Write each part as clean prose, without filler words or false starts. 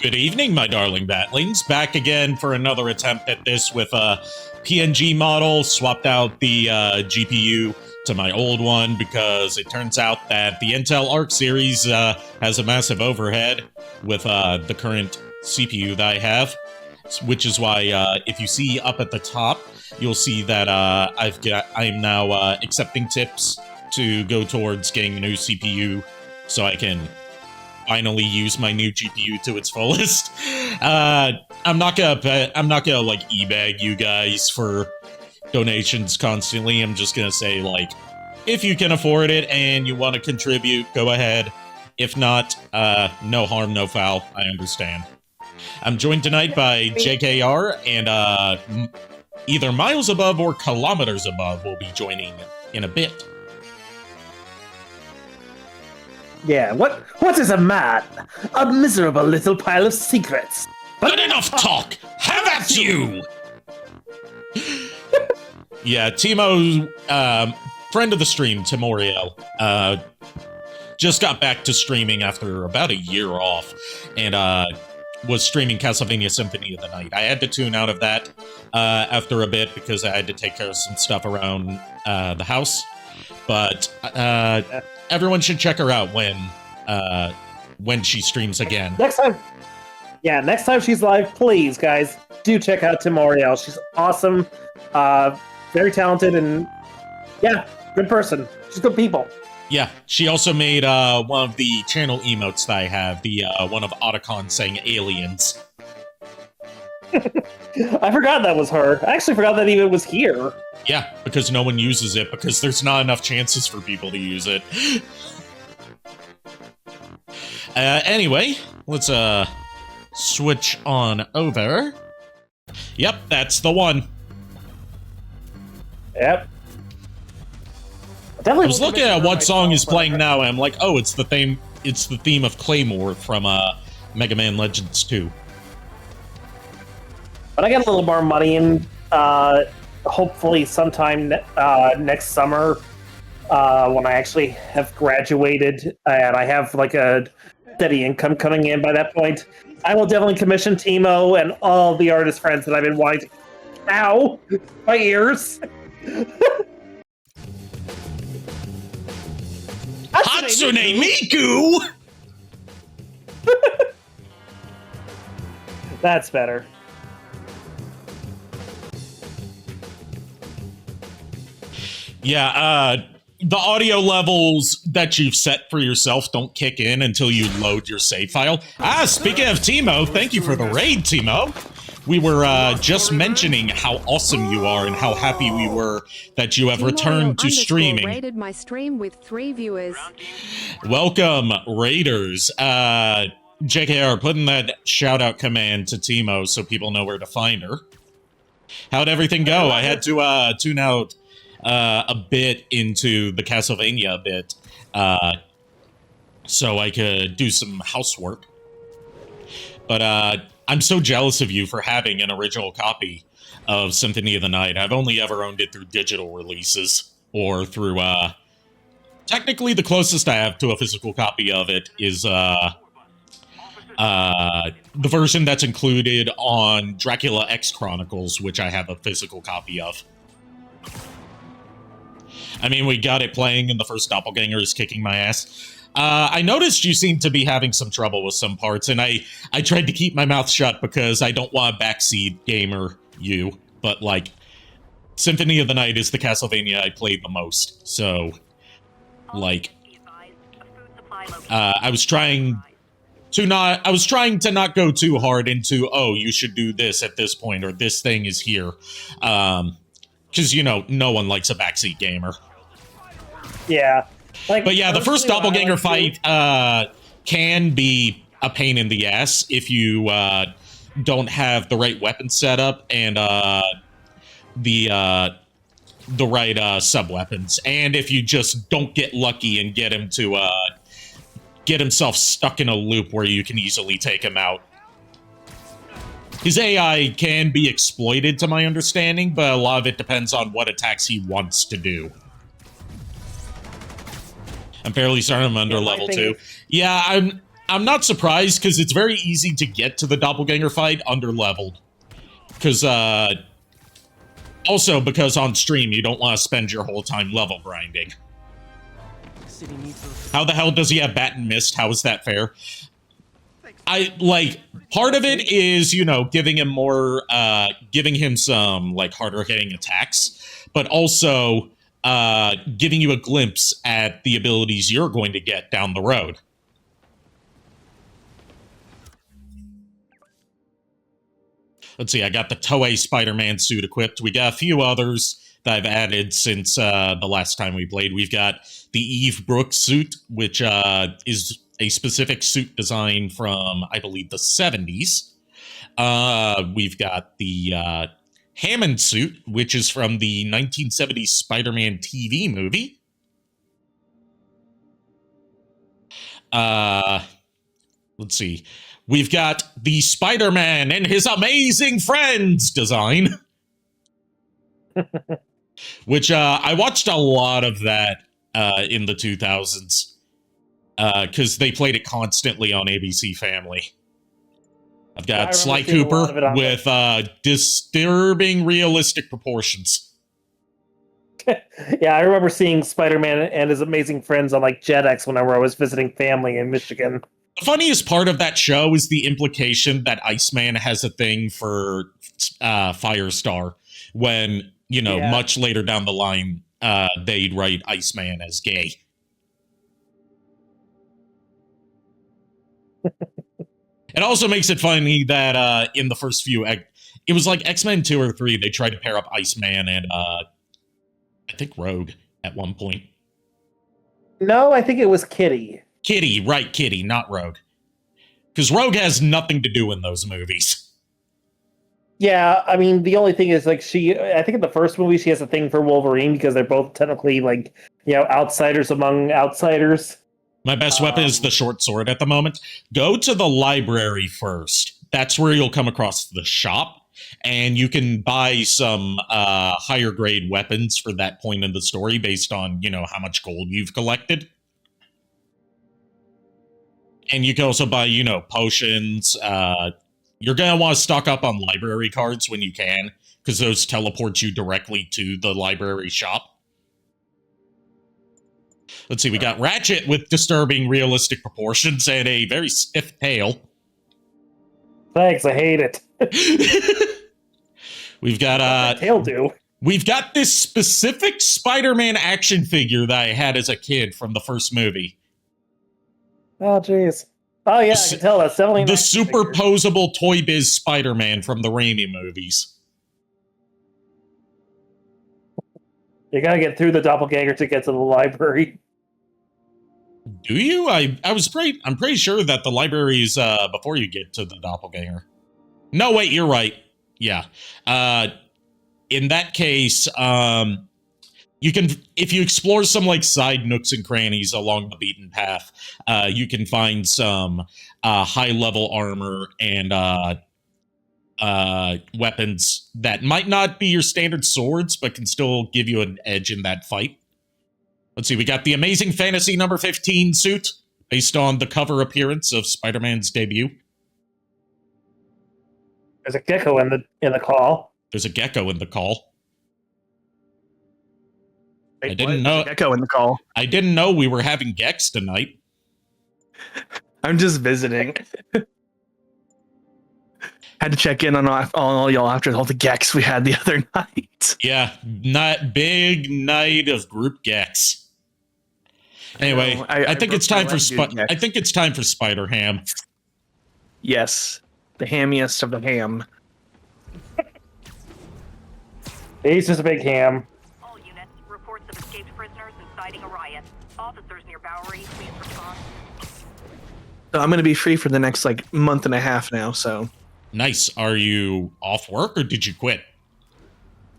Good evening, my darling batlings. Back again for another attempt at this with a PNG model. Swapped out the GPU to my old one because it turns out that the Intel Arc series has a massive overhead with the current CPU that I have, which is why if you see up at the top, you'll see that I'm now accepting tips to go towards getting a new CPU so I can finally use my new GPU to its fullest. I'm not gonna like e-bag you guys for donations constantly. I'm just gonna say, like, if you can afford it and you want to contribute, go ahead. If not, no harm, no foul. I understand. I'm joined tonight by JKR, and either Miles Above or Kilometers Above will be joining in a bit. Yeah, what is a man? A miserable little pile of secrets. But enough talk! Have at you! Yeah, Timo, friend of the stream, Timorio, just got back to streaming after about a year off, and was streaming Castlevania Symphony of the Night. I had to tune out of that after a bit because I had to take care of some stuff around the house, but everyone should check her out when she streams again. Next time she's live, please, guys, do check out Timorio. She's awesome, very talented, and yeah, good person. She's good people. Yeah, she also made one of the channel emotes that I have, the one of Otto saying aliens. I forgot that was her. I actually forgot that even was here. Yeah, because no one uses it, because there's not enough chances for people to use it. Anyway, let's switch on over. Yep, that's the one. Yep. I was looking at what song is playing now, and I'm like, oh, it's the theme. It's the theme of Claymore from Mega Man Legends 2. But I got a little more money in, hopefully sometime next summer, when I actually have graduated and I have like a steady income coming in by that point, I will definitely commission Timo and all the artist friends that I've been wanting to... Ow! My ears! Hatsune Miku! That's better. Yeah, the audio levels that you've set for yourself don't kick in until you load your save file. Speaking of Timo, thank you for the raid, Timo. We were just mentioning how awesome you are and how happy we were that you have returned to streaming. Rated my stream with 3 viewers. Welcome, Raiders. JKR, putting that shout-out command to Timo so people know where to find her. How'd everything go? I had to tune out a bit into the Castlevania bit so I could do some housework. But I'm so jealous of you for having an original copy of Symphony of the Night. I've only ever owned it through digital releases or through technically the closest I have to a physical copy of it is the version that's included on Dracula X Chronicles, which I have a physical copy of. I mean, we got it playing and the first doppelganger is kicking my ass. I noticed you seem to be having some trouble with some parts, and I tried to keep my mouth shut because I don't want to backseat gamer you, but, like, Symphony of the Night is the Castlevania I played the most, so, like, I was trying to not go too hard into, oh, you should do this at this point, or this thing is here, because, you know, no one likes a backseat gamer. Yeah. Like, but yeah, the first doppelganger fight can be a pain in the ass if you don't have the right weapon setup and the right sub-weapons. And if you just don't get lucky and get him to get himself stuck in a loop where you can easily take him out. His AI can be exploited, to my understanding, but a lot of it depends on what attacks he wants to do. I'm fairly certain I'm under level 2. Yeah, I'm not surprised, because it's very easy to get to the doppelganger fight under-leveled. Because, also because on stream, you don't want to spend your whole time level grinding. How the hell does he have bat and mist? How is that fair? Part of it is, you know, giving him more, giving him some, like, harder hitting attacks, but also, giving you a glimpse at the abilities you're going to get down the road. Let's see, I got the Toei Spider-Man suit equipped. We got a few others that I've added since the last time we played. We've got the Eve Brooks suit, which is a specific suit design from, I believe, the 70s. We've got the Hammond suit, which is from the 1970s Spider-Man TV movie. Let's see. We've got the Spider-Man and his amazing friends design. Which, I watched a lot of that in the 2000s. Because they played it constantly on ABC Family. I've got Sly Cooper with disturbing realistic proportions. Yeah, I remember seeing Spider-Man and his amazing friends on like JetX whenever I was visiting family in Michigan. The funniest part of that show is the implication that Iceman has a thing for Firestar, when, you know, much later down the line, they'd write Iceman as gay. It also makes it funny that in the first few, it was like X-Men 2 or 3, they tried to pair up Iceman and I think Rogue at one point. No, I think it was Kitty. Kitty, right, Kitty, not Rogue. Because Rogue has nothing to do in those movies. Yeah, I mean, the only thing is, like, I think in the first movie, she has a thing for Wolverine because they're both technically, like, you know, outsiders among outsiders. My best weapon is the short sword at the moment. Go to the library first. That's where you'll come across the shop, and you can buy some higher grade weapons for that point in the story based on, you know, how much gold you've collected. And you can also buy, you know, potions. You're going to want to stock up on library cards when you can, because those teleport you directly to the library shop. Let's see, we got Ratchet with disturbing realistic proportions and a very stiff tail. Thanks, I hate it. We've got tail do. We've got this specific Spider-Man action figure that I had as a kid from the first movie. Oh, jeez. Oh, yeah, I can tell. That's definitely the superposable Toy Biz Spider-Man from the Raimi movies. You gotta get through the doppelganger to get to the library. Do you? I'm pretty sure that the library is before you get to the doppelganger. No, wait, you're right. Yeah. In that case, you can, if you explore some like side nooks and crannies along the beaten path, you can find some high level armor and weapons that might not be your standard swords, but can still give you an edge in that fight. Let's see, we got the Amazing Fantasy number 15 suit, based on the cover appearance of Spider-Man's debut. There's a gecko in the call. There's a gecko in the call. Wait, I didn't know. Gecko in the call. I didn't know we were having Gex tonight. I'm just visiting. Had to check in on all y'all after all the Gex we had the other night. Yeah, not big night of group Gex. Anyway, I think it's time for I think it's time for Spider Ham. Yes, the hammiest of the ham. He's just a big ham. All units, reports of escaped prisoners inciting a riot. Officers near Bowery, please respond. So I'm going to be free for the next like month and a half now. So nice. Are you off work or did you quit?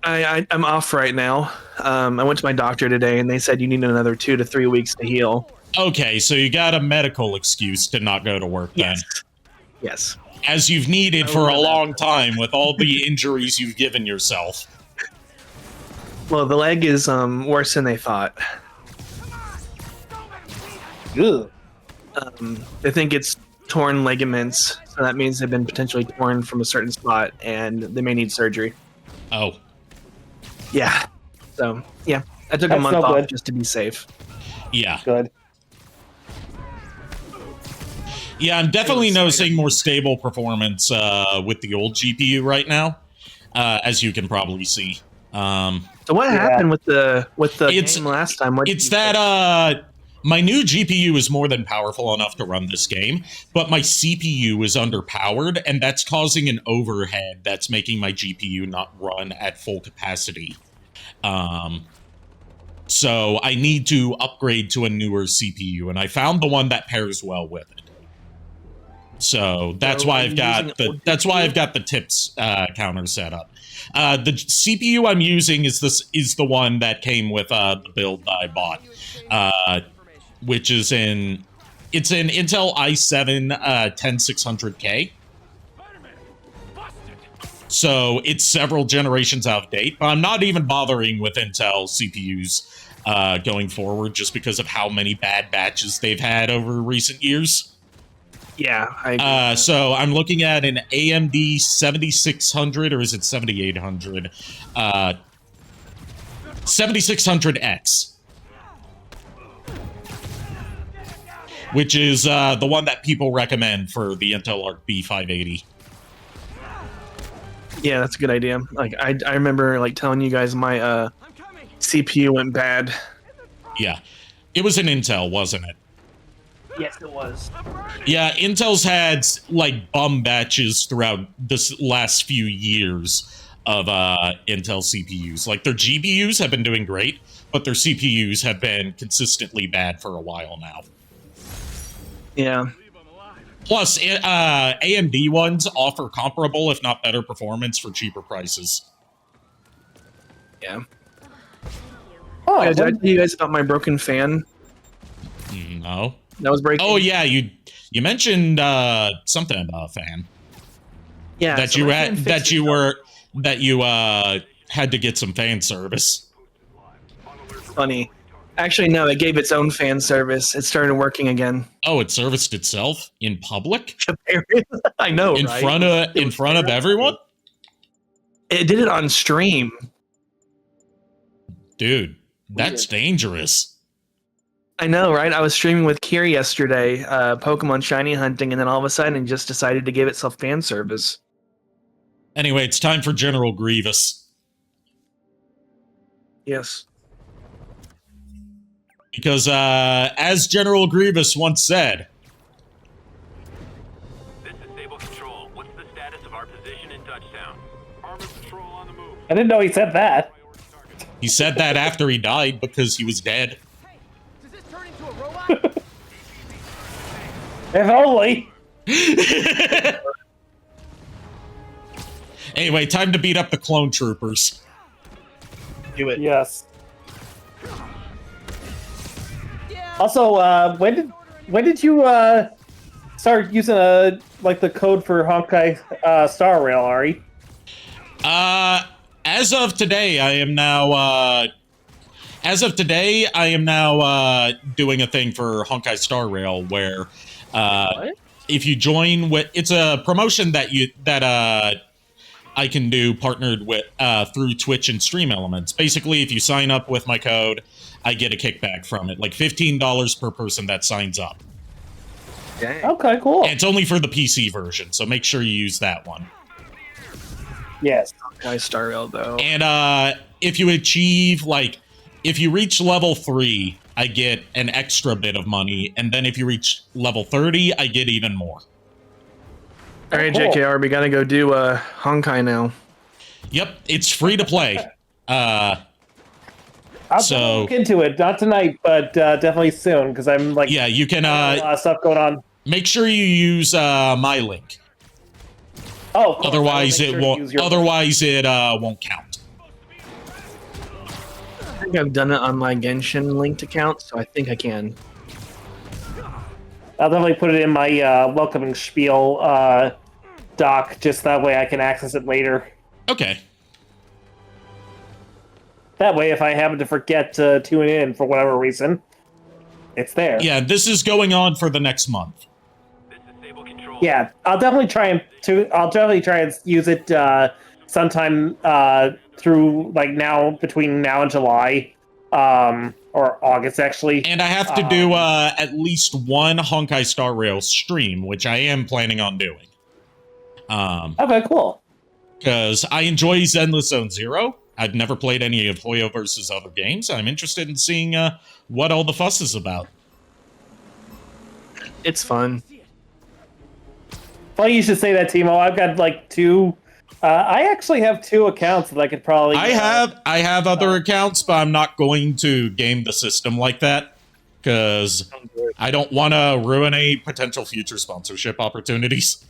I'm off right now. I went to my doctor today, and they said you need another 2 to 3 weeks to heal. Okay, so you got a medical excuse to not go to work then. Yes. As you've needed for a long time with all the injuries you've given yourself. Well, the leg is worse than they thought. Ugh. They think it's torn ligaments, so that means they've been potentially torn from a certain spot, and they may need surgery. Oh, Yeah. So yeah, I took a That's month no off good. just to be safe. yeah. Good. Yeah, I'm definitely noticing more stable performance with the old GPU right now, as you can probably see. So what Yeah. happened with the It's- game last time? What did It's you that my new GPU is more than powerful enough to run this game, but my CPU is underpowered, and that's causing an overhead that's making my GPU not run at full capacity. So I need to upgrade to a newer CPU, and I found the one that pairs well with it. So that's So why are I've you got using old that's why GPU? I've got the tips counter set up. The CPU I'm using is the one that came with the build that I bought, which is an Intel i7 10600K. So it's several generations out of date, but I'm not even bothering with Intel CPUs going forward just because of how many bad batches they've had over recent years. Yeah, I agree with that. So I'm looking at an AMD 7600, or is it 7800? 7600X. Which is the one that people recommend for the Intel Arc B580. Yeah, that's a good idea. Like I remember like telling you guys my CPU went bad. Yeah. It was an Intel, wasn't it? Yes, it was. Yeah, Intel's had like bum batches throughout this last few years of Intel CPUs. Like their GPUs have been doing great, but their CPUs have been consistently bad for a while now. Yeah. Plus, AMD ones offer comparable, if not better, performance for cheaper prices. Yeah. Oh, Did I tell you guys about my broken fan? No. That was breaking. Oh yeah, you mentioned something about a fan yeah. that so you my had fan that fixed you itself. were that you had to get some fan service. Funny. Actually, no. It gave its own fan service. It started working again. Oh, it serviced itself in public I know, in right? front It of was everyone. terrible. It did it on stream. Dude, that's dangerous. I know, right? I was streaming with Kiri yesterday, Pokemon shiny hunting, and then all of a sudden, it just decided to give itself fan service. Anyway, it's time for General Grievous. Yes. Because as General Grievous once said, This is Sable Control. What's the status of our position in touchdown? Armor patrol on the move. I didn't know he said that. he said that after he died because he was dead. Does this turn into a robot? If only. Anyway, time to beat up the clone troopers. Do it. Yes. Also, when did you start using like the code for Honkai Star Rail, Ari? As of today, I am now doing a thing for Honkai Star Rail where if you join with, it's a promotion that I can do partnered with through Twitch and Stream Elements. Basically, if you sign up with my code, I get a kickback from it, like $15 per person that signs up. Dang. Okay, cool. And it's only for the PC version, so make sure you use that one. Yes. Why Star Rail though? And if you achieve, like, if you reach level 3, I get an extra bit of money, and then if you reach level 30, I get even more. All right, Cool. JKR, we gotta go do Honkai now. Yep, it's free to play. I'll So- look into it. Not tonight, but definitely soon, because I'm like Yeah, you can a lot of stuff going on. make sure you use my link. Oh, of course. Otherwise, I'll make it sure to won't. use your- Otherwise, it won't count. I think I've done it on my Genshin linked account, so I think I can. I'll definitely put it in my welcoming spiel doc, just that way I can access it later. Okay. That way, if I happen to forget to tune in for whatever reason. It's there. Yeah, this is going on for the next month. This is Sable Control. Yeah, I'll definitely try and use it sometime through like between now and July, or August actually. And I have to do at least one Honkai Star Rail stream, which I am planning on doing. Okay, cool. Because I enjoy Zenless Zone Zero. I've never played any of Hoyo versus other games. I'm interested in seeing what all the fuss is about. It's fun. Funny you should say that, Timo. I've got like two. I actually have two accounts that I could probably. I have other accounts, but I'm not going to game the system like that because I don't want to ruin any potential future sponsorship opportunities.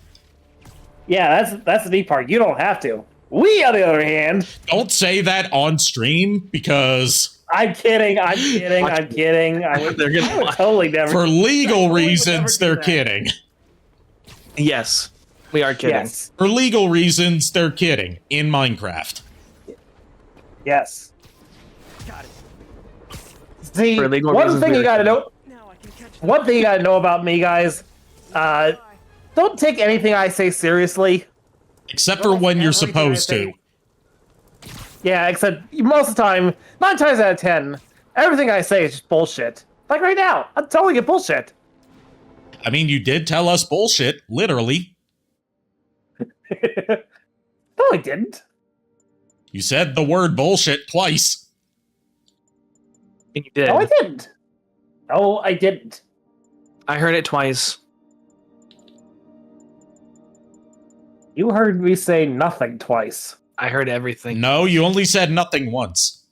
Yeah, that's the neat part. You don't have to. We, on the other hand, Don't say that on stream because I'm kidding. I would, They're gonna I would totally never. for legal would never reasons, do they're that. kidding. Yes, we are kidding. Yes. For legal reasons, they're kidding in Minecraft. Yes. See, For legal one reasons, thing we you are gotta kidding. know. One thing you gotta know about me, guys. Don't take anything I say seriously. Except for when you're Everything I supposed to. say- Yeah, except most of the time, 9 times out of 10, everything I say is just bullshit. Like right now, I'm telling you bullshit. I mean, you did tell us bullshit, literally. No, I didn't. You said the word bullshit twice. And you did. No, I didn't. No, I didn't. I heard it twice. You heard me say nothing twice. I heard everything. No, you only said nothing once.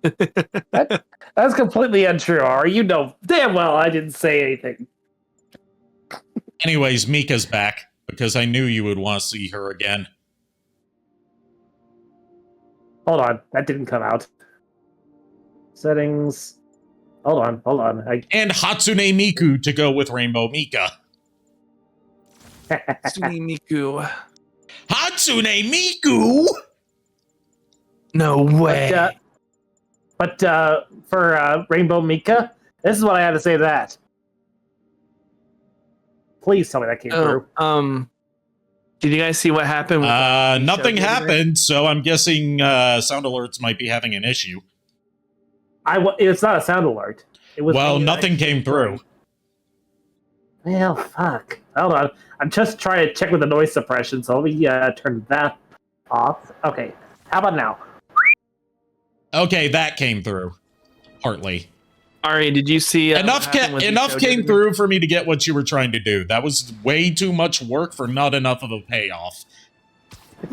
That's completely untrue, Ari. You know damn well I didn't say anything. Anyways, Mika's back because I knew you would want to see her again. Hold on, that didn't come out. Settings. Hold on. And Hatsune Miku to go with Rainbow Mika. Miku. Hatsune Miku? No way. But for Rainbow Mika, this is what I had to say to that. Please tell me that came through. Did you guys see what happened? With Nothing show the other day? happened, so I'm guessing sound alerts might be having an issue. It's not a sound alert. It was Well, me that nothing actually came through. Well, fuck. Hold on. I'm just trying to check with the noise suppression, so let me turn that off. Okay. How about now? Okay, that came through. Partly. Ari, did you see Enough what happened with the enough show the came other day? through for me to get what you were trying to do. That was way too much work for not enough of a payoff.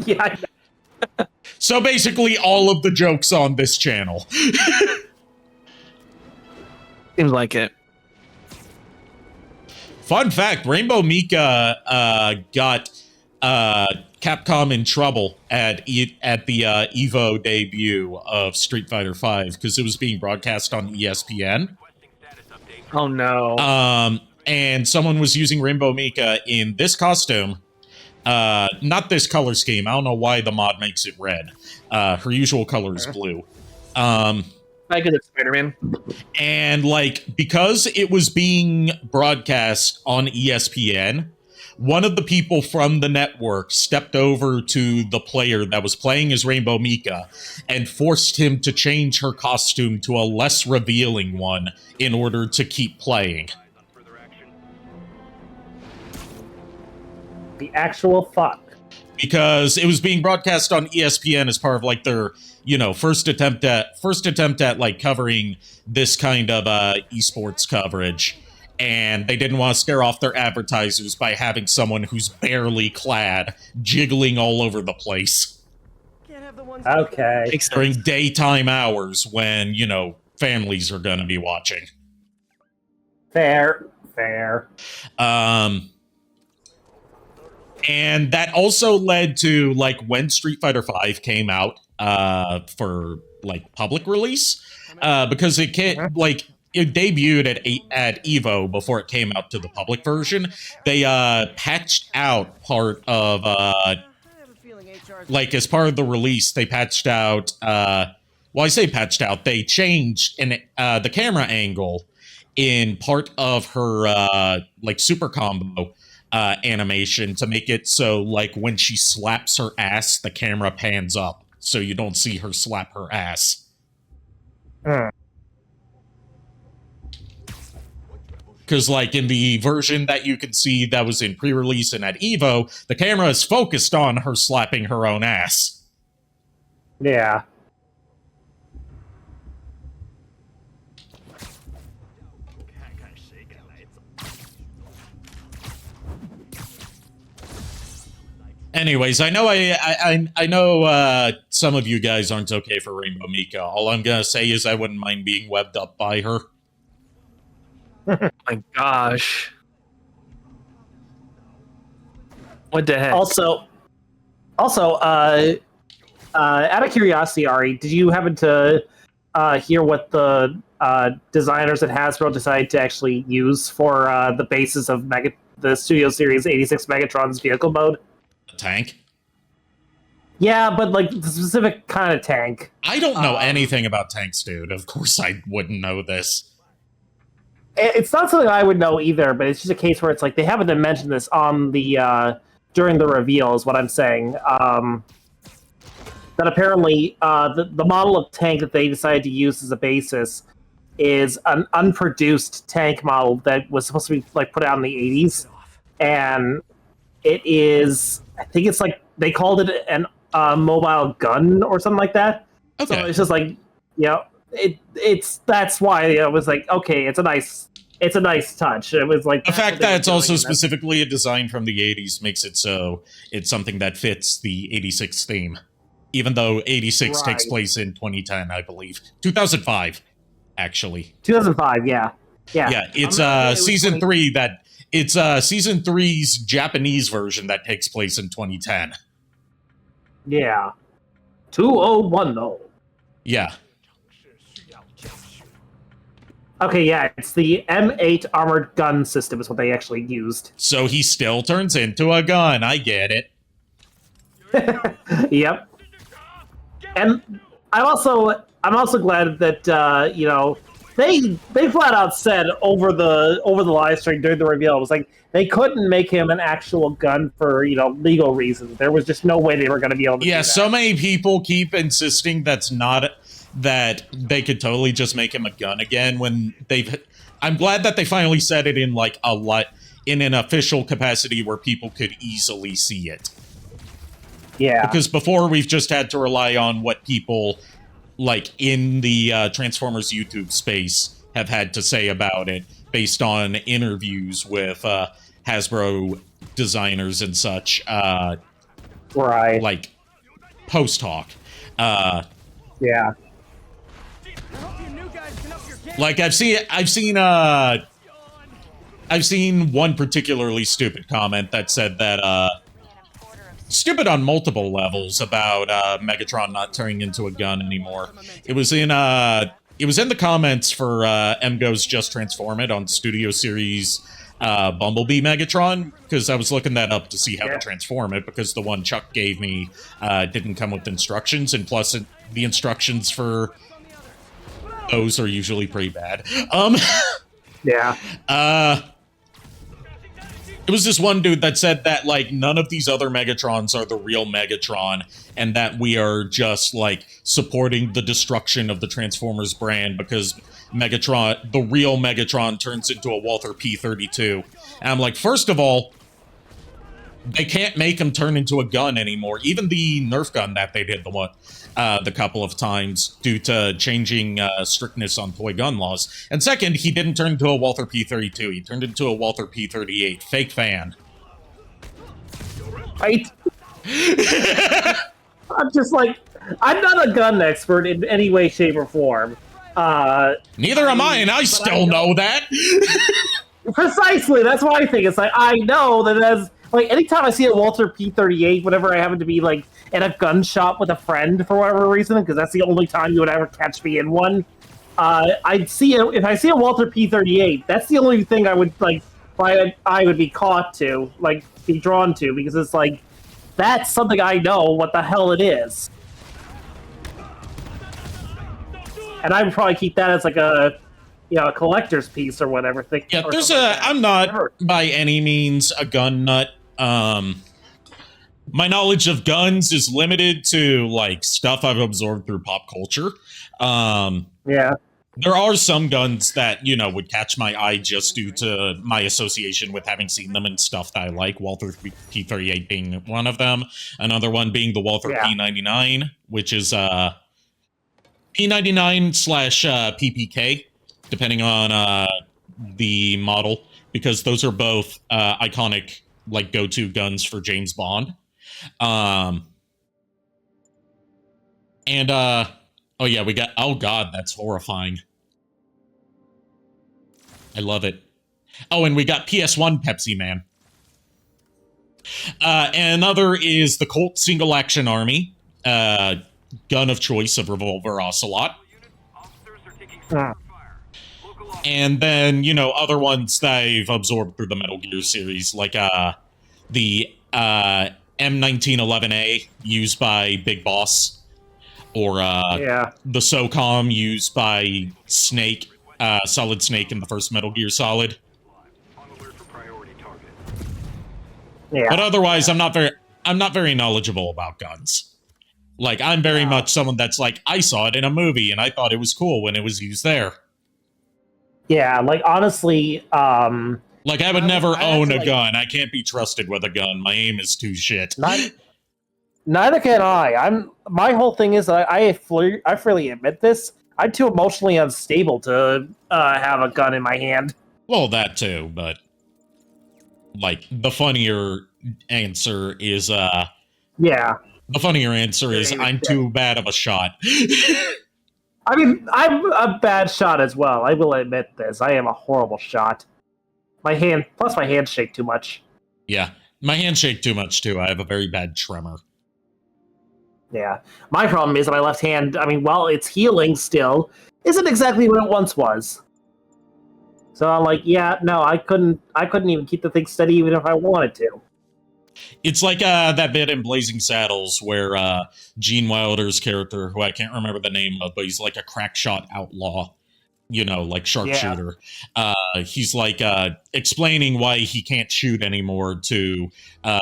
Yeah, I know. So basically all of the jokes on this channel. Seems like it. Fun fact, Rainbow Mika got Capcom in trouble at the EVO debut of Street Fighter V because it was being broadcast on ESPN. Requesting status update. Oh no. And someone was using Rainbow Mika in this costume. Not this color scheme. I don't know why the mod makes it red. Her usual color is blue. I could have Spider-Man. And like, because it was being broadcast on ESPN, one of the people from the network stepped over to the player that was playing as Rainbow Mika and forced him to change her costume to a less revealing one in order to keep playing. Eyes on further action. The actual fuck. Because it was being broadcast on ESPN as part of like their, first attempt at like covering this kind of esports coverage. And they didn't want to scare off their advertisers by having someone who's barely clad jiggling all over the place Can't have the ones Okay. Makes during sense. daytime hours when, families are going to be watching. Fair. And that also led to like when Street Fighter V came out for like public release, because it can't like it debuted at Evo before it came out to the public version. They patched out part of I have a feeling HR's like as part of the release. They patched out well, I say patched out. They changed the camera angle in part of her like super combo animation to make it so like when she slaps her ass, the camera pans up so you don't see her slap her ass. Because, like, in the version that you can see that was in pre-release and at EVO, the camera is focused on her slapping her own ass. Yeah. Anyways, I know I know some of you guys aren't okay for Rainbow Mika. All I'm gonna say is I wouldn't mind being webbed up by her. My gosh. What the heck? Also, out of curiosity, Ari, did you happen to hear what the designers at Hasbro decided to actually use for the basis of the Studio Series 86 Megatron's vehicle mode? A tank? Yeah, but like the specific kind of tank. I don't know anything about tanks, dude. Of course I wouldn't know this. It's not something I would know either, but it's just a case where it's like they haven't mentioned this on the during the reveal, is what I'm saying. That apparently the model of tank that they decided to use as a basis is an unproduced tank model that was supposed to be like put out in the 80s, and it is, I think it's like they called it an mobile gun or something like that. Okay. So it's just like, you know, it's that's why it was like, okay, it's a nice touch. It was like the fact that it's also specifically a design from the 80s makes it so it's something that fits the 86 theme, even though 86 takes place in 2010, I believe. 2005, actually. 2005, yeah. It's season 3 that it's season 3's Japanese version that takes place in 2010. Yeah. 2010. Yeah. Okay, yeah, it's the M8 armored gun system is what they actually used. So he still turns into a gun. I get it. Yep. And I'm also glad that you know, they flat out said over the live stream during the reveal, it was like they couldn't make him an actual gun for, you know, legal reasons. There was just no way they were going to be able to do that. So many people keep insisting that they could totally just make him a gun again when I'm glad that they finally said it in like in an official capacity where people could easily see it. Yeah. Because before we've just had to rely on what people like in the Transformers YouTube space have had to say about it based on interviews with Hasbro designers and such. Right. Like post talk. Yeah. Like I've seen one particularly stupid comment that said that stupid on multiple levels about Megatron not turning into a gun anymore. It was in the comments for MGO's Just Transform It on Studio Series Bumblebee Megatron, because I was looking that up to see how to transform it, because the one Chuck gave me didn't come with instructions, and plus the instructions for those are usually pretty bad. Yeah. It was this one dude that said that, like, none of these other Megatrons are the real Megatron, and that we are just, like, supporting the destruction of the Transformers brand because Megatron, the real Megatron, turns into a Walther P-32. And I'm like, first of all, they can't make him turn into a gun anymore. Even the Nerf gun that they did the couple of times due to changing strictness on toy gun laws. And second, he didn't turn into a Walther P-32. He turned into a Walther P-38. Fake fan. Right? I'm just like, I'm not a gun expert in any way, shape, or form. Neither am I, and I still know that. Precisely. That's what I think. It's like, I know that as... Like, anytime I see a Walther P-38, whenever I happen to be, like, in a gun shop with a friend for whatever reason, because that's the only time you would ever catch me in one, if I see a Walther P-38, that's the only thing I would, like, I would be caught to, like, be drawn to, because it's like, that's something I know what the hell it is. and I would probably keep that as like a a collector's piece or whatever. Yeah, or there's something like that. I'm not by any means a gun nut. My knowledge of guns is limited to like stuff I've absorbed through pop culture. Yeah. There are some guns that, would catch my eye just due to my association with having seen them and stuff that I like, Walther P38 being one of them. Another one being the Walther P99, which is P99/PPK, depending on the model, because those are both iconic, like, go-to guns for James Bond. Oh yeah, we got, oh god, that's horrifying. I love it. Oh, and we got PS1 Pepsi Man. And another is the Colt Single Action Army, gun of choice of Revolver Ocelot. And then, other ones that I've absorbed through the Metal Gear series, like the M1911A used by Big Boss, or the SOCOM used by Snake, Solid Snake in the first Metal Gear Solid. Yeah. But otherwise, I'm not very knowledgeable about guns. Like, I'm very much someone that's like, I saw it in a movie and I thought it was cool when it was used there. Yeah, like honestly, like I would never own a gun. I can't be trusted with a gun. My aim is too shit. Neither can I. My whole thing is that I freely admit this. I'm too emotionally unstable to have a gun in my hand. Well, that too, but like the funnier answer is The funnier answer is I'm too bad of a shot. I mean, I'm a bad shot as well. I will admit this. I am a horrible shot. My hands shake too much. Yeah, my hands shake too much too. I have a very bad tremor. Yeah. My problem is that my left hand, I mean, while it's healing still, isn't exactly what it once was. So I'm like, no, I couldn't even keep the thing steady even if I wanted to. It's like that bit in Blazing Saddles where Gene Wilder's character, who I can't remember the name of, but he's like a crack shot outlaw, like sharpshooter. He's like explaining why he can't shoot anymore to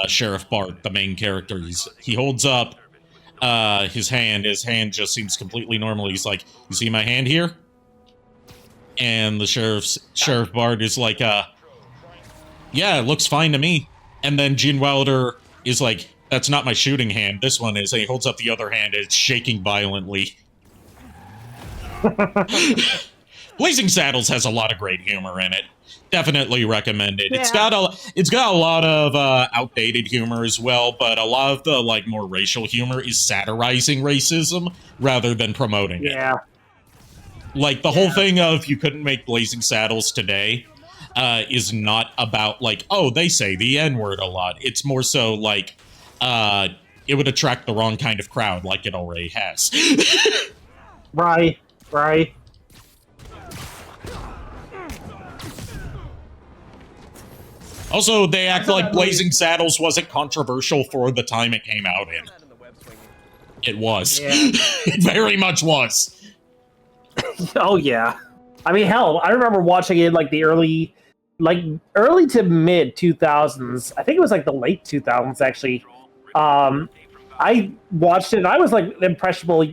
Sheriff Bart, the main character. He holds up his hand just seems completely normal. He's like, you see my hand here? And the Sheriff Bart is like, yeah, it looks fine to me. And then Gene Wilder is like, that's not my shooting hand. This one is. And he holds up the other hand. And it's shaking violently. Blazing Saddles has a lot of great humor in it. Definitely recommend it. Yeah. It's got a lot of outdated humor as well, but a lot of the like more racial humor is satirizing racism rather than promoting it. Yeah. Like the whole thing of you couldn't make Blazing Saddles today is not about like, oh, they say the N-word a lot. It's more so like it would attract the wrong kind of crowd like it already has. Right. Also, they act like Blazing Saddles wasn't controversial for the time it came out in. It was. Yeah. It very much was. Oh, yeah. I mean, hell, I remember watching it like the early to mid 2000s. I think it was like the late 2000s, actually. I watched it, and I was like an impressionable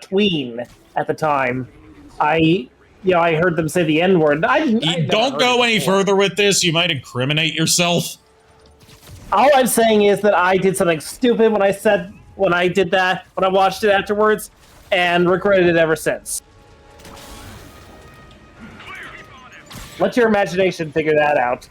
tween at the time. I heard them say the N-word. Don't go any further with this. You might incriminate yourself. All I'm saying is that I did something stupid when I did that, when I watched it afterwards, and regretted it ever since. Let your imagination figure that out.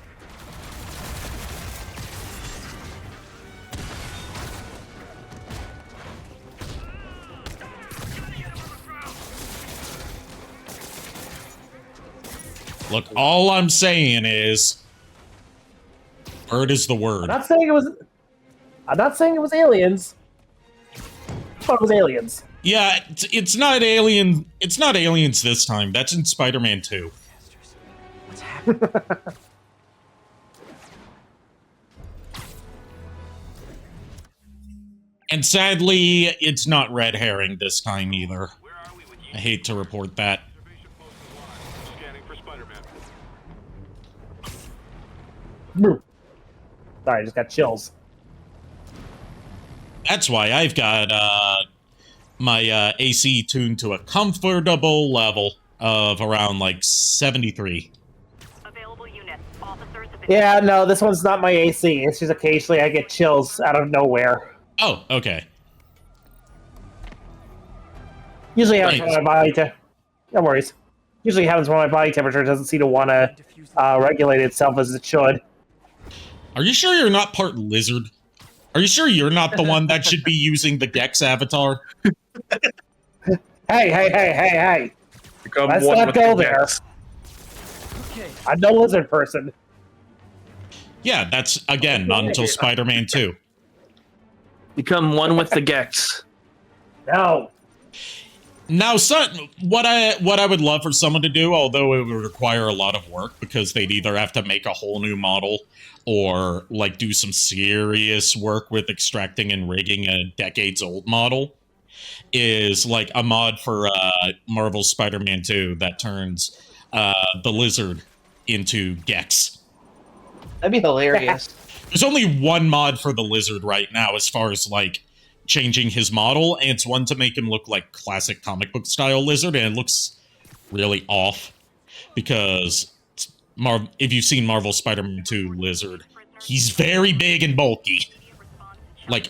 Look, all I'm saying is, bird is the word. I'm not saying it was aliens. I thought it was aliens. Yeah, it's not alien. It's not aliens this time. That's in Spider-Man 2. What's happening? And sadly, it's not red herring this time either. Where are we with I hate to report that. Scanning for Spider-Man. Sorry, I just got chills. That's why I've got my AC tuned to a comfortable level of around like 73. Available units. Officers have been... Yeah, no, this one's not my AC. It's just occasionally I get chills out of nowhere. Oh, okay. Usually happens Right. when my body no worries. Usually happens when my body temperature doesn't seem to want to regulate itself as it should. Are you sure you're not part lizard? Are you sure you're not the one that should be using the Gex avatar? Hey! Become Let's one not with go the there. Gex. Okay. I'm no lizard person. Yeah, that's, again, not until Spider-Man 2. Become one with the Gex. No. Now, what I would love for someone to do, although it would require a lot of work because they'd either have to make a whole new model or like do some serious work with extracting and rigging a decades-old model, is like a mod for Marvel's Spider-Man 2 that turns the lizard into Gex. That'd be hilarious. There's only one mod for the lizard right now as far as like changing his model, and it's one to make him look like classic comic book style lizard, and it looks really off because if you've seen Marvel Spider-Man 2 lizard, he's very big and bulky, like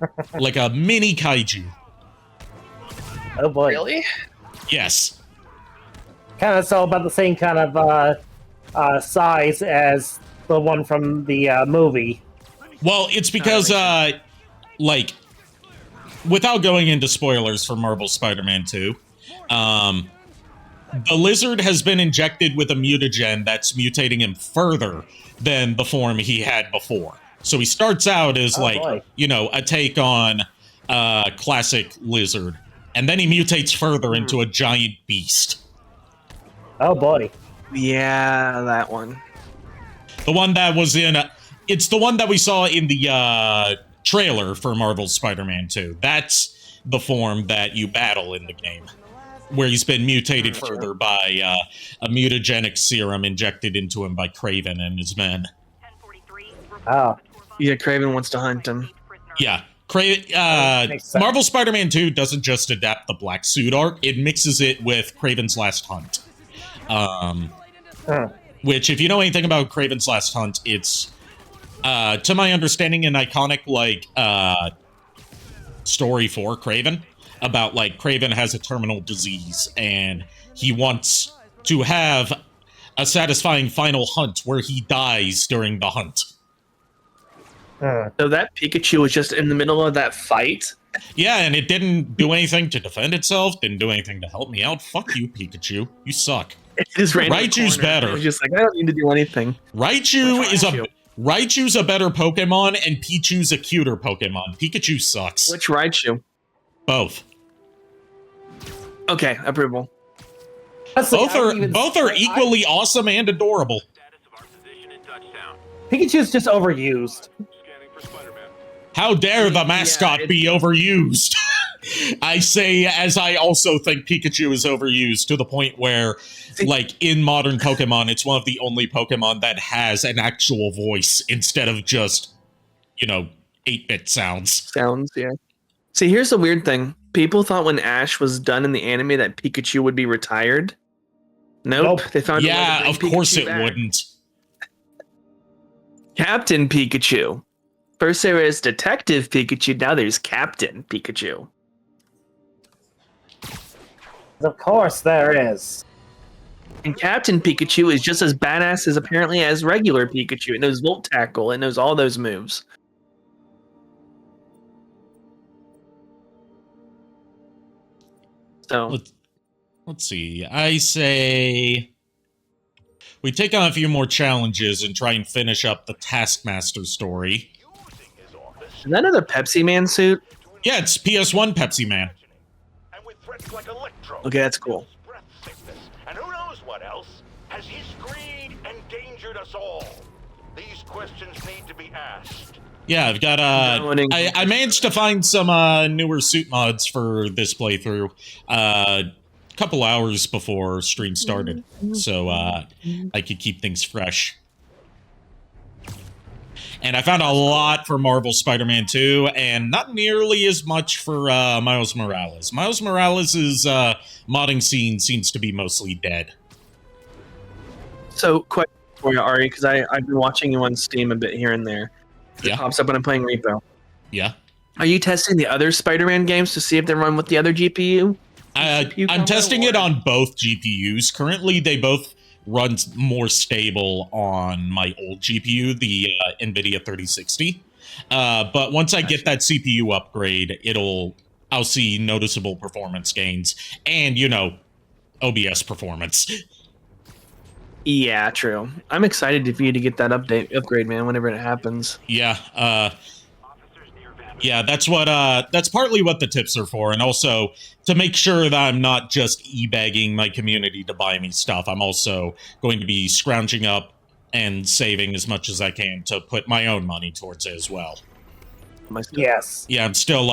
a mini kaiju. Oh boy. Really? Yes. Kind of so about the same kind of size as the one from the movie. Well, it's because like, without going into spoilers for Marvel Spider-Man 2, the lizard has been injected with a mutagen that's mutating him further than the form he had before. So he starts out as boy. a take on classic lizard, and then he mutates further into a giant beast. Oh boy. Yeah, that one. The one that was in it's the one that we saw in the trailer for Marvel's Spider-Man 2. That's the form that you battle in the game, where he's been mutated further by a mutagenic serum injected into him by Kraven and his men. 1043. Oh. Yeah, Kraven wants to hunt him. Yeah. Makes sense. Marvel Spider-Man 2 doesn't just adapt the Black Suit arc, it mixes it with Kraven's Last Hunt. Which, if you know anything about Kraven's Last Hunt, it's, to my understanding, an iconic, story for Kraven about, Kraven has a terminal disease, and he wants to have a satisfying final hunt where he dies during the hunt. So that Pikachu was just in the middle of that fight? Yeah, and it didn't do anything to defend itself, didn't do anything to help me out. Fuck you, Pikachu. You suck. It just ran in the Raichu's corner. better. It was just like, I don't need to do anything. Raichu's a better Pokemon, and Pichu's a cuter Pokemon. Pikachu sucks. Which Raichu? Both. Okay, approval. Honestly, Both are equally awesome and adorable. Status of our position in touchdown. Pikachu's just overused. Scanning for Spider-Man. How dare the mascot it- be overused? I say, as I also think Pikachu is overused to the point where, in modern Pokemon, it's one of the only Pokemon that has an actual voice instead of just, 8-bit sounds. Sounds, yeah. See, here's the weird thing. People thought when Ash was done in the anime that Pikachu would be retired. Nope. They found a way to Yeah, bring of course Pikachu it back. wouldn't. Captain Pikachu. First there is Detective Pikachu, now there's Captain Pikachu. Of course there is. And Captain Pikachu is just as badass as apparently as regular Pikachu. It knows Volt Tackle, it knows all those moves. So Let's see. I say we take on a few more challenges and try and finish up the Taskmaster story. is that another Pepsi Man suit? Yeah, it's PS1 Pepsi Man. And with threats like electro, Okay, that's cool. breath sickness, and who knows what else, has his greed endangered us all? These questions need to be asked. Yeah, I've got I managed to find some newer suit mods for this playthrough. couple hours before stream started, so I could keep things fresh. And I found a lot for Marvel Spider-Man 2, and not nearly as much for Miles Morales. Miles Morales' modding scene seems to be mostly dead. So, question for you, Ari, because I've been watching you on Steam a bit here and there. It pops up when I'm playing Repo. Yeah. Are you testing the other Spider-Man games to see if they run with the other GPU? I'm testing it on both GPUs. Currently, they both run more stable on my old GPU, the NVIDIA 3060. But once I get that CPU upgrade, I'll see noticeable performance gains and, OBS performance. Yeah, true. I'm excited for you to get that upgrade, man, whenever it happens. Yeah, that's partly what the tips are for, and also to make sure that I'm not just e-bagging my community to buy me stuff. I'm also going to be scrounging up and saving as much as I can to put my own money towards it as well. Yes. Yeah, I'm still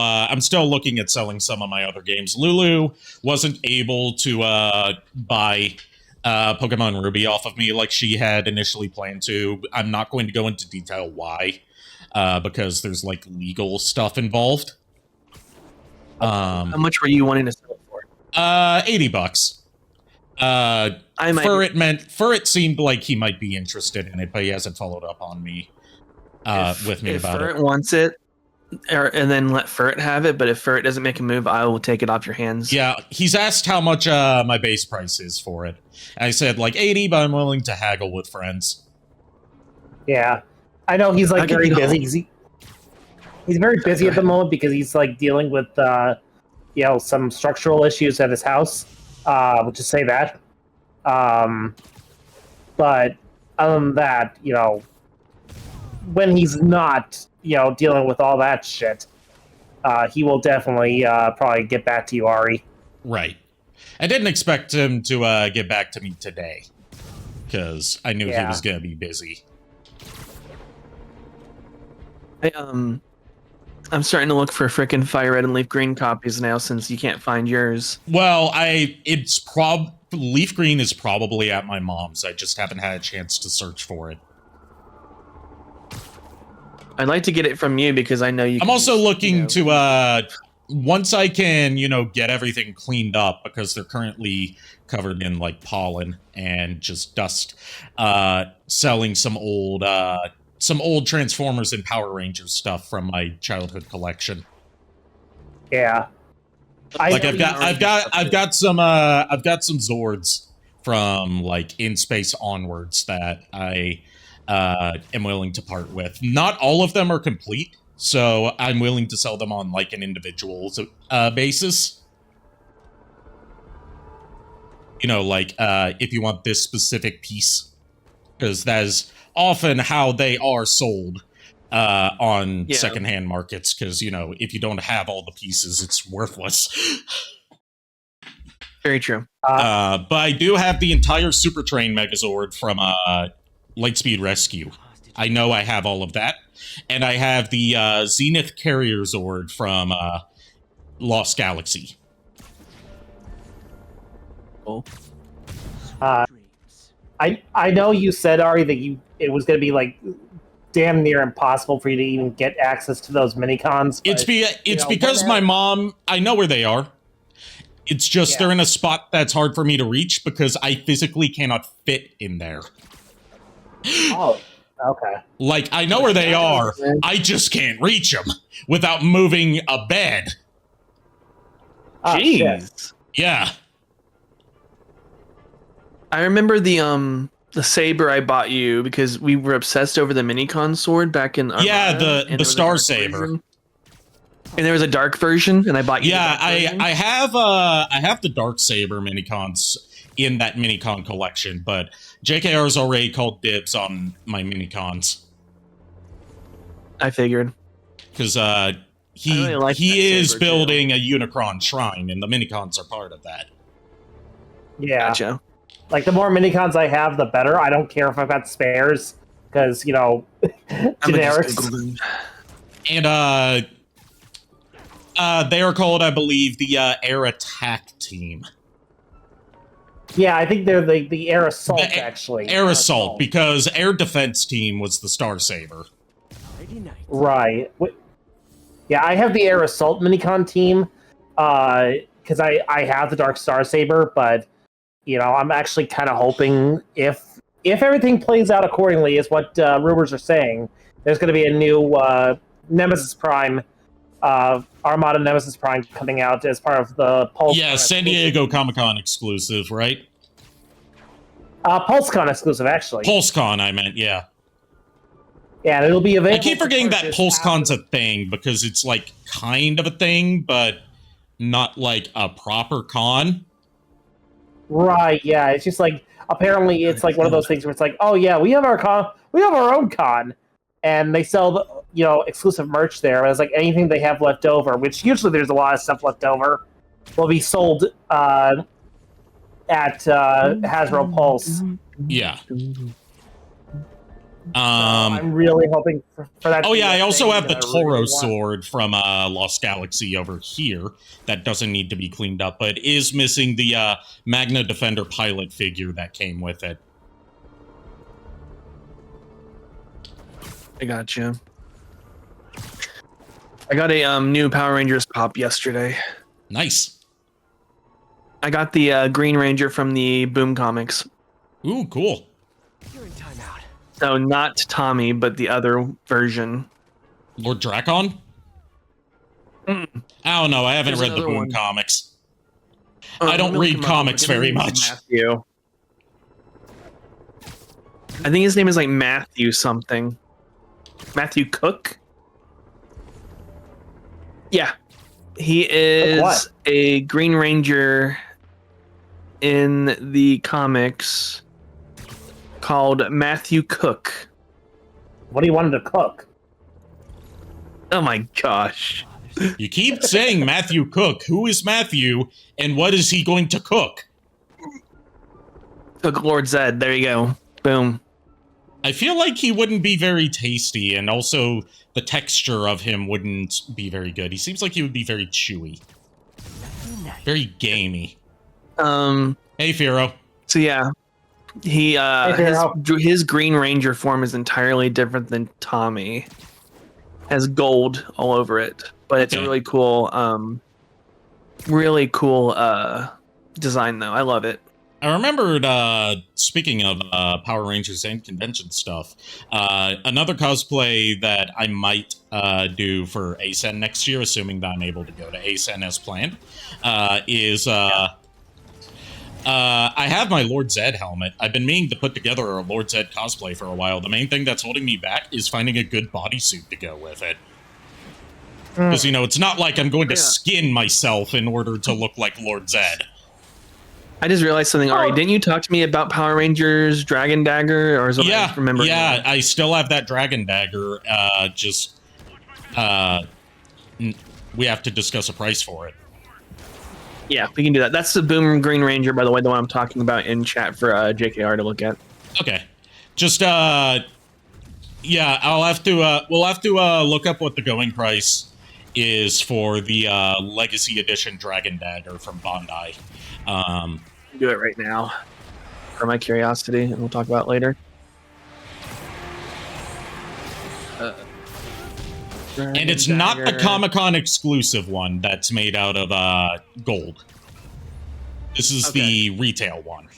looking at selling some of my other games. Lulu wasn't able to buy Pokemon Ruby off of me like she had initially planned to. I'm not going to go into detail why. Because there's like legal stuff involved. How much were you wanting to sell it for? $80. Furret seemed like he might be interested in it, but he hasn't followed up on me with me about Furret it. Wants it, and then let Furret have it. But if Furret doesn't make a move, I will take it off your hands. Yeah, he's asked how much my base price is for it. I said like 80, but I'm willing to haggle with friends. Yeah. I know he's like very busy. He's very busy at the moment because he's like dealing with some structural issues at his house. We'll just say that. But other than that, when he's not dealing with all that shit, he will definitely probably get back to you, Ari. Right. I didn't expect him to get back to me today because I knew he was going to be busy. I'm starting to look for frickin' Fire Red and Leaf Green copies now since you can't find yours. Well, Leaf Green is probably at my mom's. I just haven't had a chance to search for it. I'd like to get it from you because I know you. I'm also looking to once I can, get everything cleaned up because they're currently covered in like pollen and just dust. Selling some old Transformers and Power Rangers stuff from my childhood collection. Yeah, I've got some Zords from like In Space onwards that I am willing to part with. Not all of them are complete, so I'm willing to sell them on like an individual basis. If you want this specific piece, because that is often how they are sold on secondhand markets, because if you don't have all the pieces, it's worthless. Very true. But I do have the entire Super Train Megazord from Lightspeed Rescue. I know I have all of that, and I have the Zenith Carrier Zord from Lost Galaxy. Cool. I know you said, Ari, that it was going to be like damn near impossible for you to even get access to those minicons. It's because my mom, I know where they are. It's just they're in a spot that's hard for me to reach because I physically cannot fit in there. Oh, okay. Like, I know where they are, I just can't reach them without moving a bed. Jeez. Yeah. I remember the saber I bought you because we were obsessed over the minicon sword back in Armada, the Star Saber. Version. And there was a dark version, and I bought you. Yeah, I have the Dark Saber minicons in that minicon collection, but JKR's already called dibs on my minicons. I figured. Because he is building a Unicron shrine, and the minicons are part of that. Yeah. Gotcha. Like, the more minicons I have, the better. I don't care if I've got spares, because, generics. And, they are called, I believe, the Air Attack Team. Yeah, I think they're the air assault, The actually. Air Assault, because Air Defense Team was the Star Saber. Right. Yeah, I have the air assault minicon team, because I have the Dark Star Saber, but I'm actually kind of hoping if everything plays out accordingly, is what rumors are saying, there's going to be a new Nemesis Prime, Armada Nemesis Prime coming out as part of the Pulse. Yeah, San Diego Comic-Con exclusive, right? PulseCon exclusive, actually. PulseCon, I meant, yeah. Yeah, it'll be available. I keep forgetting that PulseCon's a thing, because it's like kind of a thing, but not like a proper con. Right, yeah. It's just like, apparently it's like one of those things where it's like, oh yeah, we have our own con, and they sell exclusive merch there. And it's like anything they have left over, which usually there's a lot of stuff left over, will be sold at Hasbro Pulse. Yeah. I'm really hoping for that. Oh yeah, I also have the Toro sword from Lost Galaxy over here that doesn't need to be cleaned up, but is missing the Magna Defender pilot figure that came with it. I got you. I got a new Power Rangers pop yesterday. Nice. I got the Green Ranger from the Boom Comics. Ooh, cool. You're in timeout. So not Tommy, but the other version. Lord Dracon? I don't know. I haven't read the Boom comics. I don't read comics very much. Matthew. I think his name is like Matthew something. Matthew Cook? Yeah. He is a Green Ranger in the comics called Matthew Cook. What do you want him to cook? Oh my gosh. You keep saying Matthew Cook. Who is Matthew, and what is he going to cook? Cook Lord Zed. There you go. Boom. I feel like he wouldn't be very tasty, and also the texture of him wouldn't be very good. He seems like he would be very chewy. Very gamey. Hey, Firo. So yeah. He his Green Ranger form is entirely different than Tommy. Has gold all over it, but it's a really cool design though. I love it. I remembered, speaking of Power Rangers and convention stuff, another cosplay that I might do for ASEN next year, assuming that I'm able to go to ASEN as planned, is I have my Lord Zed helmet. I've been meaning to put together a Lord Zed cosplay for a while. The main thing that's holding me back is finding a good bodysuit to go with it. Because, it's not like I'm going to skin myself in order to look like Lord Zed. I just realized something, Ari. Didn't you talk to me about Power Rangers Dragon Dagger? Or is it Yeah, I still have that Dragon Dagger. We have to discuss a price for it. Yeah, we can do that. That's the Boom Green Ranger, by the way, the one I'm talking about in chat for JKR to look at. Okay. Just, we'll have to look up what the going price is for the Legacy Edition Dragon Dagger from Bandai. Do it right now for my curiosity, and we'll talk about it later. And it's not the Comic-Con exclusive one that's made out of gold. This is the retail one.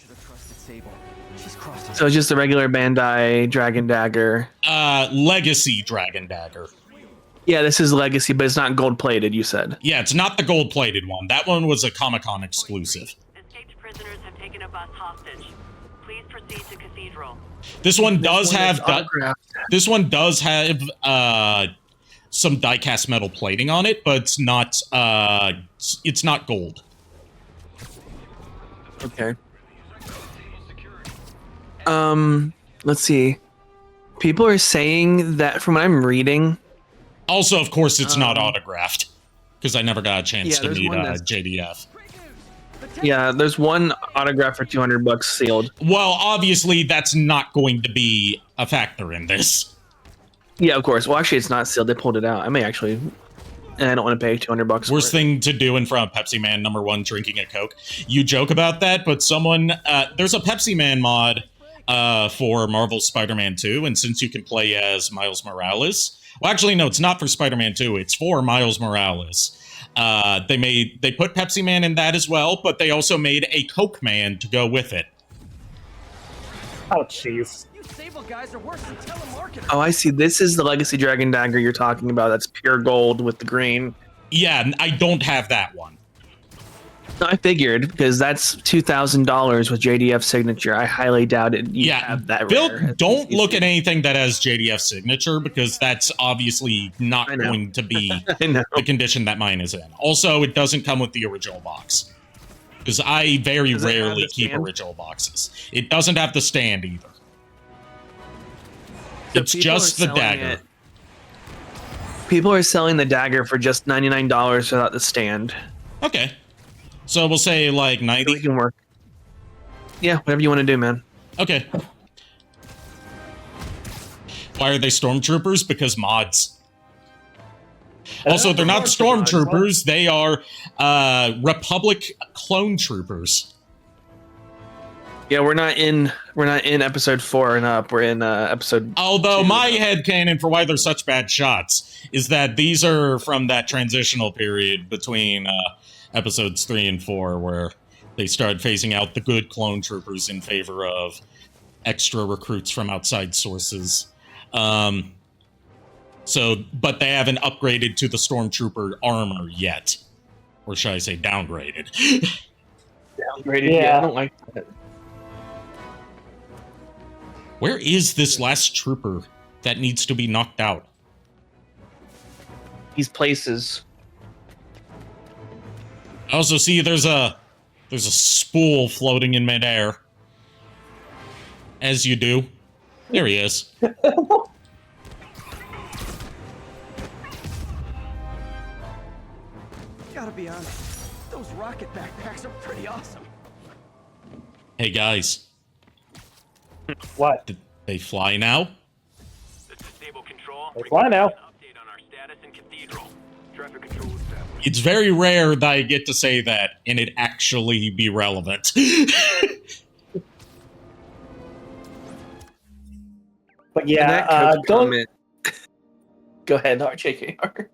So it's just a regular Bandai Dragon Dagger. Legacy Dragon Dagger. Yeah, this is Legacy, but it's not gold-plated, you said. Yeah, it's not the gold-plated one. That one was a Comic-Con exclusive. Escaped prisoners have taken a bus hostage. Please proceed to Cathedral. This one does have some die-cast metal plating on it, but it's not gold. Okay. Let's see. People are saying that from what I'm reading. Also, of course, it's not autographed because I never got a chance to meet JDF. Yeah, there's one autograph for $200 sealed. Well, obviously, that's not going to be a factor in this. Yeah, of course. Well, actually, it's not sealed. They pulled it out. I may actually and I don't want to pay $200. Worst for it. thing to do in front of Pepsi Man #1 drinking a Coke. You joke about that, but there's a Pepsi Man mod for Marvel's Spider-Man 2, and since you can play as Miles Morales, well, actually, no, it's not for Spider-Man 2, it's for Miles Morales. They put Pepsi Man in that as well, but they also made a Coke Man to go with it. Oh, jeez. You Sable guys are worse than telemarketers. Oh, I see. This is the Legacy Dragon Dagger you're talking about. That's pure gold with the green. Yeah, I don't have that one. No, I figured because that's $2,000 with JDF signature. I highly doubt it. You have that rare. Don't look at anything that has JDF signature because that's obviously not going to be the condition that mine is in. Also, it doesn't come with the original box because I very rarely keep original boxes. It doesn't have the stand either. So it's just the dagger. People are selling the dagger for just $99 without the stand. Okay. So we'll say like 90. It can work. Yeah, whatever you want to do, man. Okay. Why are they stormtroopers? Because mods. Also, they're not stormtroopers. They are Republic clone troopers. Yeah, we're not in episode 4 and up. We're in episode. Although 2. my headcanon for why they're such bad shots is that these are from that transitional period between episodes 3 and 4, where they started phasing out the good clone troopers in favor of extra recruits from outside sources. But they haven't upgraded to the stormtrooper armor yet, or should I say downgraded? Downgraded? Yeah, I don't like that. Where is this last trooper that needs to be knocked out? These places. I also see there's a spool floating in midair. As you do. There he is. Gotta be honest, those rocket backpacks are pretty awesome. Hey guys. What? Did they fly now? This is Stable Control. They fly now. Update on our status in Cathedral. Traffic control established. It's very rare that I get to say that and it actually be relevant. But yeah, don't. Go ahead, RJKR.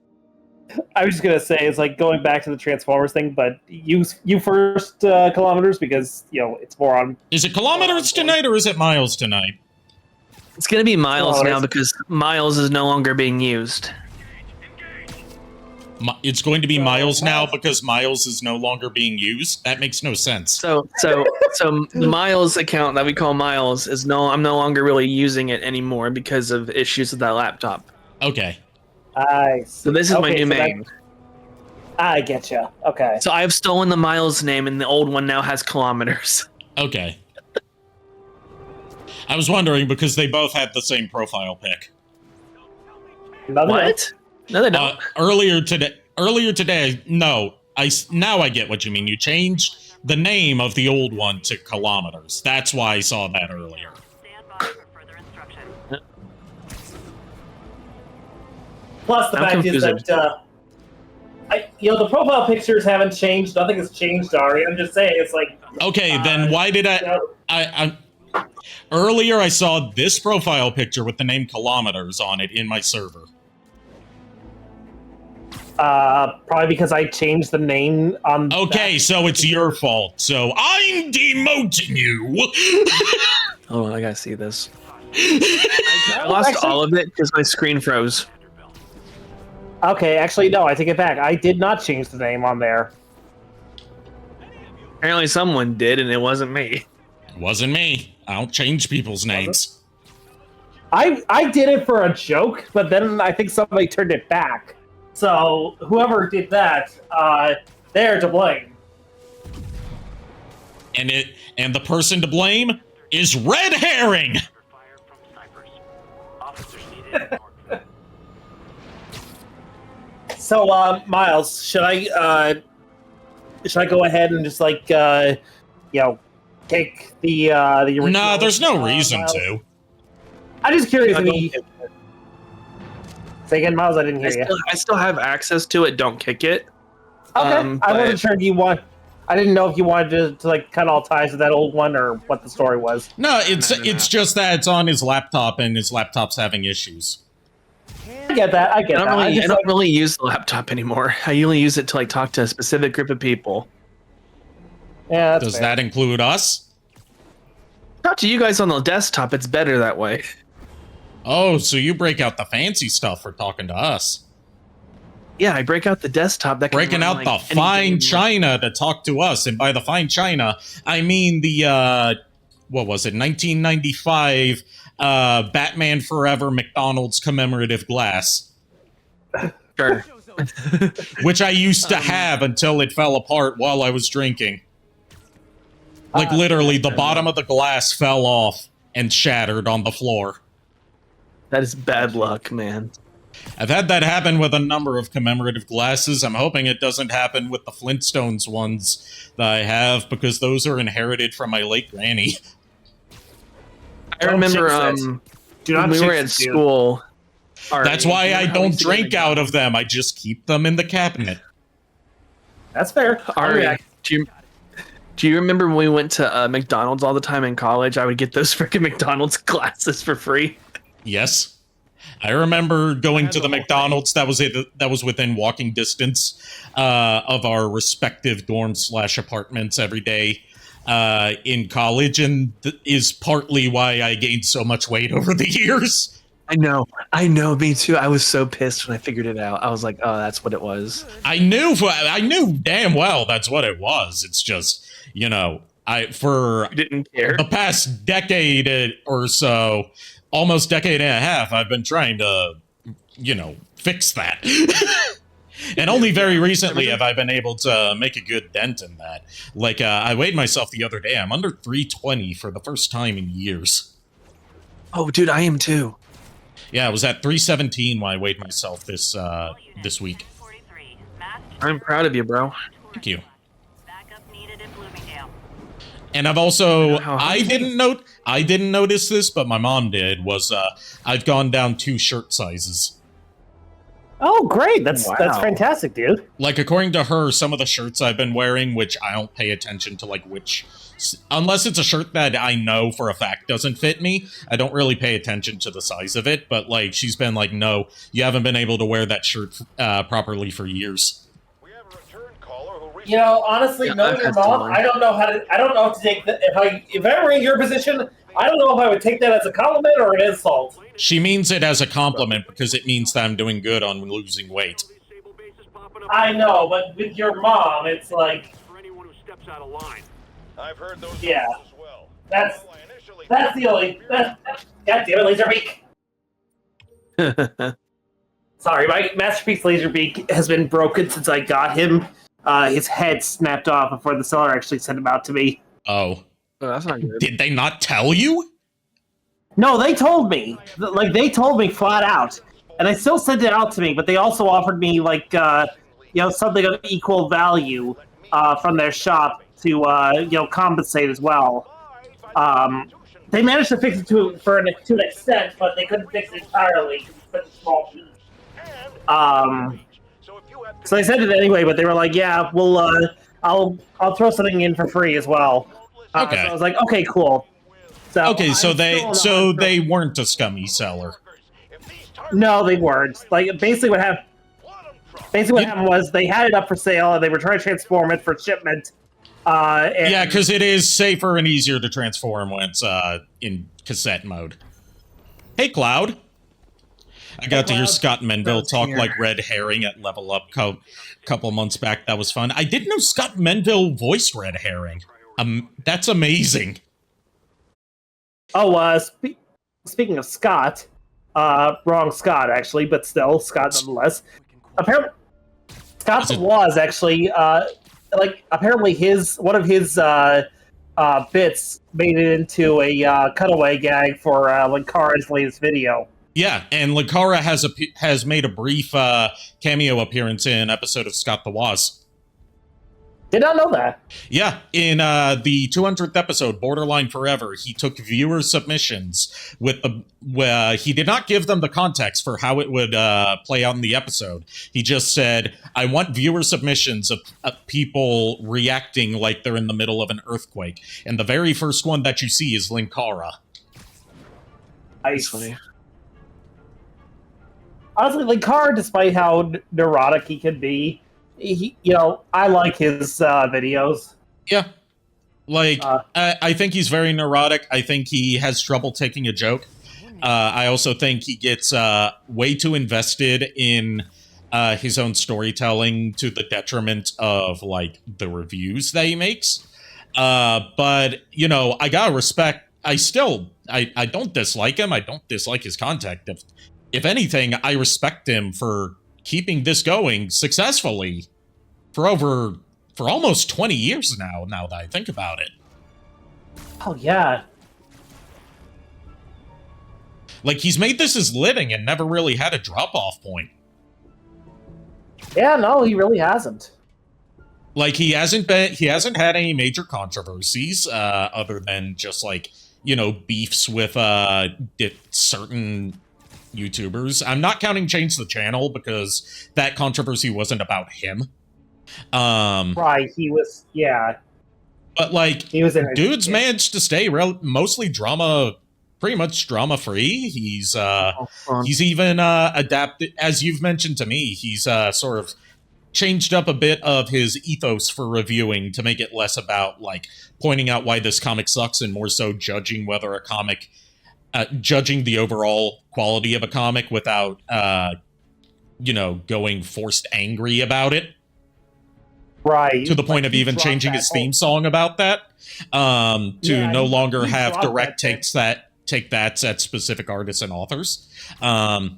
I was just gonna say it's like going back to the Transformers thing, but you first, kilometers, because it's more on. Is it kilometers tonight or is it miles tonight? It's gonna be Miles now Kilometers. because Miles is no longer being used. It's going to be Miles now because Miles is no longer being used? That makes no sense. So Miles' account that we call Miles is I'm no longer really using it anymore because of issues with that laptop. Okay. I see. So this is my new main. I getcha. Okay. So I've stolen the Miles name and the old one now has kilometers. Okay. I was wondering because they both had the same profile pic. What? No, they don't. Earlier today, no. Now I get what you mean. You changed the name of the old one to kilometers. That's why I saw that earlier. Stand by for further instructions. Plus, the fact is that the profile pictures haven't changed. Nothing has changed, Ari. I'm just saying, it's like. Okay, then why did I earlier I saw this profile picture with the name kilometers on it in my server. Probably because I changed the name on. Okay, so it's your fault. So I'm demoting you. Hold on, I gotta see this. I lost all of it because my screen froze. Okay, actually, no, I take it back. I did not change the name on there. Apparently someone did, and it wasn't me. It wasn't me. I don't change people's names. I did it for a joke, but then I think somebody turned it back. So whoever did that, they're to blame. And the person to blame is Red Herring. Fire from snipers. Officers needed. So, Miles, should I go ahead and just take the original? Nah, there's no reason Miles? to. I'm just curious. Say again, Miles. I didn't hear you. I still have access to it. Don't kick it. Okay, I wasn't sure if you want. I didn't know if you wanted to like cut all ties with that old one or what the story was. No, it's just that it's on his laptop and his laptop's having issues. I get that. I get that. I don't really use the laptop anymore. I only use it to like talk to a specific group of people. Yeah, that's Does fair. that include us? Talk to you guys on the desktop. It's better that way. Oh, so you break out the fancy stuff for talking to us. Yeah, I break out the desktop. That can Breaking run, out like, the fine anything. china to talk to us. And by the fine china, I mean the, what was it, 1995 Batman Forever McDonald's commemorative glass. Sure. Which I used to have until it fell apart while I was drinking. Like, literally, the bottom of the glass fell off and shattered on the floor. That is bad luck, man. I've had that happen with a number of commemorative glasses. I'm hoping it doesn't happen with the Flintstones ones that I have, because those are inherited from my late granny. I remember when we were at school. That's why I don't drink out of them. I just keep them in the cabinet. That's fair. Ari, do you remember when we went to McDonald's all the time in college? I would get those freaking McDonald's glasses for free. Yes. I remember going to the McDonald's that was within walking distance of our respective dorms / apartments every day in college, and is partly why I gained so much weight over the years. I know, me too. I was so pissed when I figured it out. I was like, oh, that's what it was. I knew damn well that's what it was. It's just, you didn't care. The past decade or so, almost decade and a half, I've been trying to, fix that. And only very recently have I been able to make a good dent in that. Like, I weighed myself the other day. I'm under 320 for the first time in years. Oh, dude, I am too. Yeah, I was at 317 when I weighed myself this week. I'm proud of you, bro. Thank you. And I've also, I didn't notice this, but my mom did, was I've gone down 2 shirt sizes. Oh, great. That's fantastic, dude. Like, according to her, some of the shirts I've been wearing, which I don't pay attention to, like, unless it's a shirt that I know for a fact doesn't fit me, I don't really pay attention to the size of it. But, like, she's been like, no, you haven't been able to wear that shirt properly for years. Honestly, knowing your mom, I don't know how to take that. If I were in your position, I don't know if I would take that as a compliment or an insult. She means it as a compliment because it means that I'm doing good on losing weight. I know, but with your mom, it's like, I've heard those yeah, as well. that's the only. God damn it, Laserbeak. Sorry, my Masterpiece Laserbeak has been broken since I got him. His head snapped off before the seller actually sent him out to me. Oh. Oh, that's not good. Did they not tell you? No, they told me. Like, they told me flat out. And they still sent it out to me, but they also offered me, like, something of equal value from their shop to, compensate as well. They managed to fix it to an extent, but they couldn't fix it entirely. It's such a small piece. So they sent it anyway, but they were like, "Yeah, I'll throw something in for free as well." Okay. So I was like, "Okay, cool." So they weren't a scummy seller. No, they weren't. Like, basically what happened was they had it up for sale and they were trying to transform it for shipment. Yeah, because it is safer and easier to transform when it's in cassette mode. Hey, Cloud. I got to hear Scott Menville talk like Red Herring at Level Up couple months back. That was fun. I didn't know Scott Menville voiced Red Herring. That's amazing. Oh, speaking of Scott, wrong Scott actually, but still Scott nonetheless. Apparently, Scott was actually apparently one of his bits made it into a cutaway gag for Linkara's latest video. Yeah, and Linkara has made a brief cameo appearance in an episode of Scott the Woz. Did not know that. Yeah, in the 200th episode, Borderline Forever, he took viewer submissions with the. He did not give them the context for how it would play out in the episode. He just said, "I want viewer submissions of people reacting like they're in the middle of an earthquake." And the very first one that you see is Linkara. That's funny. Honestly, Linkara, despite how neurotic he can be, I like his videos. Yeah. Like, I think he's very neurotic. I think he has trouble taking a joke. I also think he gets way too invested in his own storytelling to the detriment of, like, the reviews that he makes. But, I gotta respect... I don't dislike him. I don't dislike his content. If anything, I respect him for keeping this going successfully for almost 20 years now that I think about it. Oh, yeah. Like, he's made this his living and never really had a drop-off point. Yeah, no, he really hasn't. Like, he hasn't had any major controversies, other than just, like, beefs with certain YouTubers. I'm not counting Change the Channel because that controversy wasn't about him. Right, he was, yeah. But, like, dude's managed to stay mostly pretty much drama-free. He's even adapted, as you've mentioned to me, he's sort of changed up a bit of his ethos for reviewing to make it less about, like, pointing out why this comic sucks and more so judging whether a comic, judging the overall quality of a comic without, going forced angry about it. Right. To the point of even changing his theme song about that. No longer have direct take that's at specific artists and authors. I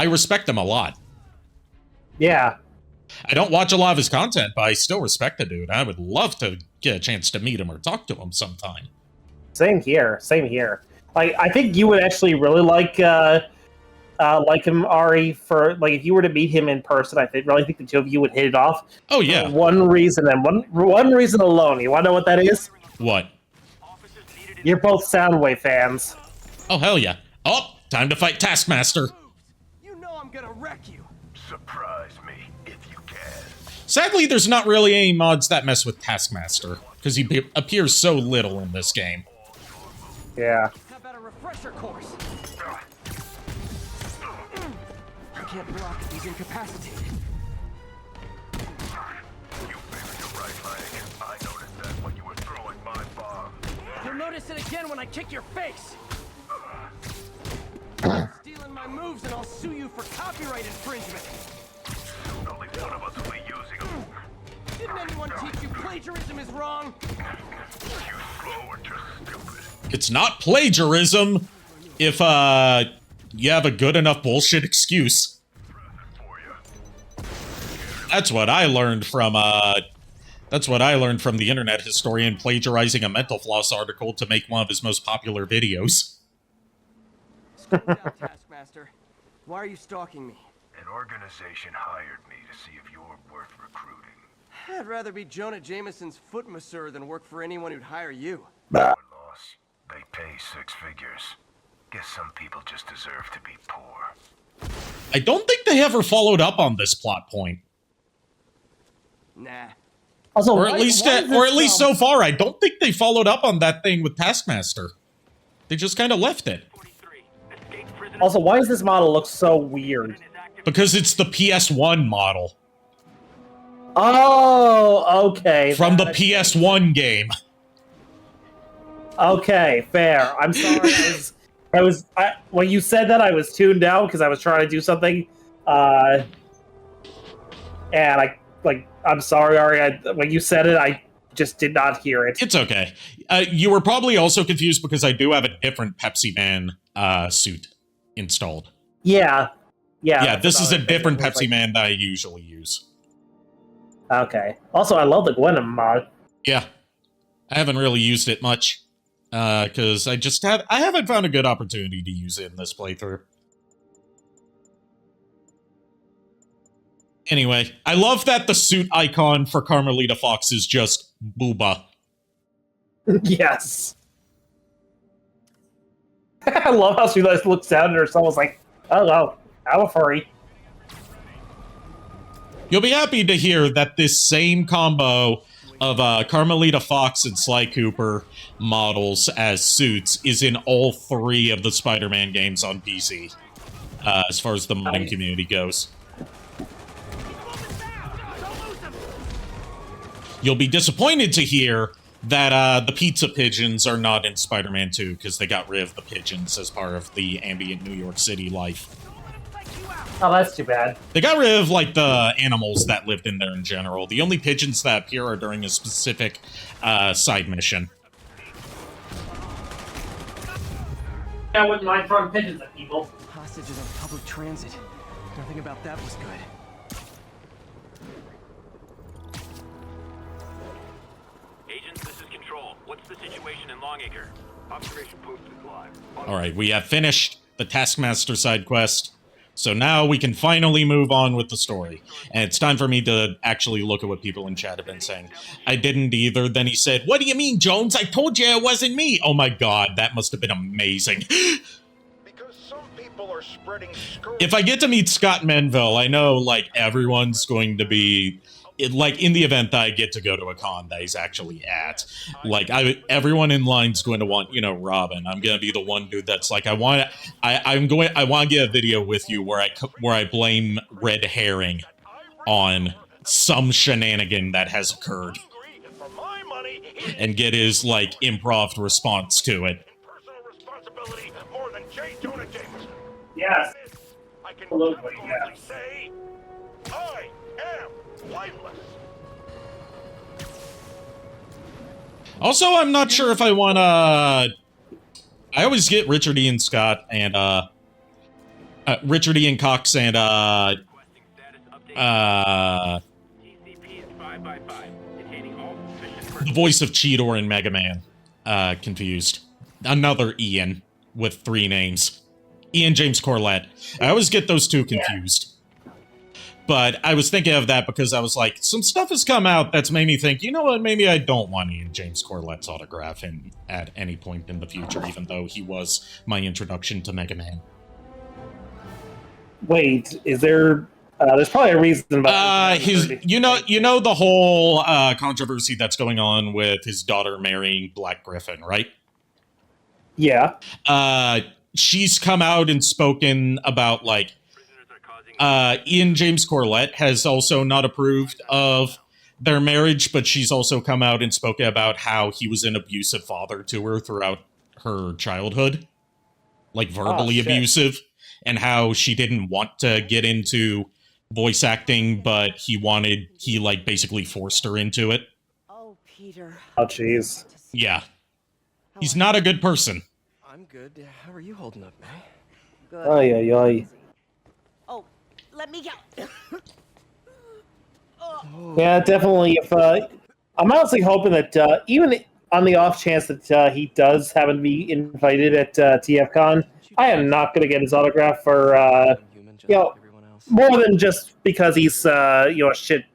respect him a lot. Yeah. I don't watch a lot of his content, but I still respect the dude. I would love to get a chance to meet him or talk to him sometime. Same here. Like, I think you would actually really like him, Ari, for, like, if you were to meet him in person, I really think the two of you would hit it off. Oh, yeah. For one reason, and one reason alone. You want to know what that is? What? You're both Soundwave fans. Oh, hell yeah. Oh, time to fight Taskmaster. You know I'm gonna wreck you. Surprise me if you can. Sadly, there's not really any mods that mess with Taskmaster, because he appears so little in this game. Yeah. How about a refresher course? I can't block if he's incapacitated. You favored your right leg. I noticed that when you were throwing my bomb. You'll notice it again when I kick your face. Stealing my moves and I'll sue you for copyright infringement. Only one of us will be using them. Didn't anyone teach you plagiarism is wrong? You slow or just stupid. It's not plagiarism if, you have a good enough bullshit excuse. That's what I learned from the internet historian plagiarizing a Mental Floss article to make one of his most popular videos. Slow down, Taskmaster. Why are you stalking me? An organization hired me to see if you're worth recruiting. I'd rather be Jonah Jameson's foot masseur than work for anyone who'd hire you. Boss, they pay 6 figures. Guess some people just deserve to be poor. I don't think they ever followed up on this plot point. Nah. Also, Or at least so far, I don't think they followed up on that thing with Taskmaster. They just kind of left it. Also, why does this model look so weird? Because it's the PS1 model. Oh, okay. From the PS1 game. Okay, fair. I'm sorry. When you said that, I was tuned out because I was trying to do something. And I'm sorry, Ari. When you said it, I just did not hear it. It's okay. You were probably also confused because I do have a different Pepsi Man suit installed. Yeah. Yeah, this is a different Pepsi Man that I usually use. Okay. Also, I love the Gwenum mod. Yeah. I haven't really used it much. Because I haven't found a good opportunity to use it in this playthrough. Anyway, I love that the suit icon for Carmelita Fox is just booba. Yes. I love how she just looks down at herself and is like, hello, I'm a furry. You'll be happy to hear that this same combo of Carmelita Fox and Sly Cooper models as suits is in all 3 of the Spider-Man games on PC, as far as the modding community goes. You'll be disappointed to hear that the pizza pigeons are not in Spider-Man 2, because they got rid of the pigeons as part of the ambient New York City life. Oh, that's too bad. They got rid of, like, the animals that lived in there in general. The only pigeons that appear are during a specific side mission. I wouldn't mind throwing pigeons at people. Hostages on public transit. Nothing about that was good. Agents, this is Control. What's the situation in Longacre? Observation posted live. Alright, we have finished the Taskmaster side quest. So now we can finally move on with the story. And it's time for me to actually look at what people in chat have been saying. I didn't either. Then he said, "What do you mean, Jones? I told you it wasn't me." Oh my god, that must have been amazing. Because some people are spreading scurry. If I get to meet Scott Menville, I know, like, everyone's going to be... like, in the event that I get to go to a con that he's actually at, like, everyone in line's going to want, you know, Robin. I'm going to be the one dude that's like, I want to get a video with you where I blame red herring on some shenanigan that has occurred For my money, he's and get his, like, improv response to it. personal responsibility more than J. Jonah Jameson. Yes. I can Absolutely, confidently yes. say, I am lifeless. Also, I'm not sure if I want to... I always get Richard Ian Scott and, Richard Ian Cox and, Requesting status update. TCP is 5x5. Detaining all suspicious the voice of Cheetor in Mega Man. Confused. Another Ian with 3 names. Ian James Corlett. I always get those 2 confused. But I was thinking of that because I was like, some stuff has come out that's made me think, you know what, maybe I don't want Ian James Corlett's autograph at any point in the future, even though he was my introduction to Mega Man. Wait, is there... there's probably a reason about You know the whole controversy that's going on with his daughter marrying Black Griffin, right? Yeah. She's come out and spoken about, like, Ian James Corlett has also not approved of their marriage, but she's also come out and spoken about how he was an abusive father to her throughout her childhood. Like, verbally abusive, and how she didn't want to get into voice acting, but he like basically forced her into it. Oh, Peter. Oh, jeez. Yeah. He's not a good person. I'm good. How are you holding up, man? Good. Ay, ay, ay. Oh, let me go. Yeah, definitely. If I'm honestly hoping that even on the off chance that he does happen to be invited at TFCon, I am not going to get his autograph for more than just because he's a shit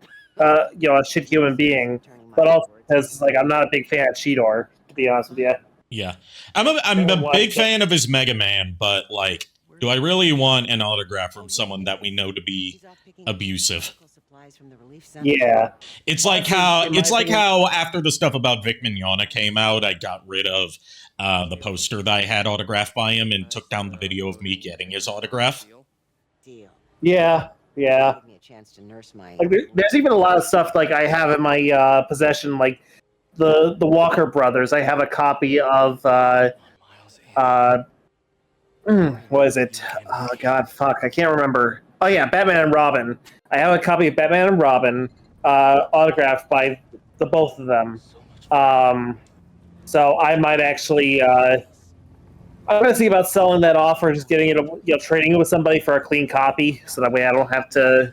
human being, but also because like I'm not a big fan of Cheetor, to be honest with you. Yeah, I'm a big fan of his Mega Man, but like, do I really want an autograph from someone that we know to be abusive? Yeah, it's like how after the stuff about Vic Mignogna came out, I got rid of the poster that I had autographed by him and took down the video of me getting his autograph. Yeah. Like there's even a lot of stuff like I have in my possession, like the Walker Brothers. I have a copy of what is it? Oh God, fuck, I can't remember. Oh yeah, Batman and Robin. I have a copy of Batman and Robin, autographed by the both of them. So I might actually, I'm gonna see about selling that off or just getting it, trading it with somebody for a clean copy, so that way I don't have to.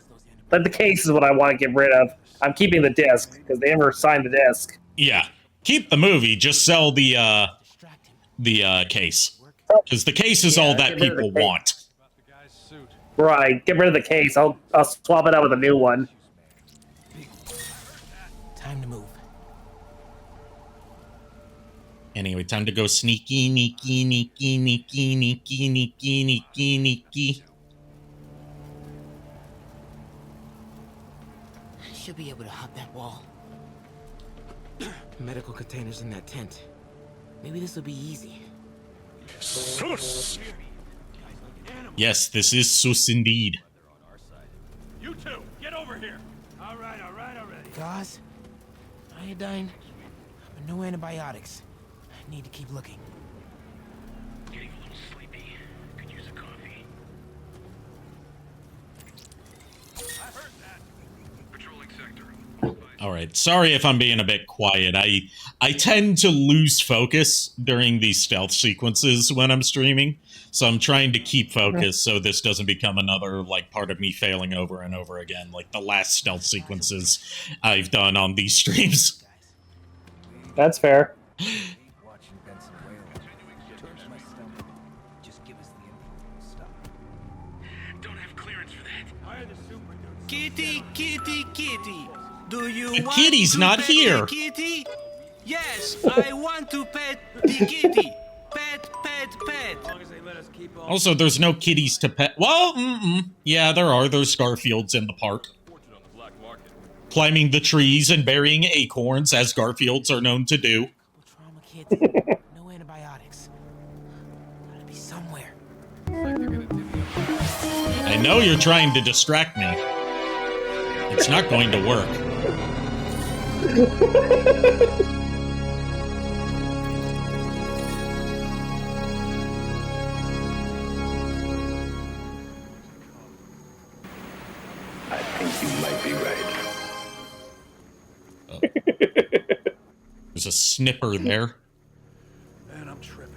But the case is what I want to get rid of. I'm keeping the disc because they never signed the disc. Yeah, keep the movie. Just sell the case, because the case is all that people want. Right, get rid of the case. I'll swap it out with a new one. Time to move. Anyway, time to go sneaky, sneaky, sneaky, sneaky, sneaky, sneaky, sneaky. Should be able to hop that wall. Medical containers in that tent. Maybe this will be easy. Yes, this is sus indeed. You two, get over here. All right already. Gauze, iodine, but no antibiotics. I need to keep looking. Getting a little sleepy. Could use a coffee. I heard that. Patrolling sector. All right, sorry if I'm being a bit quiet. I tend to lose focus during these stealth sequences when I'm streaming, so I'm trying to keep focus so this doesn't become another like part of me failing over and over again, like the last stealth sequences I've done on these streams. That's fair. Don't have clearance for that. Hire the super dude. Kitty, kitty, kitty. Do you The want kitty's to not pet here. The kitty? Yes, I want to pet the kitty. Pet, pet, pet. As long as they let us keep all Also, there's no kitties to pet. Well, yeah, there are. There's Garfields in the park. fortune on the black market. Climbing the trees and burying acorns, as Garfields are known to do. Trauma kids. No antibiotics. Gotta be somewhere. I know you're trying to distract me. It's not going to work. I think you might be right. There's a snipper there. Man, I'm tripping.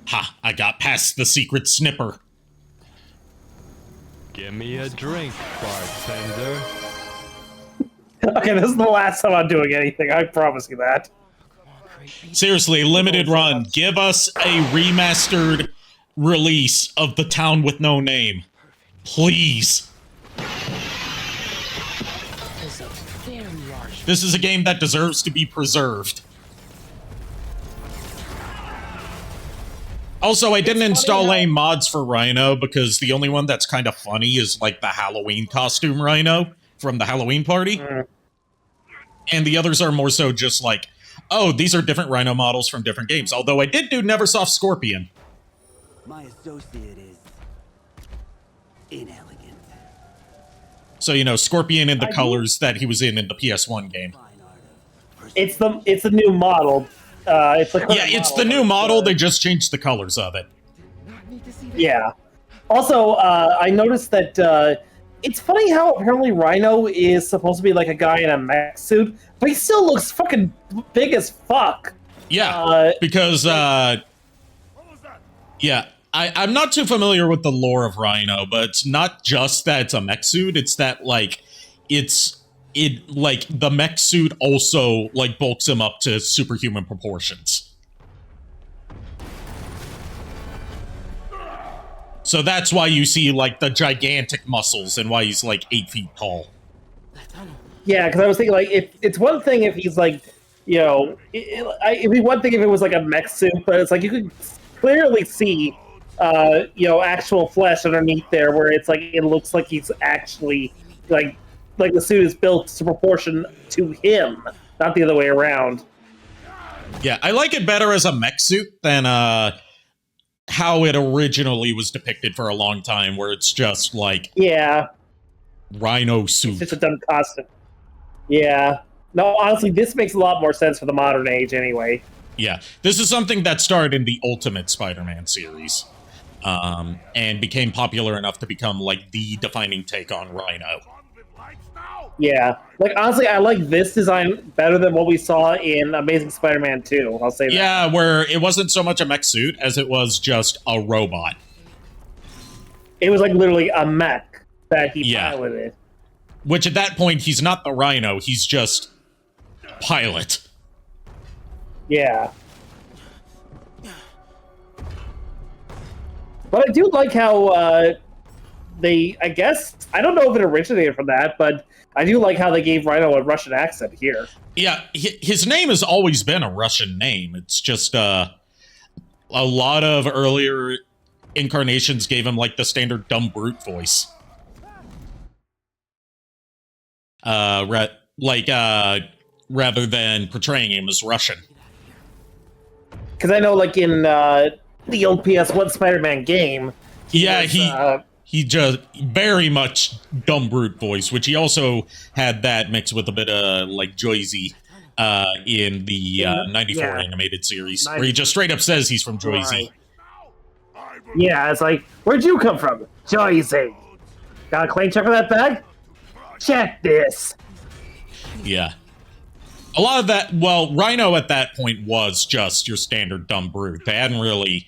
Ha! I got past the secret snipper. Give me a drink, bartender. Okay, this is the last time I'm doing anything. I promise you that. Seriously, limited run. Give us a remastered release of The Town with No Name. Please. This is a game that deserves to be preserved. Also, I didn't install any mods for Rhino because the only one that's kind of funny is like the Halloween costume Rhino from the Halloween party. And the others are more so just like, oh, these are different Rhino models from different games. Although I did do Neversoft Scorpion. My associate is inelegant. So, you know, Scorpion in the colors that he was in the PS1 game. It's the new model. It's the yeah, it's the new model. They just changed the colors of it. Yeah. Also, I noticed that it's funny how apparently Rhino is supposed to be like a guy in a mech suit, but he still looks fucking big as fuck. Yeah, because yeah, I'm not too familiar with the lore of Rhino, but it's not just that it's a mech suit. It's that like like the mech suit also like bulks him up to superhuman proportions. So that's why you see like the gigantic muscles and why he's like 8 feet tall. Yeah, because I was thinking like it's one thing if he's like, you know, it'd be one thing if it was like a mech suit, but it's like you could clearly see, you know, actual flesh underneath there, where it's like it looks like he's actually like the suit is built to proportion to him, not the other way around. Yeah, I like it better as a mech suit than how it originally was depicted for a long time, where it's just like Rhino suit. It's just a dumb costume. Yeah. No, honestly, this makes a lot more sense for the modern age anyway. Yeah, this is something that started in the Ultimate Spider-Man series, and became popular enough to become like the defining take on Rhino. Yeah, like honestly, I like this design better than what we saw in Amazing Spider-Man 2. I'll say that. Yeah, where it wasn't so much a mech suit as it was just a robot. It was like literally a mech that he piloted. Which at that point, he's not the Rhino, he's just pilot. Yeah. But I do like how I guess, I don't know if it originated from that, but I do like how they gave Rhino a Russian accent here. Yeah, his name has always been a Russian name. It's just a lot of earlier incarnations gave him like the standard dumb brute voice. Rather than portraying him as Russian. Because I know, like, in the old PS1 Spider-Man game... He just very much dumb brute voice, which he also had that mixed with a bit of, like, Joyzy in the 94 animated series, where he just straight up says he's from Joyzy. Right. Yeah, it's like, where'd you come from? Joyzy. Got a claim check for that bag? Check this. Yeah. A lot of that, well, Rhino at that point was just your standard dumb brute. They hadn't really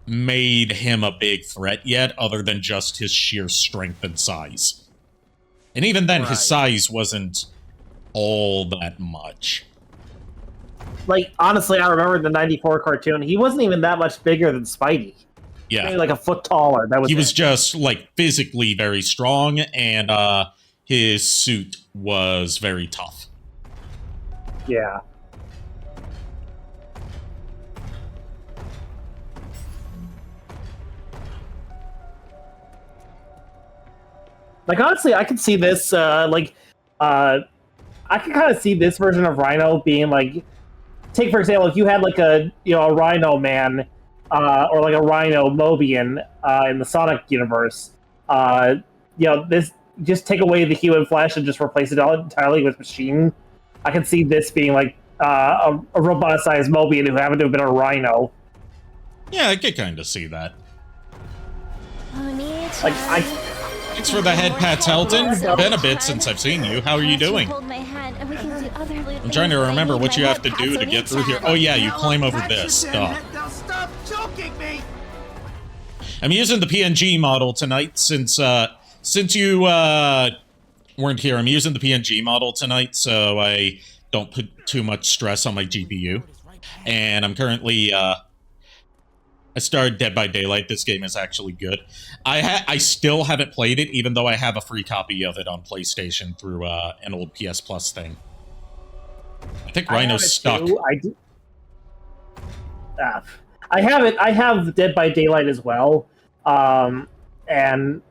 made him a big threat yet, other than just his sheer strength and size. And even then, his size wasn't all that much. Like, honestly, I remember the 94 cartoon, he wasn't even that much bigger than Spidey. Yeah. Maybe like a foot taller. He was just, like, physically very strong, and his suit was very tough. Yeah. Like, honestly, I could see this, I could kind of see this version of Rhino being, like, take, for example, if you had, like, a Rhino Man, or, like, a Rhino Mobian, in the Sonic universe, this, just take away the human flesh and just replace it all entirely with machine. I can see this being, like, a robot-sized Mobian who happened to have been a Rhino. Yeah, I could kind of see that. Like, Thanks for the head pats, Helton. Been a bit since I've seen you. How are you doing? I'm trying to remember what you have to do to get through here. Oh yeah, you climb over this. Duh. Stop choking me! I'm using the PNG model tonight since you weren't here. I'm using the PNG model tonight so I don't put too much stress on my GPU. And I'm currently I started Dead by Daylight. This game is actually good. I still haven't played it, even though I have a free copy of it on PlayStation through an old PS Plus thing. I think Rhino's stuck. I have it. I have Dead by Daylight as well, and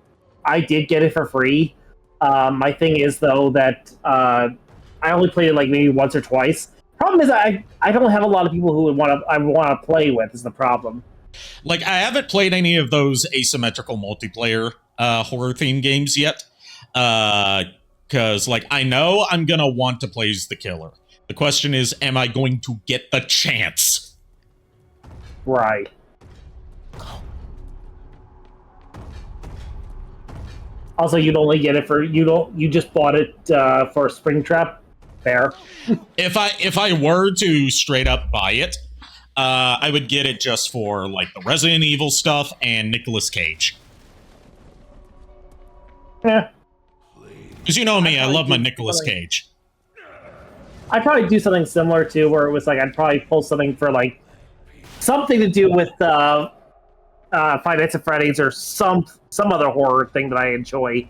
I did get it for free. My thing is though that I only played it like maybe once or twice. Problem is I don't have a lot of people who would want to play with. Is the problem. Like, I haven't played any of those asymmetrical multiplayer horror theme games yet. Because, like, I know I'm gonna want to play as the killer. The question is, am I going to get the chance? Right. Also, you'd only get it for you just bought it for Springtrap. Fair. If I were to straight up buy it, I would get it just for, like, the Resident Evil stuff and Nicolas Cage. Yeah. Because you know me, I love my Nicolas Cage. I'd probably do something similar to where it was like I'd probably pull something for, like, something to do with Five Nights at Freddy's or some other horror thing that I enjoy.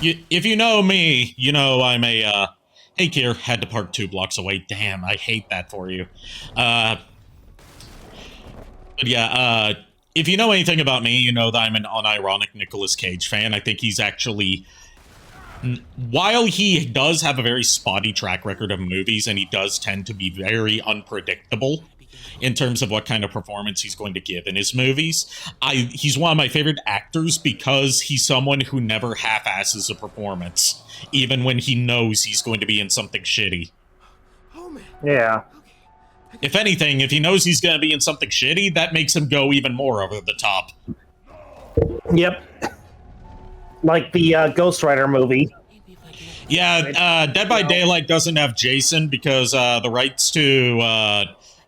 If you know me, you know I'm a, hey, Kier, had to park 2 blocks away. Damn, I hate that for you. But yeah, if you know anything about me, you know that I'm an unironic Nicolas Cage fan. I think he's actually... While he does have a very spotty track record of movies, and he does tend to be very unpredictable in terms of what kind of performance he's going to give in his movies, he's one of my favorite actors because he's someone who never half-asses a performance, even when he knows he's going to be in something shitty. Yeah. If anything, if he knows he's going to be in something shitty, that makes him go even more over the top. Yep. Like the Ghost Rider movie. Yeah, Dead by Daylight doesn't have Jason because the rights to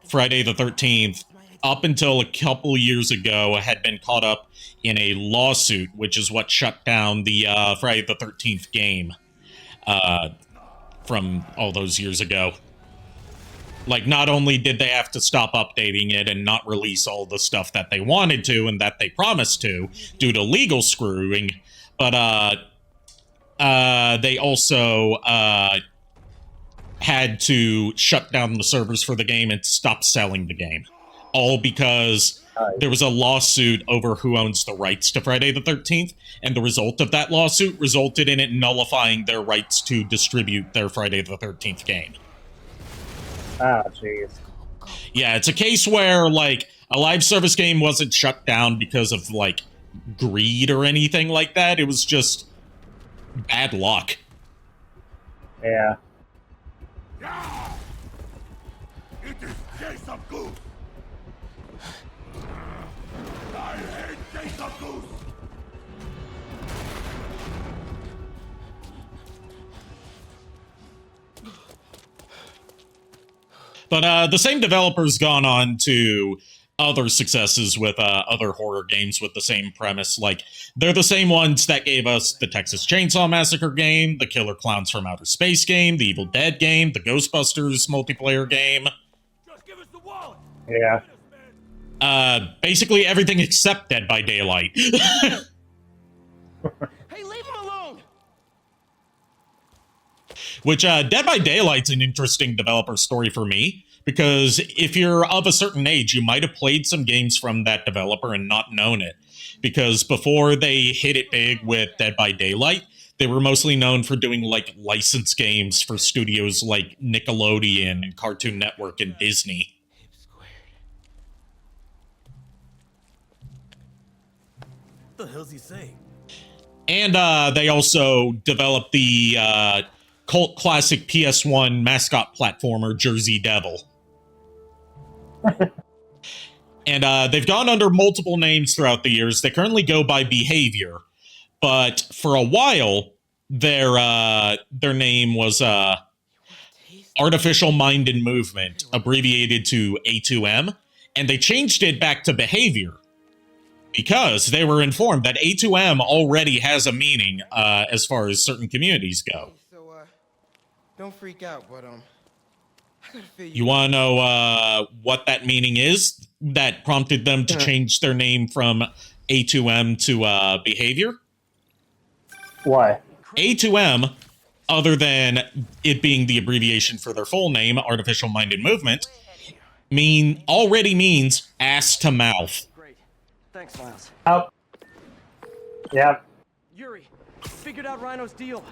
Friday the 13th, up until a couple years ago, had been caught up in a lawsuit, which is what shut down the Friday the 13th game from all those years ago. Like, not only did they have to stop updating it and not release all the stuff that they wanted to and that they promised to due to legal screwing, but they also had to shut down the servers for the game and stop selling the game. All because there was a lawsuit over who owns the rights to Friday the 13th, and the result of that lawsuit resulted in it nullifying their rights to distribute their Friday the 13th game. Ah, jeez. Yeah, it's a case where, like, a live service game wasn't shut down because of, like, greed or anything like that. It was just bad luck. Yeah. It is Jason Goose! I hate Jason Goose! But the same developer's gone on to other successes with other horror games with the same premise. Like, they're the same ones that gave us the Texas Chainsaw Massacre game, the Killer Clowns from Outer Space game, the Evil Dead game, the Ghostbusters multiplayer game. Just give us the wallet! Yeah. Basically everything except Dead by Daylight. Hey, leave him alone! Which, Dead by Daylight's an interesting developer story for me, because if you're of a certain age, you might have played some games from that developer and not known it. Because before they hit it big with Dead by Daylight, they were mostly known for doing, like, licensed games for studios like Nickelodeon and Cartoon Network and Disney. What the hell's he saying? And they also developed the cult classic PS1 mascot platformer Jersey Devil. And they've gone under multiple names throughout the years. They currently go by Behavior, but for a while, their name was Artificial Mind and Movement, abbreviated to A2M, and they changed it back to Behavior because they were informed that A2M already has a meaning as far as certain communities go. So, don't freak out, but, I gotta feel You want to know what that meaning is that prompted them to change their name from A2M to Behavior? Why? A2M, other than it being the abbreviation for their full name, Artificial Mind and Movement, already means ass to mouth. Great. Thanks, Miles. Oh. Yeah. Yuri, figured out Rhino's deal.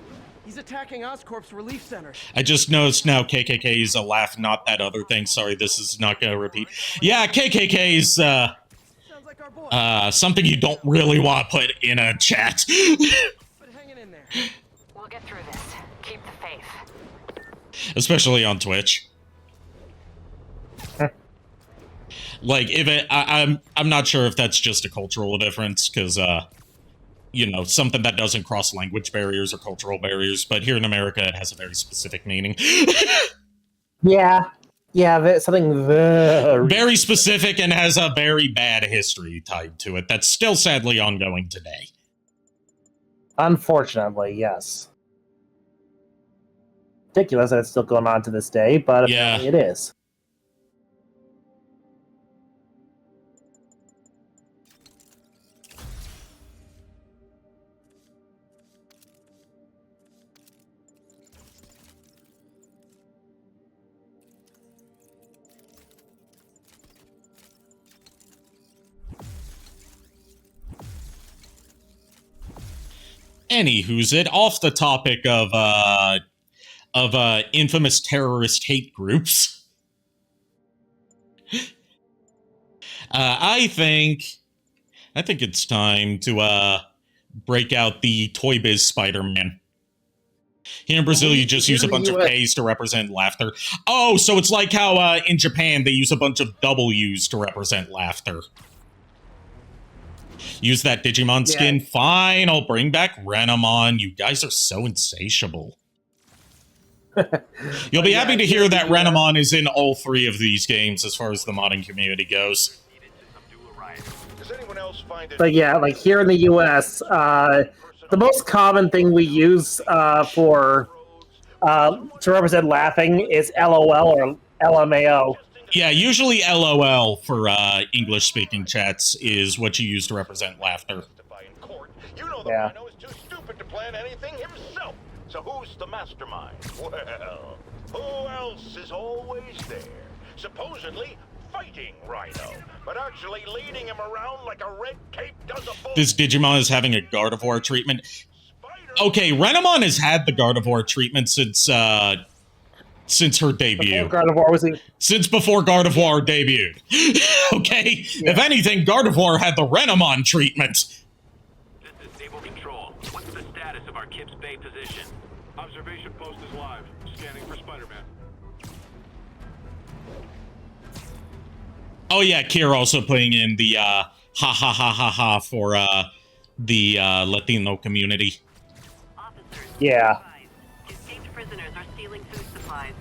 He's attacking Oscorp's relief center. I just noticed now KKK is a laugh, not that other thing. Sorry, this is not going to repeat. Yeah, KKK is something you don't really want to put in a chat. But hanging in there. We'll get through this. Keep the faith. Especially on Twitch. Like, if I'm not sure if that's just a cultural difference, because you know, something that doesn't cross language barriers or cultural barriers, but here in America, it has a very specific meaning. Yeah. Yeah, something very specific and has a very bad history tied to it that's still sadly ongoing today. Unfortunately, yes. Ridiculous that it's still going on to this day, but yeah, it is. Anywho's it, off the topic of infamous terrorist hate groups. I think it's time to break out the Toy Biz Spider-Man. Here in Brazil, you just use a bunch of K's to represent laughter. Oh, so it's like how in Japan they use a bunch of W's to represent laughter. Use that Digimon skin? Yeah. Fine, I'll bring back Renamon. You guys are so insatiable. You'll be happy to hear that Renamon is in all three of these games as far as the modding community goes. But yeah, like here in the US, the most common thing we use to represent laughing is LOL LMAO. Yeah, usually LOL for English-speaking chats is what you use to represent laughter. You know the Yeah. Rhino is too stupid to plan anything himself. So who's the mastermind? Well, who else is always there? Supposedly fighting Rhino, but actually leading him around like a red cape does a bull. This Digimon is having a Gardevoir treatment. Okay, Renamon has had the Gardevoir treatment since her debut. Before Gardevoir was Since before Gardevoir debuted. Okay? Yeah. If anything, Gardevoir had the Renamon treatment. This is Stable Control. What's the status of our Kips Bay position? Observation post is live. Scanning for Spider-Man. Oh yeah, Kier also putting in the ha ha ha ha ha for the Latino community. Officers, Yeah. escaped prisoners are stealing food supplies.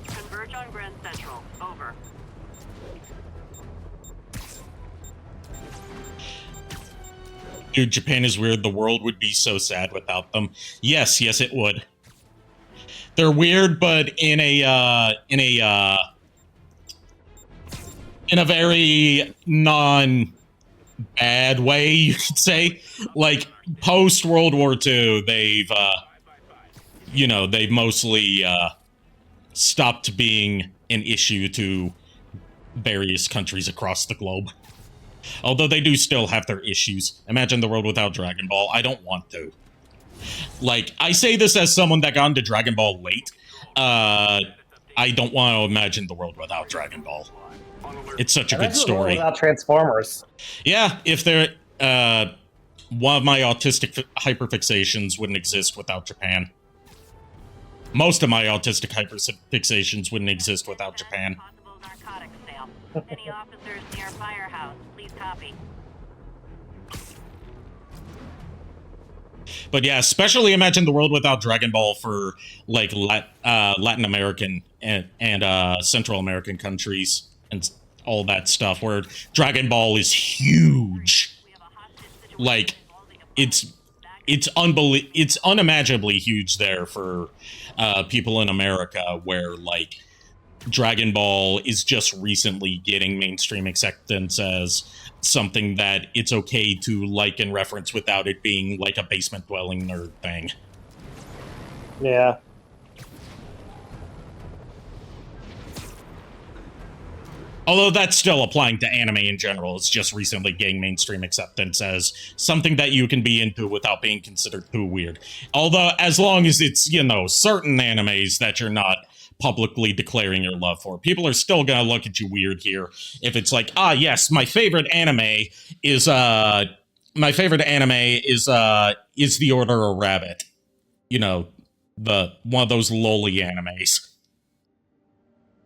Converge on Grand Central. Over. Dude, Japan is weird. The world would be so sad without them. Yes, it would. They're weird, but in a very non-bad way, you could say. Like, post World War II, they've mostly stopped being an issue to various countries across the globe. Although they do still have their issues. Imagine the world without Dragon Ball. I don't want to. Like, I say this as someone that got into Dragon Ball late. I don't want to imagine the world without Dragon Ball. It's such a good story. Without Transformers. Yeah, if they're... one of my autistic hyperfixations wouldn't exist without Japan. Most of my autistic hyperfixations wouldn't exist without Japan. Possible narcotics sale. Any officers near Firehouse, please copy. But yeah, especially imagine the world without Dragon Ball for like Latin American and Central American countries and all that stuff, where Dragon Ball is huge. Like, it's unimaginably huge there for people in America, where like Dragon Ball is just recently getting mainstream acceptance as something that it's okay to like and reference without it being like a basement dwelling nerd thing. Yeah. Although that's still applying to anime in general, it's just recently getting mainstream acceptance as something that you can be into without being considered too weird. Although, as long as it's, certain animes that you're not publicly declaring your love for, people are still gonna look at you weird here. If it's like, yes, my favorite anime is The Order of Rabbit. One of those lolly animes.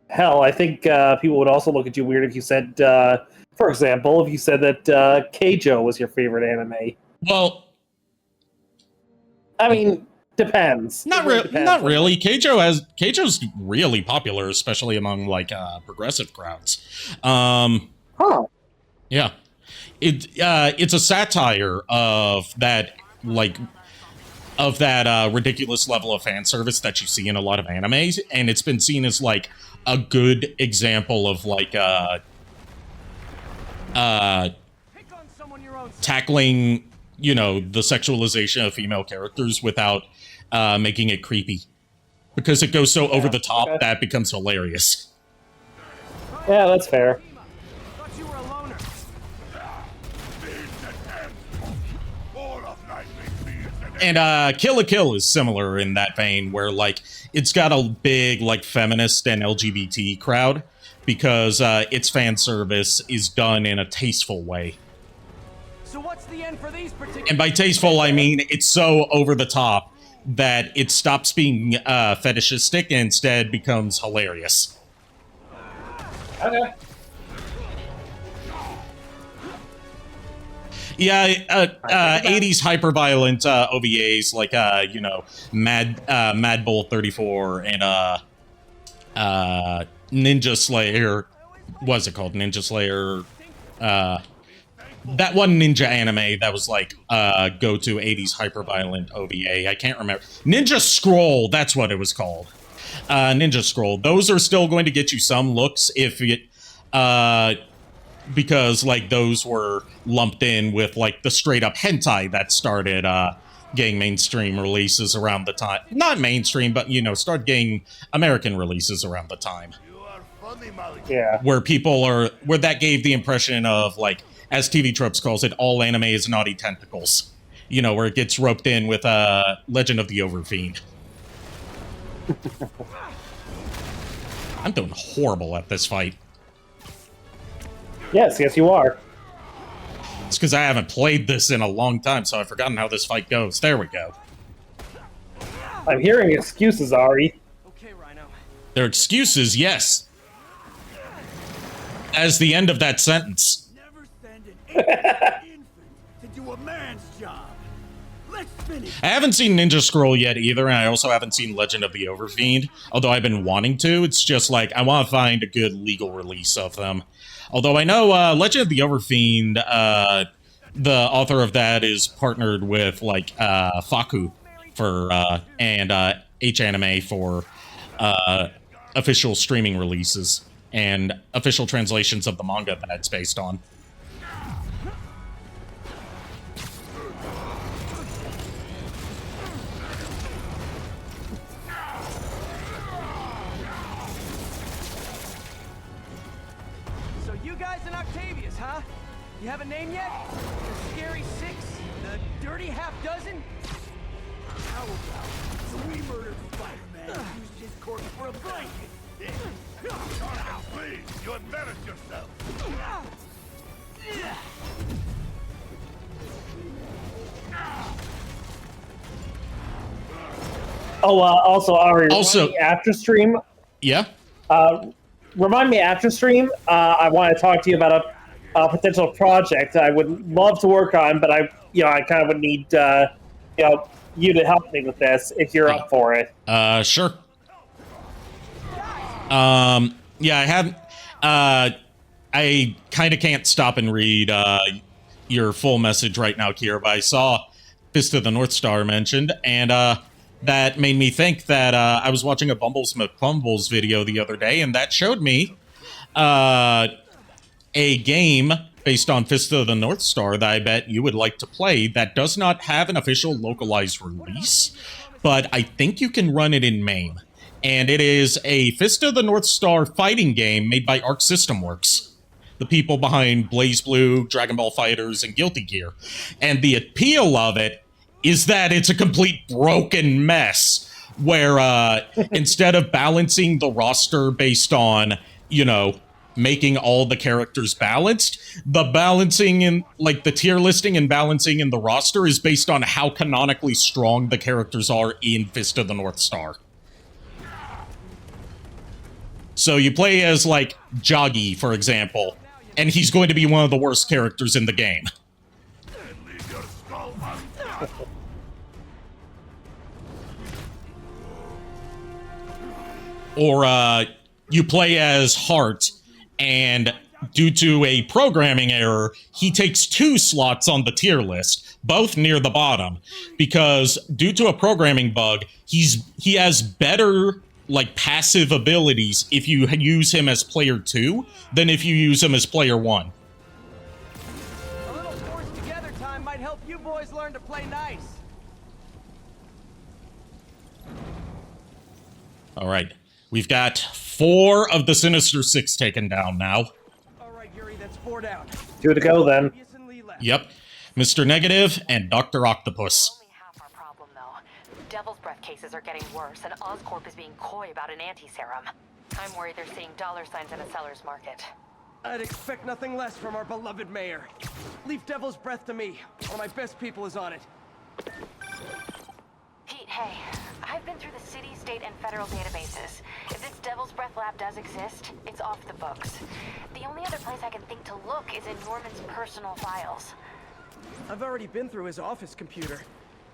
Hell, I think people would also look at you weird if you said, for example, if you said that Keijo was your favorite anime. Well, I mean, depends. Not really. Keijo's really popular, especially among like progressive crowds. Huh. Yeah, it's a satire of that ridiculous level of fan service that you see in a lot of animes, and it's been seen as like a good example of like tackling, the sexualization of female characters without making it creepy, because it goes so over the top that becomes hilarious. Yeah, that's fair. And Kill la Kill is similar in that vein, where like it's got a big like feminist and LGBT crowd because its fan service is done in a tasteful way. So what's the end for these particular? And by tasteful, I mean it's so over the top that it stops being fetishistic and instead becomes hilarious. Okay. Yeah, 80s hyper-violent OVAs like, Mad Bull 34 and Ninja Slayer. What's it called? Ninja Slayer. That one ninja anime that was like go-to 80s hyper-violent OVA. I can't remember. Ninja Scroll, that's what it was called. Ninja Scroll. Those are still going to get you some looks if it, because like those were lumped in with like the straight up hentai that started getting mainstream releases around the time. Not mainstream, but started getting American releases around the time. Yeah. Where that gave the impression of, like, as TV Tropes calls it, all anime is naughty tentacles. Where it gets roped in with Legend of the Overfiend. I'm doing horrible at this fight. Yes, you are. It's because I haven't played this in a long time, so I've forgotten how this fight goes. There we go. I'm hearing excuses, Ari. Okay, Rhino. They're excuses, yes. As the end of that sentence. Never send an infant to do a man's job. Let's finish. I haven't seen Ninja Scroll yet either, and I also haven't seen Legend of the Overfiend, although I've been wanting to. It's just like, I want to find a good legal release of them. Although I know Legend of the Overfiend, the author of that is partnered with, like, Faku for, and H-Anime for official streaming releases and official translations of the manga that it's based on. So you guys and Octavius, huh? You have a name yet? The Scary Six? The Dirty Half Dozen? How about we murdered Spider-Man and used his corpse for a blanket? Please, you embarrass yourself. Oh, also, Ari, Also- remind me after stream. Yeah? Remind me after stream. I want to talk to you about a potential project I would love to work on, but I kind of would need you to help me with this if you're up for it. Sure. Yeah, I haven't. I kind of can't stop and read your full message right now, Kira, but I saw Fist of the North Star mentioned, and that made me think that I was watching a Bumbles McClumbles video the other day, and that showed me a game based on Fist of the North Star that I bet you would like to play that does not have an official localized release, but I think you can run it in MAME. And it is a Fist of the North Star fighting game made by Arc System Works, the people behind BlazBlue, Dragon Ball FighterZ, and Guilty Gear. And the appeal of it is that it's a complete broken mess, where instead of balancing the roster based on, making all the characters balanced, the balancing in, like, the tier listing and balancing in the roster is based on how canonically strong the characters are in Fist of the North Star. So you play as, like, Joggy, for example, and he's going to be one of the worst characters in the game. Or, you play as Hart, and due to a programming error, he takes 2 slots on the tier list, both near the bottom, because due to a programming bug, he has better, like, passive abilities if you use him as player 2 than if you use him as player 1. A little forced together time might help you boys learn to play nice. All right. We've got 4 of the Sinister Six taken down now. All right, Yuri, that's 4 down. 2 to go then. Yep. Mr. Negative and Dr. Octopus. Only half our problem, though. Devil's Breath cases are getting worse, and Oscorp is being coy about an anti-serum. I'm worried they're seeing dollar signs in a seller's market. I'd expect nothing less from our beloved mayor. Leave Devil's Breath to me. One of my best people is on it. Pete, hey. I've been through the city, state, and federal databases. If this Devil's Breath lab does exist, it's off the books. The only other place I can think to look is in Norman's personal files. I've already been through his office computer.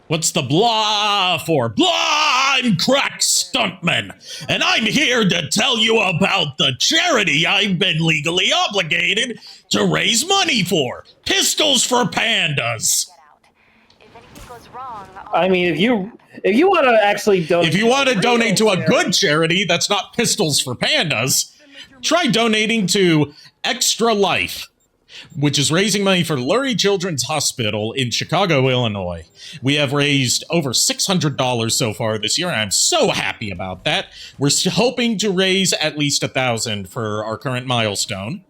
What's the blah for? Blah! I'm Crack Stuntman, and I'm here to tell you about the charity I've been legally obligated to raise money for. Pistols for Pandas. Get out. If anything goes wrong, I mean, if you want to actually donate, If you want to donate to a good charity that's not Pistols for Pandas, try donating to Extra Life, which is raising money for Lurie Children's Hospital in Chicago, Illinois. We have raised over $600 so far this year, and I'm so happy about that. We're hoping to raise at least $1,000 for our current milestone.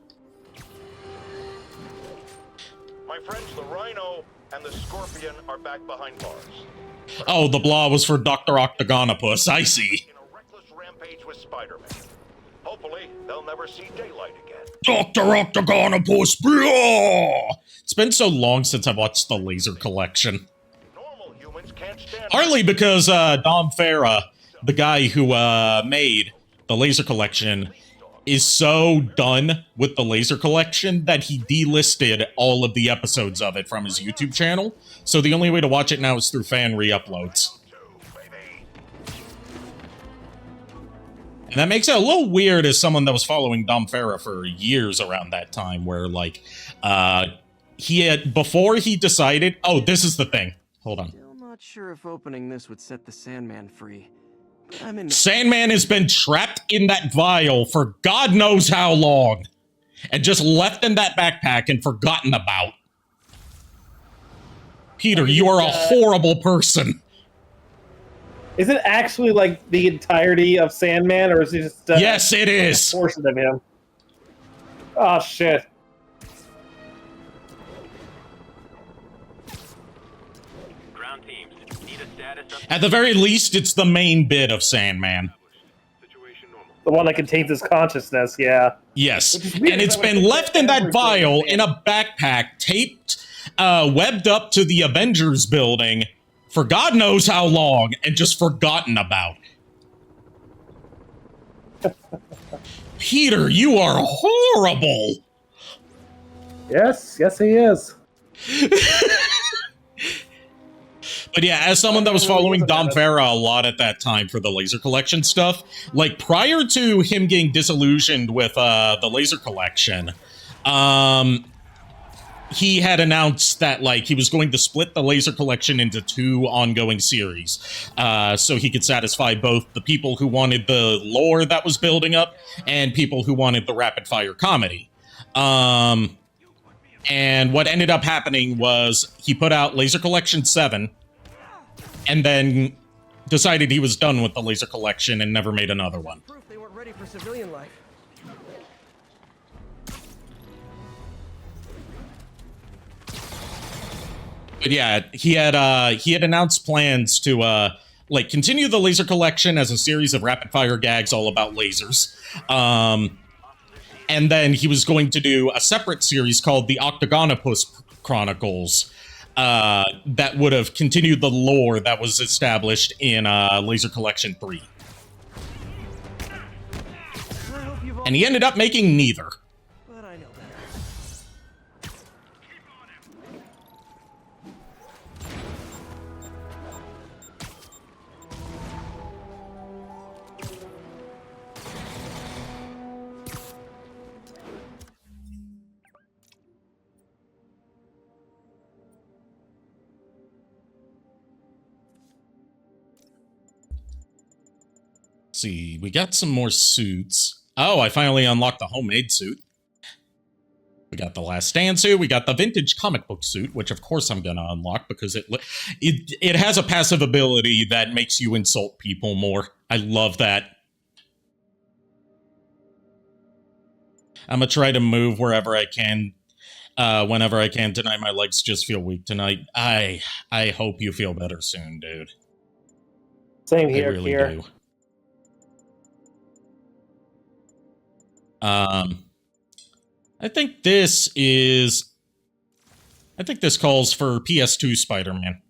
My friends, the Rhino and the Scorpion are back behind bars. Oh, the blah was for Dr. Octagonopus, I see. In a reckless rampage with Spider-Man. Hopefully, they'll never see daylight again. Dr. Octagonopus, blah! It's been so long since I watched the Laser Collection. Normal humans can't stand Partly because Dom Farah, the guy who made the Laser Collection, is so done with the Laser Collection that he delisted all of the episodes of it from his YouTube channel. So the only way to watch it now is through fan re-uploads. And that makes it a little weird as someone that was following Dom Farah for years around that time, where, like, he had, before he decided, oh, this is the thing. Hold on. Still not sure if opening this would set the Sandman free. Sandman has been trapped in that vial for God knows how long, and just left in that backpack and forgotten about. Peter, you are a horrible person. Is it actually like the entirety of Sandman, or is it just yes, it is a portion of him? Oh shit! Ground teams, need a status update. At the very least, it's the main bit of Sandman. Situation normal. The one that contains his consciousness, yeah. Yes, weird, and it's that been was left in that everything. vial in a backpack, taped, webbed up to the Avengers building for God knows how long, and just forgotten about. Peter, you are horrible! Yes, he is. But yeah, as someone that was following Dom Farah a lot at that time for the Laser Collection stuff, like, prior to him getting disillusioned with the Laser Collection, he had announced that, like, he was going to split the Laser Collection into 2 ongoing series, so he could satisfy both the people who wanted the lore that was building up and people who wanted the rapid-fire comedy. And what ended up happening was he put out Laser Collection 7, and then decided he was done with the Laser Collection and never made another one. Proof they weren't ready for civilian life. But yeah, he had announced plans to like continue the Laser Collection as a series of rapid fire gags all about lasers. And then he was going to do a separate series called the Octagonopus Chronicles that would have continued the lore that was established in Laser Collection 3. And he ended up making neither. But I know better. See, we got some more suits. Oh, I finally unlocked the homemade suit. We got the Last Stand suit. We got the vintage comic book suit, which of course I'm gonna unlock because it has a passive ability that makes you insult people more. I love that. I'm gonna try to move wherever I can, whenever I can tonight. My legs just feel weak tonight. I hope you feel better soon, dude. Same here, I really Kier. do. I think this calls for PS2 Spider-Man.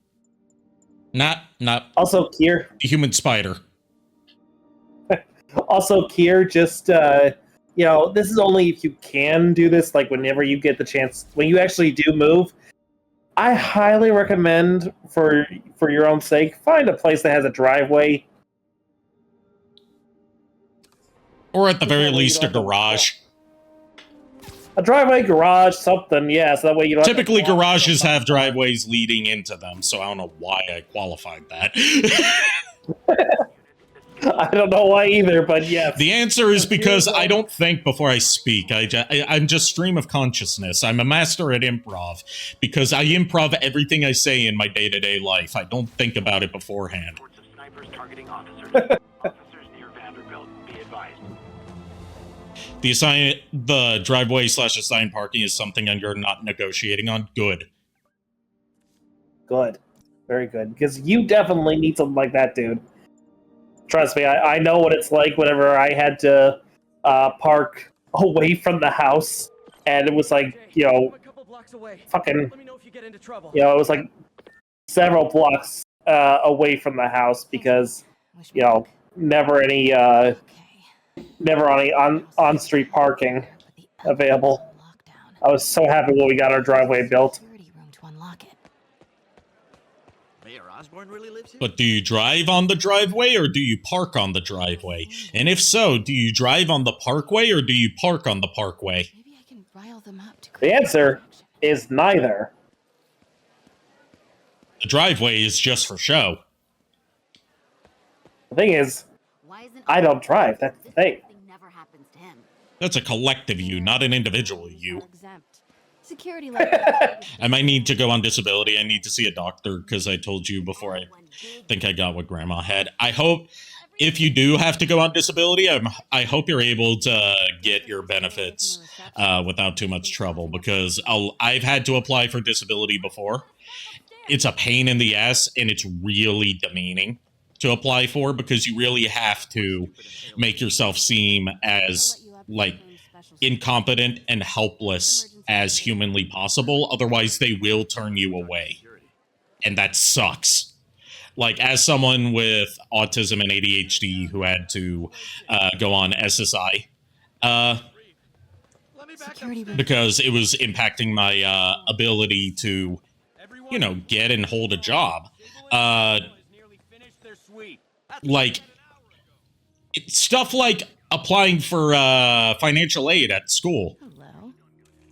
Not Also, Kier. the human spider. Also, Kier, just you know, this is only if you can do this. Like whenever you get the chance, when you actually do move, I highly recommend for your own sake, find a place that has a driveway. Or at the very least, a garage. A driveway, garage, something. Yeah, so that way you don't. Typically, garages have driveways leading into them, so I don't know why I qualified that. I don't know why either, but yes. The answer is because I don't think before I speak. I'm just stream of consciousness. I'm a master at improv because I improv everything I say in my day-to-day life. I don't think about it beforehand. Reports of snipers targeting officers. Officers near Vanderbilt. Be advised. The driveway/assigned parking is something you're not negotiating on. Good. Good. Very good. Because you definitely need something like that, dude. Trust me, I know what it's like whenever I had to park away from the house, and it was like, fucking, it was like several blocks away from the house because, never any on-street parking available. I was so happy when we got our driveway built. But do you drive on the driveway or do you park on the driveway? And if so, do you drive on the parkway or do you park on the parkway? The answer is neither. The driveway is just for show. The thing is, I don't drive. That's the thing. That's a collective you, not an individual you. Security I might need to go on disability. I need to see a doctor because I told you before I think I got what Grandma had. I hope if you do have to go on disability, I hope you're able to get your benefits without too much trouble because I've had to apply for disability before. It's a pain in the ass and it's really demeaning to apply for because you really have to make yourself seem as incompetent and helpless as humanly possible. Otherwise, they will turn you away. And that sucks. As someone with autism and ADHD who had to go on SSI, because it was impacting my ability to, get and hold a job. Stuff like applying for financial aid at school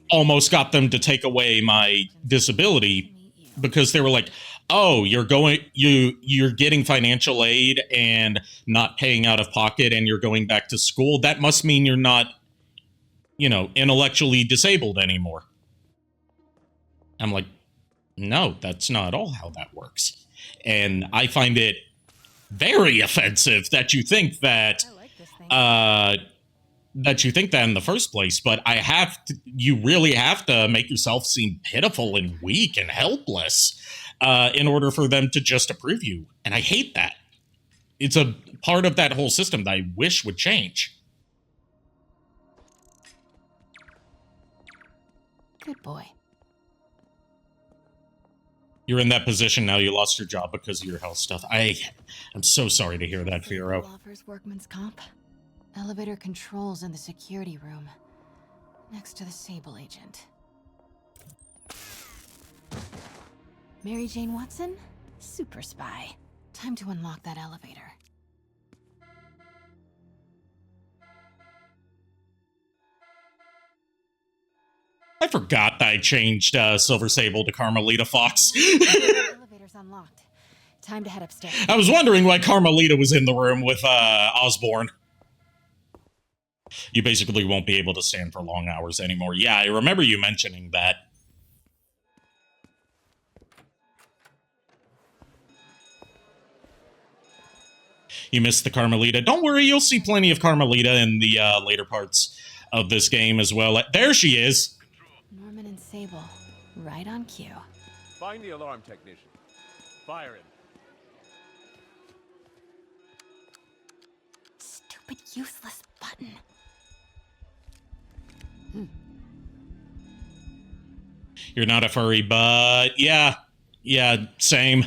almost got them to take away my disability because they were like, oh, you're getting financial aid and not paying out of pocket and you're going back to school. That must mean you're not, intellectually disabled anymore. I'm like, no, that's not all how that works. And I find it very offensive that you think that in the first place, but you really have to make yourself seem pitiful and weak and helpless in order for them to just approve you. And I hate that. It's a part of that whole system that I wish would change. Good boy. You're in that position now. You lost your job because of your health stuff. I'm so sorry to hear that, Firo. Offers workman's comp. Elevator controls in the security room, next to the Sable agent. Mary Jane Watson? Super spy. Time to unlock that elevator. I forgot that I changed Silver Sable to Carmelita Fox. Elevator's unlocked. Time to head upstairs. I was wondering why Carmelita was in the room with Osborne. You basically won't be able to stand for long hours anymore. Yeah, I remember you mentioning that. You missed the Carmelita. Don't worry, you'll see plenty of Carmelita in the later parts of this game as well. There she is. Norman and Sable, right on cue. Find the alarm technician. Fire him. Stupid, useless button. You're not a furry, but yeah, same.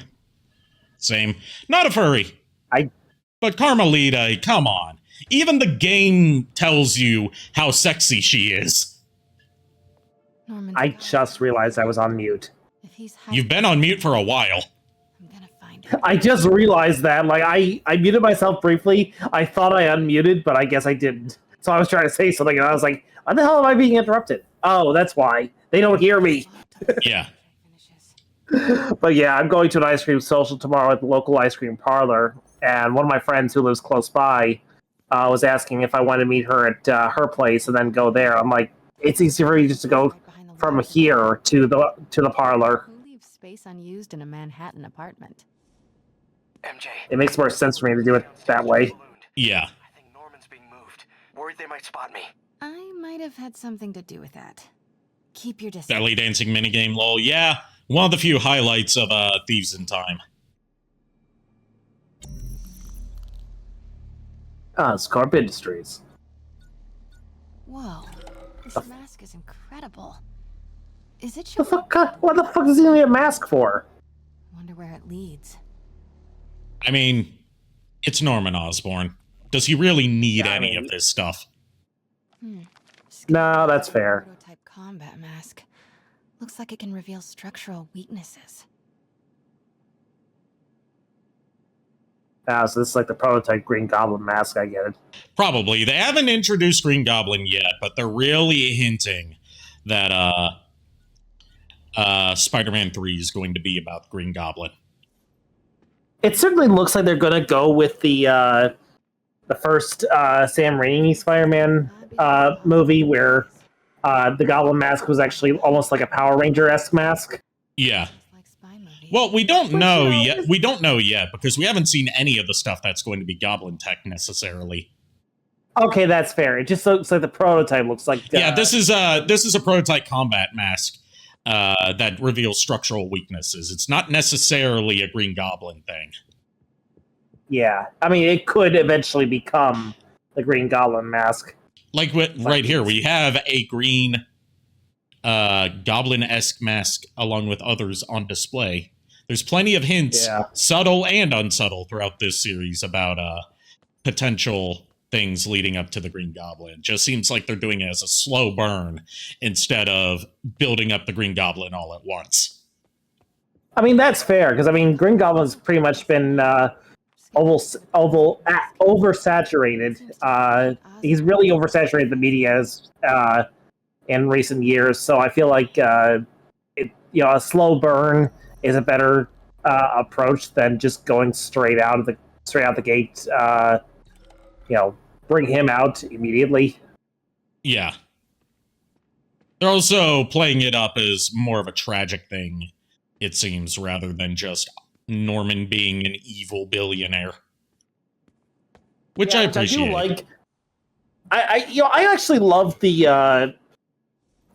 Not a furry. But Carmelita, come on. Even the game tells you how sexy she is. I just realized I was on mute. You've been on mute for a while. I just realized that. I muted myself briefly. I thought I unmuted, but I guess I didn't. So I was trying to say something, and I was like, why the hell am I being interrupted? Oh, that's why. They don't hear me. Yeah. But yeah, I'm going to an ice cream social tomorrow at the local ice cream parlor, and one of my friends who lives close by was asking if I wanted to meet her at her place and then go there. I'm like, it's easier for you just to go from here to the parlor. Who leaves space unused in a Manhattan apartment? MJ. It makes more sense for me to do it that way. Yeah. I think Norman's being moved. Worried they might spot me. I might have had something to do with that. Keep your distance. Belly dancing minigame, lol. Yeah, one of the few highlights of Thieves in Time. Scorp Industries. Whoa, this mask is incredible. Is it What the fuck does he need a mask for? Wonder where it leads. I mean, it's Norman Osborn. Does he really need any of this stuff? No, that's fair. Prototype combat mask. Looks like it can reveal structural weaknesses. So this is like the prototype Green Goblin mask, I get it. Probably. They haven't introduced Green Goblin yet, but they're really hinting that Spider-Man 3 is going to be about Green Goblin. It certainly looks like they're going to go with the first Sam Raimi Spider-Man movie, where the Goblin mask was actually almost like a Power Ranger-esque mask. Yeah. Well, we don't know yet. We don't know yet because we haven't seen any of the stuff that's going to be Goblin tech necessarily. Okay, that's fair. It just looks like the prototype looks like. Yeah, this is a prototype combat mask that reveals structural weaknesses. It's not necessarily a Green Goblin thing. Yeah, I mean, it could eventually become the Green Goblin mask. Like right here, we have a green Goblin-esque mask along with others on display. There's plenty of hints, subtle and unsubtle, throughout this series about potential things leading up to the Green Goblin. It just seems like they're doing it as a slow burn instead of building up the Green Goblin all at once. I mean, that's fair, because, I mean, Green Goblin's pretty much been oversaturated. He's really oversaturated the media in recent years, so I feel like a slow burn is a better approach than just going straight out the gate. Bring him out immediately. Yeah. They're also playing it up as more of a tragic thing, it seems, rather than just Norman being an evil billionaire. Which I appreciate. I do like. I actually love the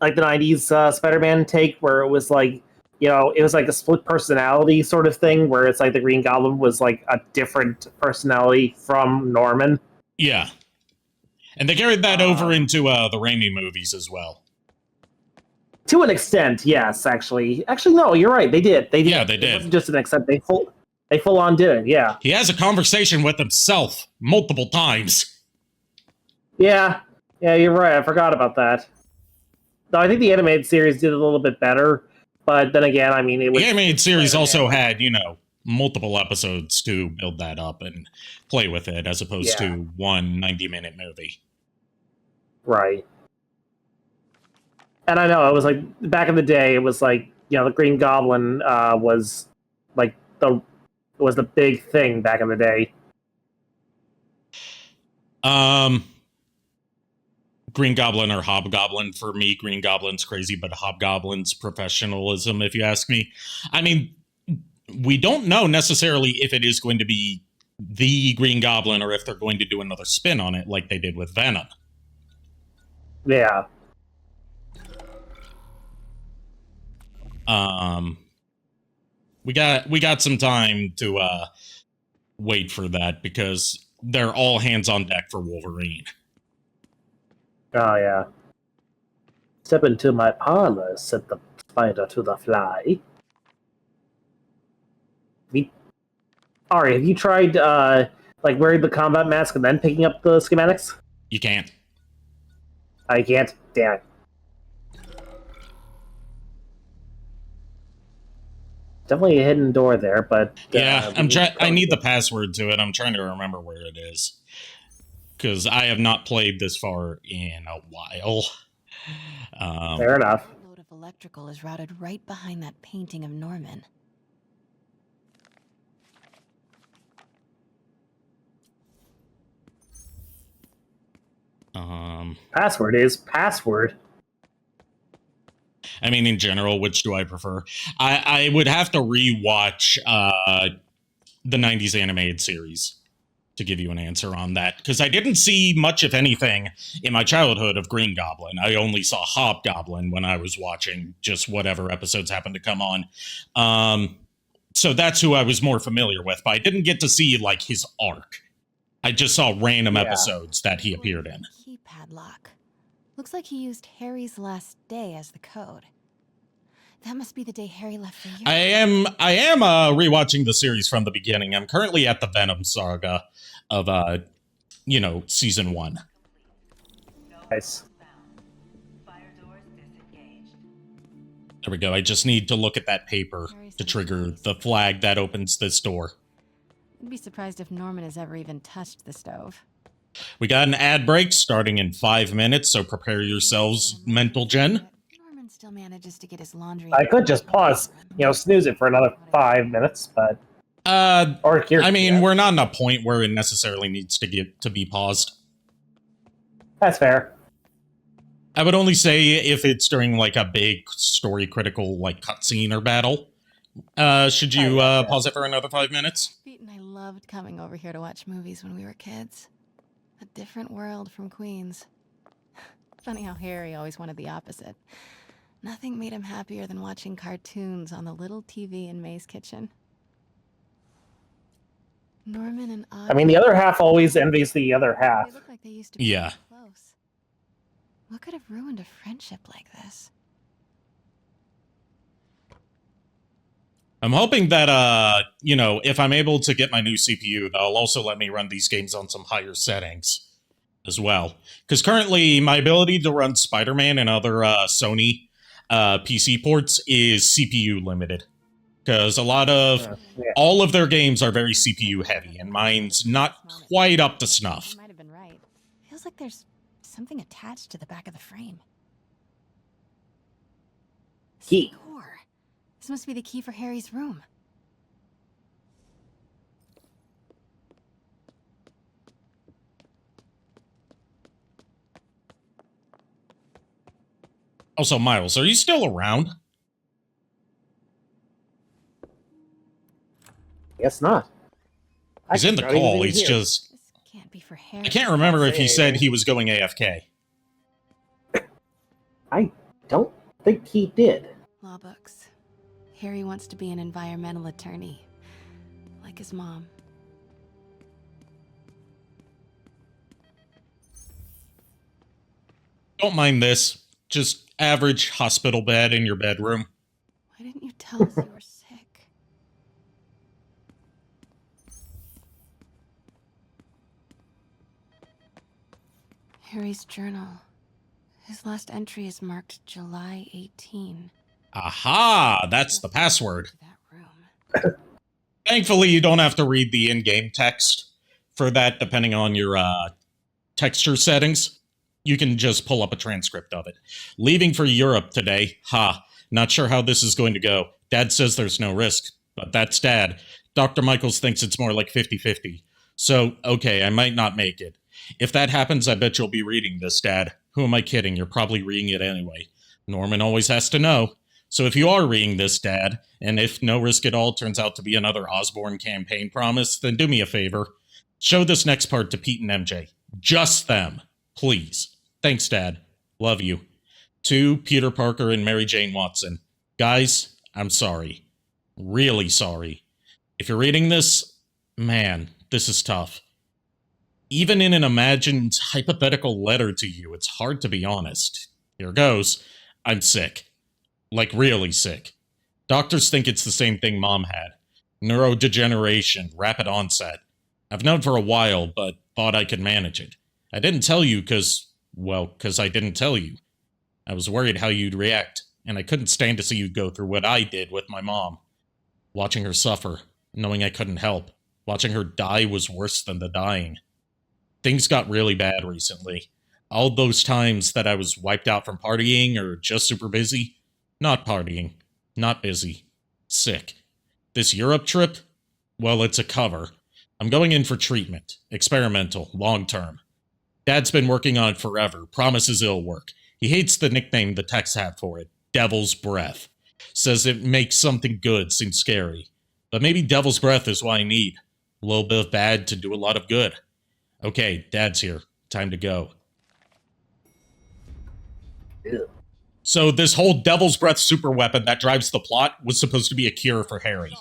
the 90s Spider-Man take where it was like, it was like a split personality sort of thing where it's like the Green Goblin was like a different personality from Norman. Yeah. And they carried that over into the Raimi movies as well. To an extent, yes, actually. Actually, no, you're right. They did. Yeah, they did. It wasn't just an extent. They full on did it, yeah. He has a conversation with himself multiple times. Yeah, you're right. I forgot about that. No, I think the animated series did a little bit better, but then again, I mean, the animated series also had, multiple episodes to build that up and play with it, as opposed to one 90-minute movie. Right. And I know, it was like, back in the day, it was like, the Green Goblin was like the big thing back in the day. Green Goblin or Hobgoblin. For me, Green Goblin's crazy, but Hobgoblin's professionalism, if you ask me. I mean, we don't know necessarily if it is going to be the Green Goblin or if they're going to do another spin on it like they did with Venom. Yeah. We got some time to wait for that because they're all hands on deck for Wolverine. Oh, yeah. Step into my parlor, said the spider to the fly. Ari, have you tried, wearing the combat mask and then picking up the schematics? You can't. I can't? Damn it. Definitely a hidden door there, but... yeah, I need the password to it. I'm trying to remember where it is. Because I have not played this far in a while. Fair enough. A load of electrical is routed right behind that painting of Norman. Password is password. I mean, in general, which do I prefer? I would have to rewatch the 90s animated series to give you an answer on that, because I didn't see much, if anything, in my childhood of Green Goblin. I only saw Hobgoblin when I was watching just whatever episodes happened to come on. So that's who I was more familiar with, but I didn't get to see, like, his arc. I just saw random episodes that he appeared in. Keypad lock. Looks like he used Harry's last day as the code. That must be the day Harry left for Europe. I am rewatching the series from the beginning. I'm currently at the Venom saga of season 1. Nice. There we go. I just need to look at that paper to trigger the flag that opens this door. I'd be surprised if Norman has ever even touched the stove. We got an ad break starting in 5 minutes, so prepare yourselves, mental gen. Norman still manages to get his laundry. I could just pause, snooze it for another 5 minutes, but we're not in a point where it necessarily needs to be paused. That's fair. I would only say if it's during like a big story critical like cutscene or battle. Should you pause it for another 5 minutes? Pete and I loved coming over here to watch movies when we were kids. A different world from Queens. Funny how Harry always wanted the opposite. Nothing made him happier than watching cartoons on the little TV in May's kitchen. Norman and Otto. I mean, the other half always envies the other half. They look like they used to be Yeah. close. What could have ruined a friendship like this? I'm hoping that, if I'm able to get my new CPU, they'll also let me run these games on some higher settings as well. Because currently, my ability to run Spider-Man and other Sony PC ports is CPU limited. Because a lot of, all of their games are very CPU heavy, and mine's not quite up to snuff. You might have been right. Feels like there's something attached to the back of the frame. Key. Score. This must be the key for Harry's room. Also, Miles, are you still around? Guess not. He's in the call, he's just... This can't be for Harry. I can't remember if he said he was going AFK. I don't think he did. Law books. Harry wants to be an environmental attorney, like his mom. Don't mind this. Just average hospital bed in your bedroom. Why didn't you tell us you were sick? Harry's journal. His last entry is marked July 18. Aha! That's the password. Thankfully, you don't have to read the in-game text for that, depending on your texture settings. You can just pull up a transcript of it. Leaving for Europe today. Not sure how this is going to go. Dad says there's no risk, but that's Dad. Dr. Michaels thinks it's more like 50-50. So, okay, I might not make it. If that happens, I bet you'll be reading this, Dad. Who am I kidding? You're probably reading it anyway. Norman always has to know. So if you are reading this, Dad, and if No Risk at All turns out to be another Osborn campaign promise, then do me a favor. Show this next part to Pete and MJ. Just them. Please. Thanks, Dad. Love you. To Peter Parker and Mary Jane Watson. Guys, I'm sorry. Really sorry. If you're reading this, man, this is tough. Even in an imagined hypothetical letter to you, it's hard to be honest. Here goes. I'm sick. Like, really sick. Doctors think it's the same thing Mom had. Neurodegeneration, rapid onset. I've known for a while, but thought I could manage it. I didn't tell you because I didn't tell you. I was worried how you'd react, and I couldn't stand to see you go through what I did with my mom. Watching her suffer, knowing I couldn't help. Watching her die was worse than the dying. Things got really bad recently. All those times that I was wiped out from partying or just super busy. Not partying. Not busy. Sick. This Europe trip? Well, it's a cover. I'm going in for treatment. Experimental. Long-term. Dad's been working on it forever. Promises it'll work. He hates the nickname the techs have for it. Devil's Breath. Says it makes something good seem scary. But maybe Devil's Breath is what I need. A little bit of bad to do a lot of good. Okay, Dad's here. Time to go. Ew. So this whole Devil's Breath super weapon that drives the plot was supposed to be a cure for Harry.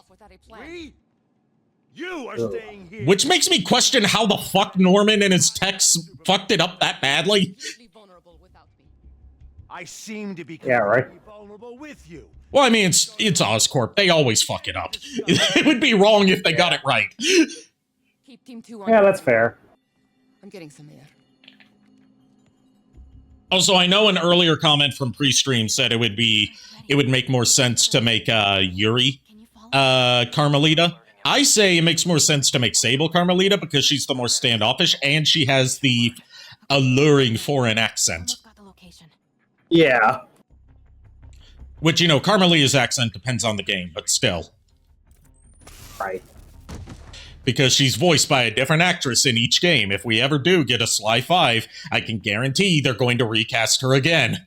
You are staying here. Which makes me question how the fuck Norman and his techs fucked it up that badly. I seem to be vulnerable with you. Well, I mean, it's Oscorp. They always fuck it up. It would be wrong if they got it right. Keep Team 2 on. Yeah, that's fair. I'm getting some air. Also, I know an earlier comment from pre-stream said it would make more sense to make Yuri Carmelita. I say it makes more sense to make Sable Carmelita because she's the more standoffish and she has the alluring foreign accent. Yeah. Which, you know, Carmelita's accent depends on the game, but still. Right. Because she's voiced by a different actress in each game. If we ever do get a Sly 5, I can guarantee they're going to recast her again.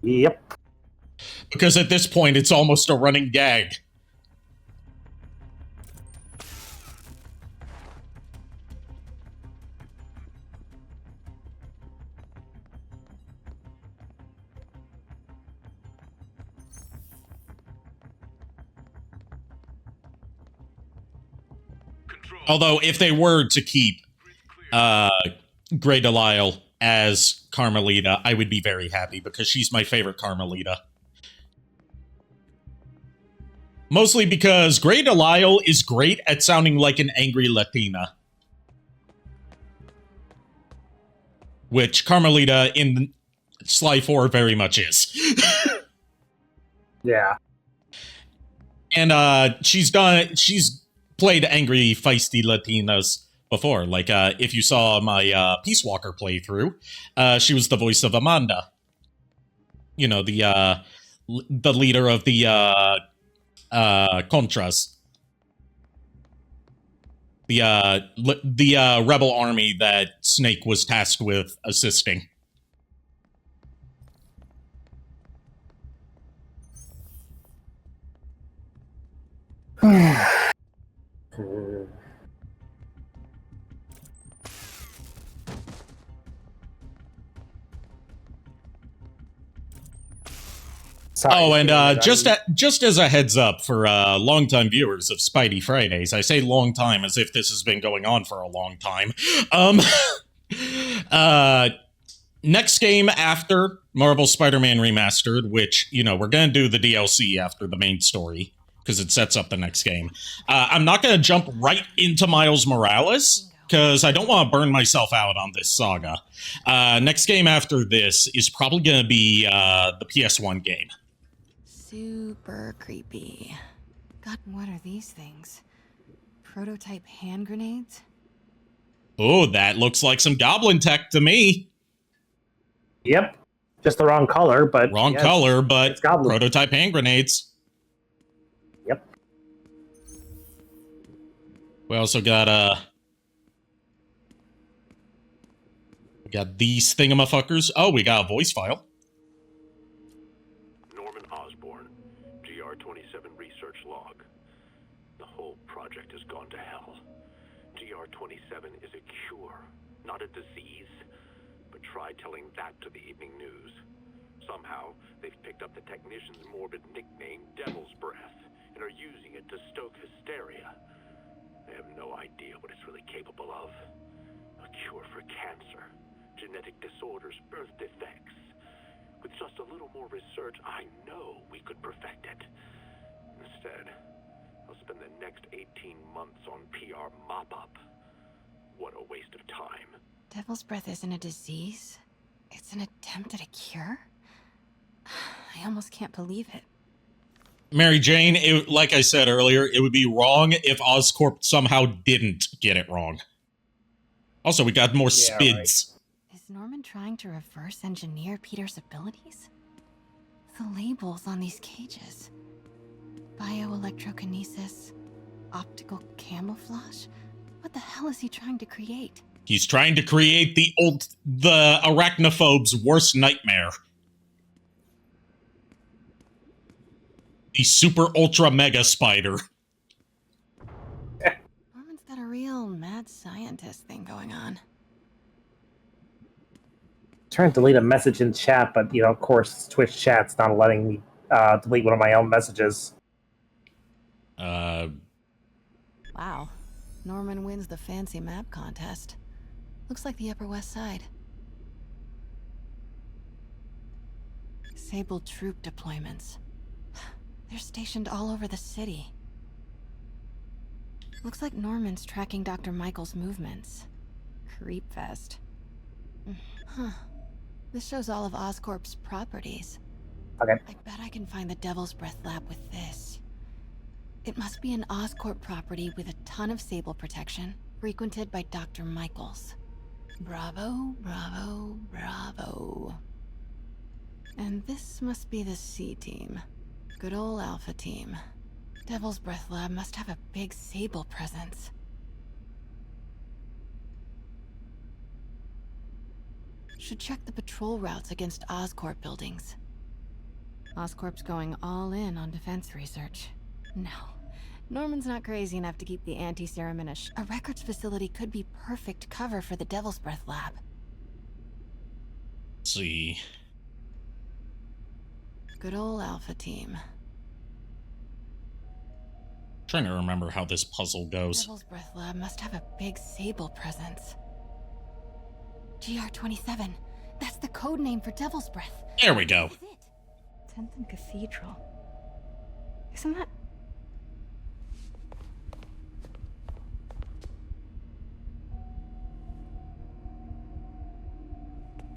Yep. Because at this point, it's almost a running gag. Although, if they were to keep Grey Delisle as Carmelita, I would be very happy because she's my favorite Carmelita. Mostly because Grey Delisle is great at sounding like an angry Latina. Which Carmelita in Sly 4 very much is. Yeah. And she's played angry, feisty Latinas before. Like, if you saw my Peace Walker playthrough, she was the voice of Amanda. You know, the leader of the Contras. The rebel army that Snake was tasked with assisting. Oh, and just as a heads up for longtime viewers of Spidey Fridays, I say long time as if this has been going on for a long time. Next game after Marvel Spider-Man Remastered, which, you know, we're going to do the DLC after the main story, because it sets up the next game. I'm not going to jump right into Miles Morales, because I don't want to burn myself out on this saga. Next game after this is probably going to be the PS1 game. Super creepy. God, what are these things? Prototype hand grenades? Oh, that looks like some goblin tech to me. Yep. Just the wrong color, but... Wrong color, but prototype hand grenades. Yep. We also got, we got these thingamafuckers. Oh, we got a voice file. Norman Osborn, GR-27 research log. The whole project has gone to hell. GR-27 is a cure, not a disease. But try telling that to the evening news. Somehow, they've picked up the technician's morbid nickname, Devil's Breath, and are using it to stoke hysteria. They have no idea what it's really capable of. A cure for cancer, genetic disorders, birth defects. With just a little more research, I know we could perfect it. Instead, I'll spend the next 18 months on PR mop-up. What a waste of time. Devil's Breath isn't a disease. It's an attempt at a cure? I almost can't believe it. Mary Jane, like I said earlier, it would be wrong if Oscorp somehow didn't get it wrong. Also, we got more spids. Is Norman trying to reverse engineer Peter's abilities? The labels on these cages. Bioelectrokinesis, optical camouflage? What the hell is he trying to create? He's trying to create the arachnophobe's worst nightmare. The super ultra mega spider. Norman's got a real mad scientist thing going on. Trying to delete a message in chat, but of course, Twitch chat's not letting me delete one of my own messages. Wow. Norman wins the fancy map contest. Looks like the Upper West Side. Sable troop deployments. They're stationed all over the city. Looks like Norman's tracking Dr. Michael's movements. Creepfest. Huh. This shows all of Oscorp's properties. Okay. I bet I can find the Devil's Breath lab with this. It must be an Oscorp property with a ton of Sable protection, frequented by Dr. Michaels. Bravo, bravo, bravo. And this must be the C team. Good old Alpha team. Devil's Breath lab must have a big Sable presence. Should check the patrol routes against Oscorp buildings. Oscorp's going all in on defense research. No, Norman's not crazy enough to keep the anti-serum in a records facility could be perfect cover for the Devil's Breath lab. Let's see. Good old Alpha team. Trying to remember how this puzzle goes. Devil's Breath lab must have a big Sable presence. GR-27. That's the code name for Devil's Breath. There we go. 10th and Cathedral. Isn't that...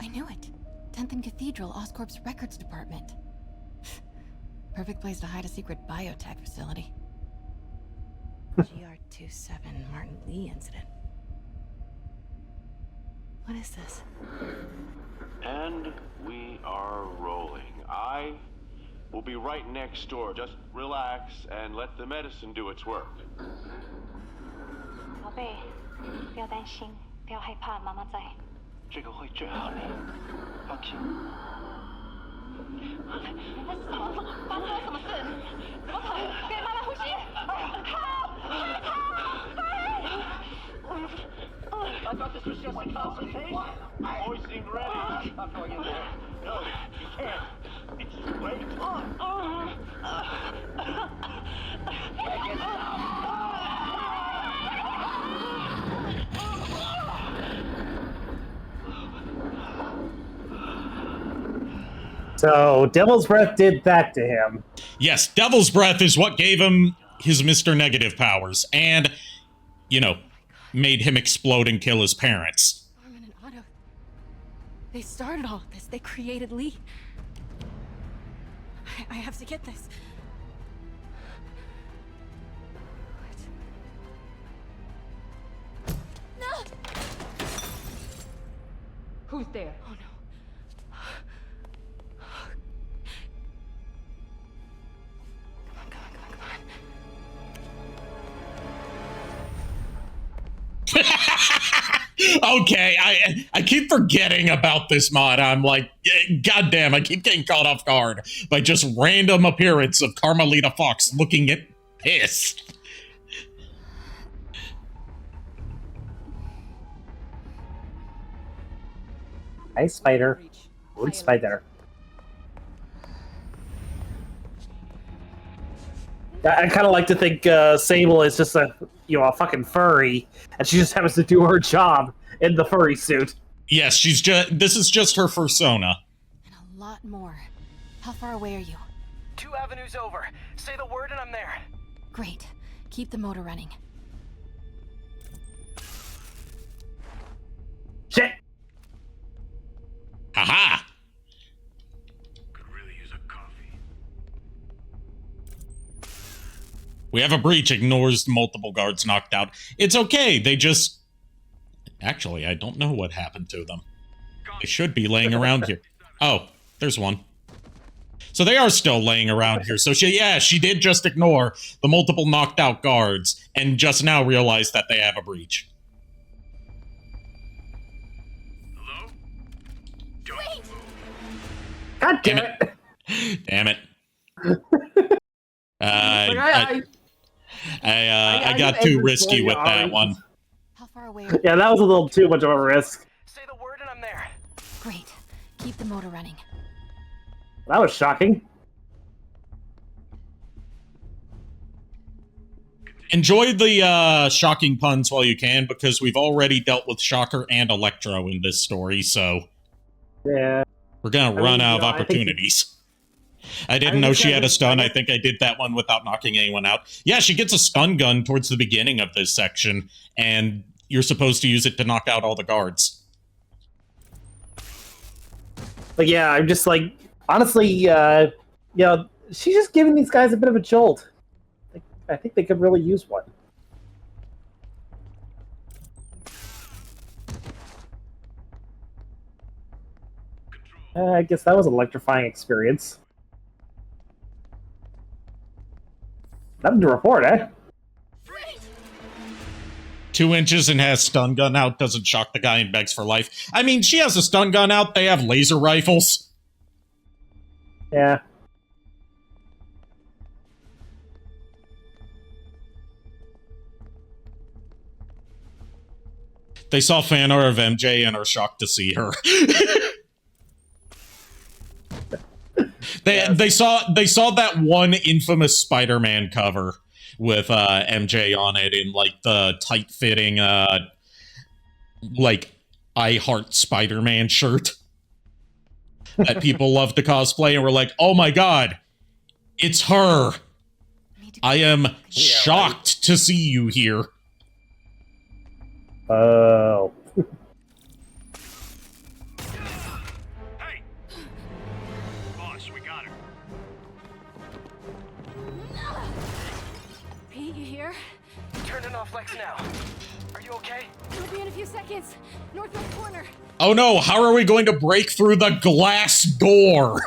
I knew it. 10th and Cathedral, Oscorp's records department. Perfect place to hide a secret biotech facility. GR-27 Martin Lee incident. What is this? And we are rolling. I will be right next door. Just relax and let the medicine do its work. 宝贝，不要担心，不要害怕，妈妈在。这个会治好你，放心。发生了什么事？怎么可能？别慢慢呼吸。I thought this was just a consultation. Always seemed ready. I'm going in there. No, you can't. It's too late. So, Devil's Breath did that to him. Yes, Devil's Breath is what gave him his Mr. Negative powers, and, made him explode and kill his parents. Norman and Otto. They started all of this. They created Lee. I have to get this. What? No! Who's there? Oh no. Okay, I keep forgetting about this mod. I'm like, goddamn, I keep getting caught off guard by just random appearance of Carmelita Fox looking at pissed. Hi, Spider. Good Spider. I kind of like to think Sable is just a fucking furry, and she just happens to do her job in the furry suit. Yes, this is just her persona. And a lot more. How far away are you? 2 avenues over. Say the word and I'm there. Great. Keep the motor running. Shit! Haha! We have a breach, ignores multiple guards knocked out. It's okay, they just... Actually, I don't know what happened to them. They should be laying around here. Oh, there's one. So they are still laying around here. So she did just ignore the multiple knocked out guards and just now realized that they have a breach. God damn it. Damn it. I got too risky with that one. How far away? Yeah, that was a little too much of a risk. Say the word and I'm there. Great. Keep the motor running. That was shocking. Enjoy the shocking puns while you can, because we've already dealt with Shocker and Electro in this story, so yeah, we're gonna run out of opportunities. I didn't know she had a stun. I think I did that one without knocking anyone out. Yeah, she gets a stun gun towards the beginning of this section, and you're supposed to use it to knock out all the guards. But yeah, I'm just like, honestly, she's just giving these guys a bit of a jolt. I think they could really use one. I guess that was an electrifying experience. Nothing to report, eh? 2 inches and has stun gun out, doesn't shock the guy and begs for life. I mean, she has a stun gun out, they have laser rifles. Yeah. They saw fan art of MJ and are shocked to see her. They saw that one infamous Spider-Man cover with MJ on it in like the tight-fitting like I Heart Spider-Man shirt that people love to cosplay, and we're like, oh my god, it's her. I am shocked to see you here. Oh. Hey! Boss, we got her. Pete, you here? Turning off Lex now. Are you okay? We'll be in a few seconds. Northwest corner. Oh no, how are we going to break through the glass door?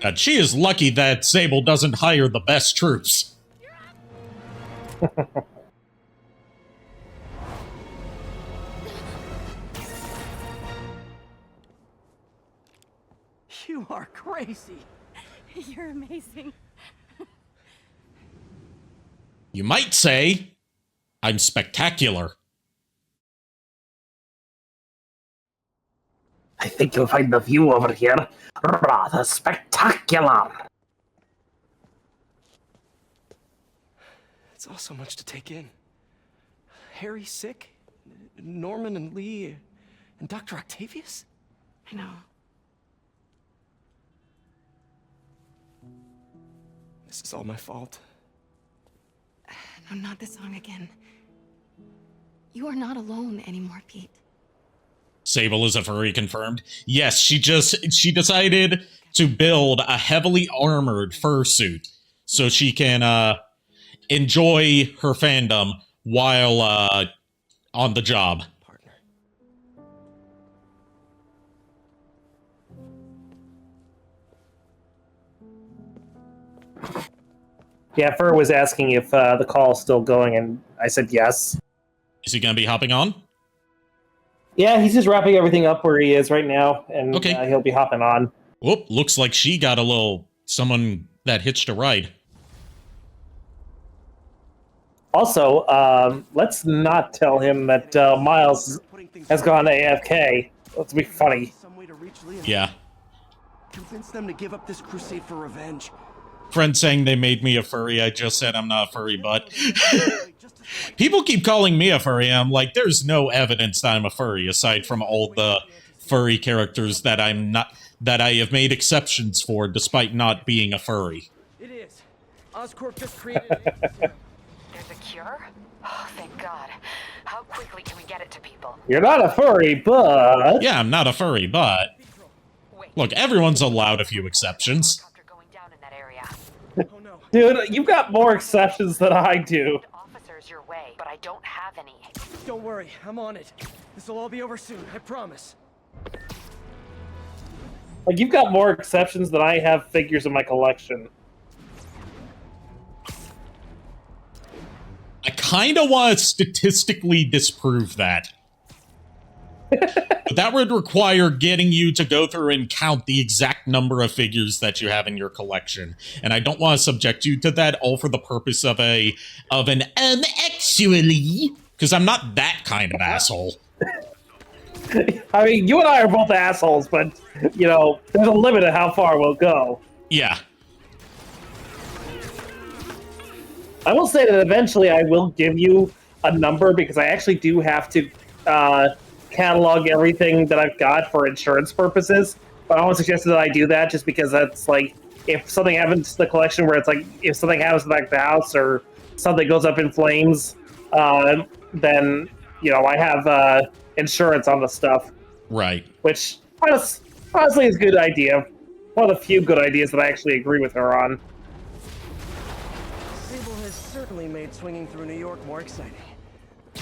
God, she is lucky that Sable doesn't hire the best troops. You are crazy. You're amazing. You might say, I'm spectacular. I think you'll find the view over here rather spectacular. It's all so much to take in. Harry's sick, Norman and Lee, and Dr. Octavius? I know. This is all my fault. No, not the song again. You are not alone anymore, Pete. Sable is a furry confirmed. Yes, she decided to build a heavily armored fursuit so she can enjoy her fandom while on the job. Yeah, Fur was asking if the call is still going, and I said yes. Is he going to be hopping on? Yeah, he's just wrapping everything up where he is right now, and he'll be hopping on. Whoop, looks like she got someone that hitched a ride. Also, let's not tell him that Miles has gone AFK. Let's be funny. Yeah. Convince them to give up this crusade for revenge. Friend saying they made me a furry. I just said I'm not a furry, but people keep calling me a furry. I'm like, there's no evidence that I'm a furry aside from all the furry characters that I'm not, that I have made exceptions for, despite not being a furry. It is. Oscorp just created. There's a cure? Oh, thank God. How quickly can we get it to people? You're not a furry, but... Yeah, I'm not a furry, but... Look, everyone's allowed a few exceptions. Dude, you've got more exceptions than I do. Officers your way. but I don't have any. Don't worry, I'm on it. This will all be over soon, I promise. Like, you've got more exceptions than I have figures in my collection. I kind of want to statistically disprove that. But that would require getting you to go through and count the exact number of figures that you have in your collection. And I don't want to subject you to that, all for the purpose of an actually, because I'm not that kind of asshole. I mean, you and I are both assholes, but, you know, there's a limit to how far we'll go. Yeah. I will say that eventually I will give you a number, because I actually do have to catalog everything that I've got for insurance purposes. But I won't suggest that I do that, just because that's like, if something happens to the collection where it's like, if something happens to the house or something goes up in flames, then, you know, I have insurance on the stuff. Right. Which, honestly, is a good idea. One of the few good ideas that I actually agree with her on. Sable has certainly made swinging through New York more exciting.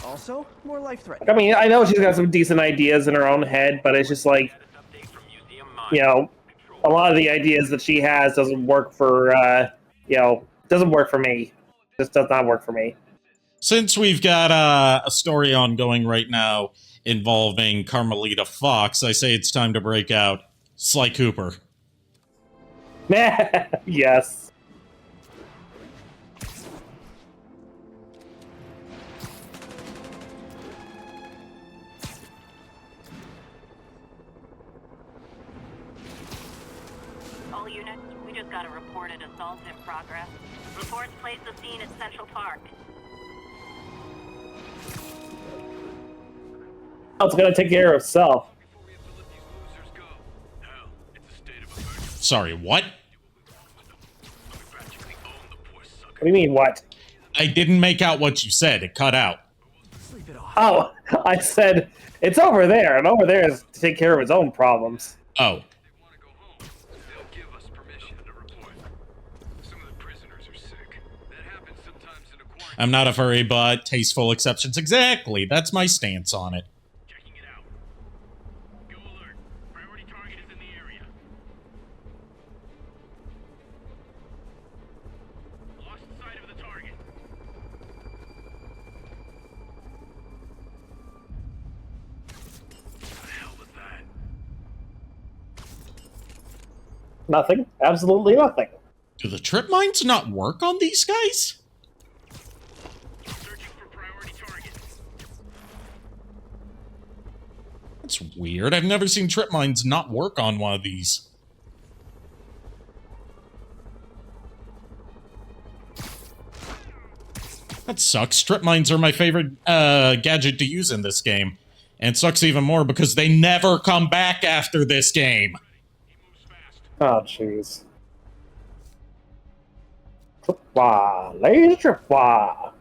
Also, more life-threatening. I mean, I know she's got some decent ideas in her own head, but it's just like, you know, a lot of the ideas that she has doesn't work for, you know, doesn't work for me. Just does not work for me. Since we've got a story ongoing right now involving Carmelita Fox, I say it's time to break out Sly Cooper. Yes. All units, we just got a reported assault in progress. Reports place the scene at Central Park. It's gonna take care of itself. Sorry, what? What do you mean, what? I didn't make out what you said. It cut out. Oh, I said, it's over there, and over there is to take care of its own problems. Oh. I'm not a furry, but tasteful exceptions. Exactly. That's my stance on it. Checking it out. Go alert. Priority target is in the area. Lost sight of the target. What the hell was that? Nothing. Absolutely nothing. Do the trip mines not work on these guys? That's weird. I've never seen trip mines not work on one of these. That sucks. Trip mines are my favorite gadget to use in this game. And it sucks even more because they never come back after this game. Oh, jeez. Tripwa. Laser Tripwa.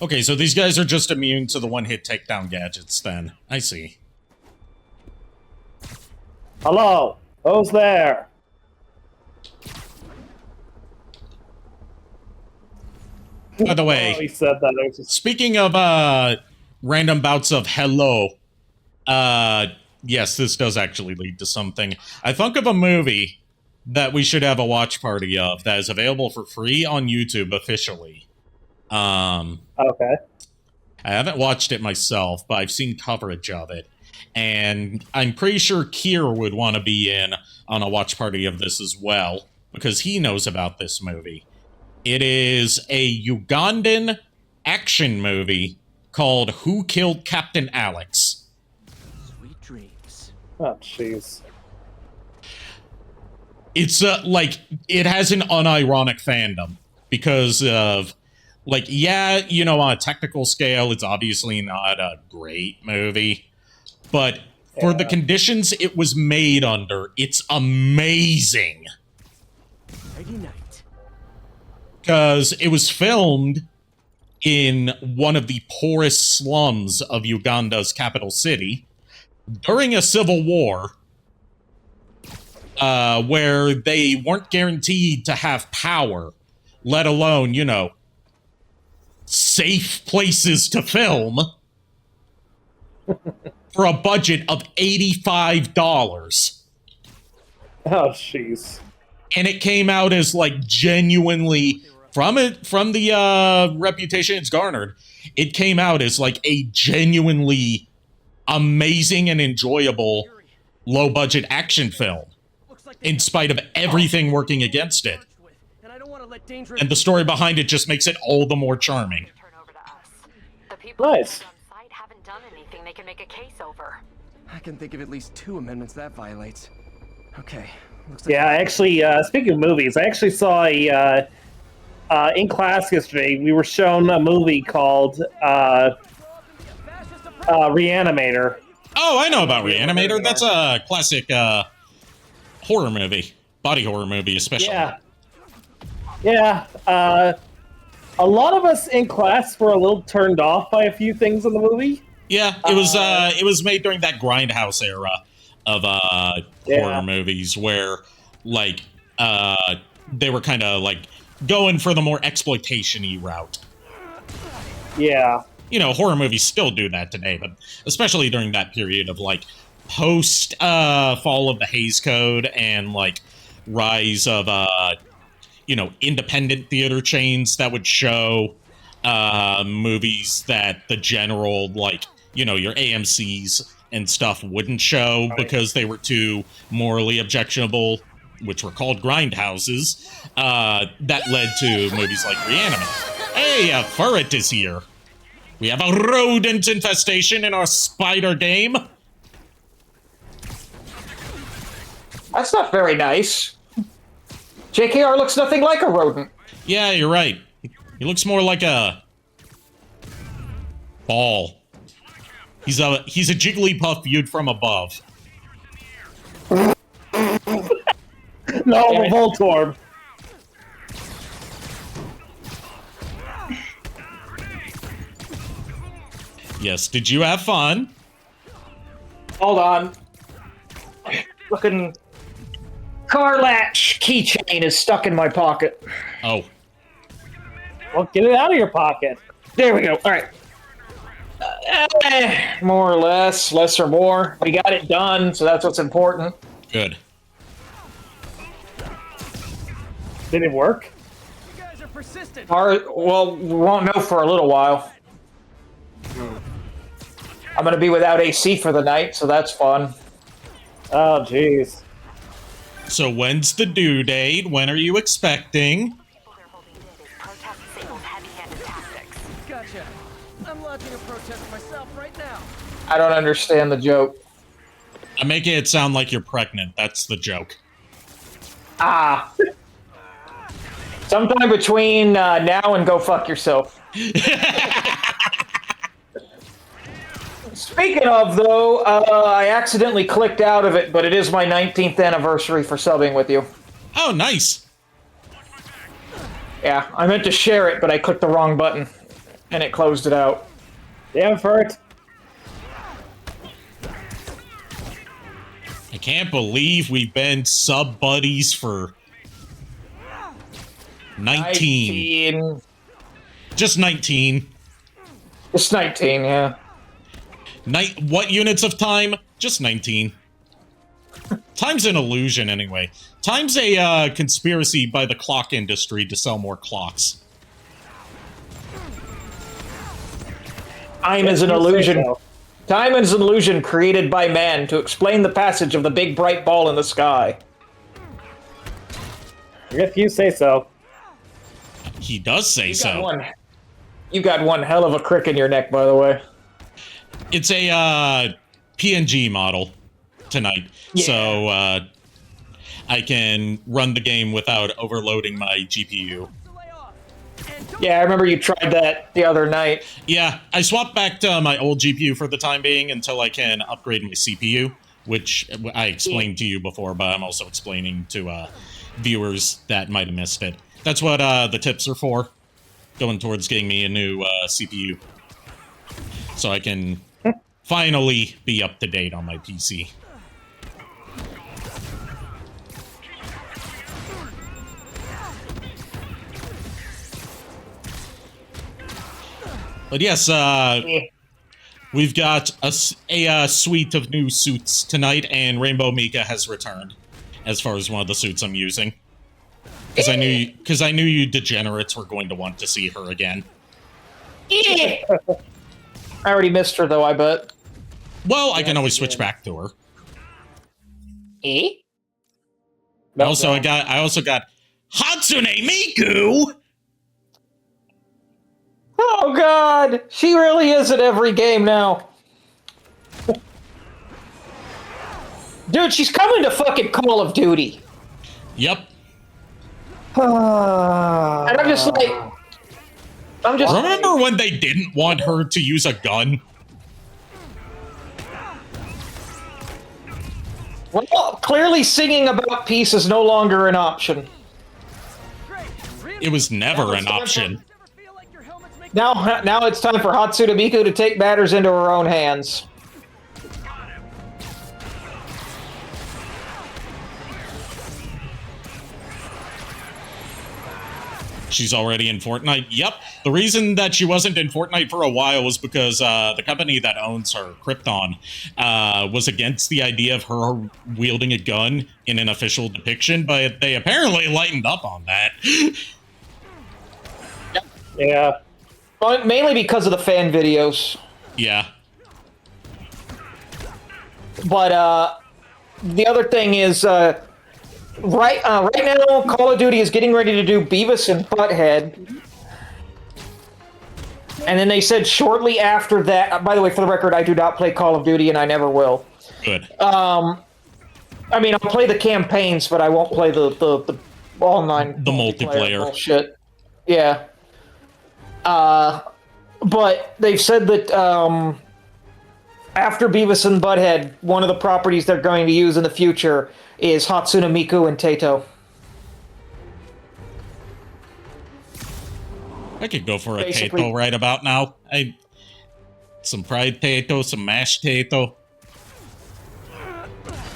Okay, so these guys are just immune to the one-hit takedown gadgets, then. I see. Hello? Who's there? By the way, he said that. Speaking of random bouts of hello, yes, this does actually lead to something. I thunk of a movie that we should have a watch party of that is available for free on YouTube officially. Okay. I haven't watched it myself, but I've seen coverage of it. And I'm pretty sure Kier would want to be in on a watch party of this as well, because he knows about this movie. It is a Ugandan action movie called Who Killed Captain Alex? Sweet dreams. Oh, jeez. It's, like, it has an unironic fandom because of... Like, yeah, you know, on a technical scale, it's obviously not a great movie. But for the conditions it was made under, it's amazing. Friday night. Because it was filmed in one of the poorest slums of Uganda's capital city during a civil war where they weren't guaranteed to have power, let alone, you know, safe places to film for a budget of $85. Oh, jeez. And it came out as like genuinely from the reputation it's garnered, it came out as like a genuinely amazing and enjoyable low budget action film in spite of everything working against it. And the story behind it just makes it all the more charming. Nice. Haven't done anything they can make a case over. I can think of at least 2 amendments that violates. Okay. Looks like Yeah, actually, speaking of movies, I actually saw in class yesterday, we were shown a movie called Reanimator. Oh, I know about Reanimator. That's a classic horror movie. Body horror movie, especially. Yeah. A lot of us in class were a little turned off by a few things in the movie. Yeah, it was made during that Grindhouse era of horror movies where, like, they were kind of, like, going for the more exploitation-y route. Yeah. You know, horror movies still do that today, but especially during that period of, like, post fall of the Hays Code and, like, rise of, you know, independent theater chains that would show movies that the general, like, you know, your AMCs and stuff wouldn't show because they were too morally objectionable, which were called grindhouses. That led to movies like Reanimator. Hey, a ferret is here. We have a rodent infestation in our spider game. That's not very nice. JKR looks nothing like a rodent. Yeah, you're right. He looks more like a ball. He's a Jigglypuff viewed from above. No, a Voltorb. Yes, did you have fun? Hold on. Fucking car latch keychain is stuck in my pocket. Oh. Well, get it out of your pocket. There we go. All right. More or less, less or more. We got it done, so that's what's important. Good. Did it work? You guys are persistent. Well, we won't know for a little while. I'm gonna be without AC for the night, so that's fun. Oh, jeez. So when's the due date? When are you expecting? Gotcha. I'm launching a protest myself right now. I don't understand the joke. I'm making it sound like you're pregnant. That's the joke. Ah. Sometime between now and go fuck yourself. Speaking of, though, I accidentally clicked out of it, but it is my 19th anniversary for subbing with you. Oh, nice. Yeah, I meant to share it, but I clicked the wrong button, and it closed it out. Damn, Fert. I can't believe we've been sub-buddies for 19. Just 19. Just 19, yeah. What units of time? Just 19. Time's an illusion, anyway. Time's a conspiracy by the clock industry to sell more clocks. Time is an illusion. Time is an illusion created by man to explain the passage of the big bright ball in the sky. If you say so. He does say so. You got one hell of a crick in your neck, by the way. It's a PNG model tonight, so I can run the game without overloading my GPU. Yeah, I remember you tried that the other night. Yeah, I swapped back to my old GPU for the time being until I can upgrade my CPU, which I explained to you before, but I'm also explaining to viewers that might have missed it. That's what the tips are for, going towards getting me a new CPU. So I can finally be up to date on my PC. But yes, we've got a suite of new suits tonight, and Rainbow Mika has returned as far as one of the suits I'm using. Because I knew you degenerates were going to want to see her again. I already missed her, though, I bet. Well, I can always switch back to her. I also got Hatsune Miku! Oh, God! She really is at every game now. Dude, she's coming to fucking Call of Duty. Yep. And I'm just like... Remember when they didn't want her to use a gun? Well, clearly singing about peace is no longer an option. It was never an option. Now it's time for Hatsune Miku to take matters into her own hands. She's already in Fortnite. Yep. The reason that she wasn't in Fortnite for a while was because the company that owns her, Krypton, was against the idea of her wielding a gun in an official depiction, but they apparently lightened up on that. Yeah. Well, mainly because of the fan videos. Yeah. But the other thing is, right now, Call of Duty is getting ready to do Beavis and Butthead. And then they said shortly after that, by the way, for the record, I do not play Call of Duty and I never will. Good. I mean, I'll play the campaigns, but I won't play the online multiplayer bullshit. Yeah. But they've said that after Beavis and Butthead, one of the properties they're going to use in the future is Hatsune Miku and Taito. I could go for a Taito right about now. Some fried Taito, some mashed Taito.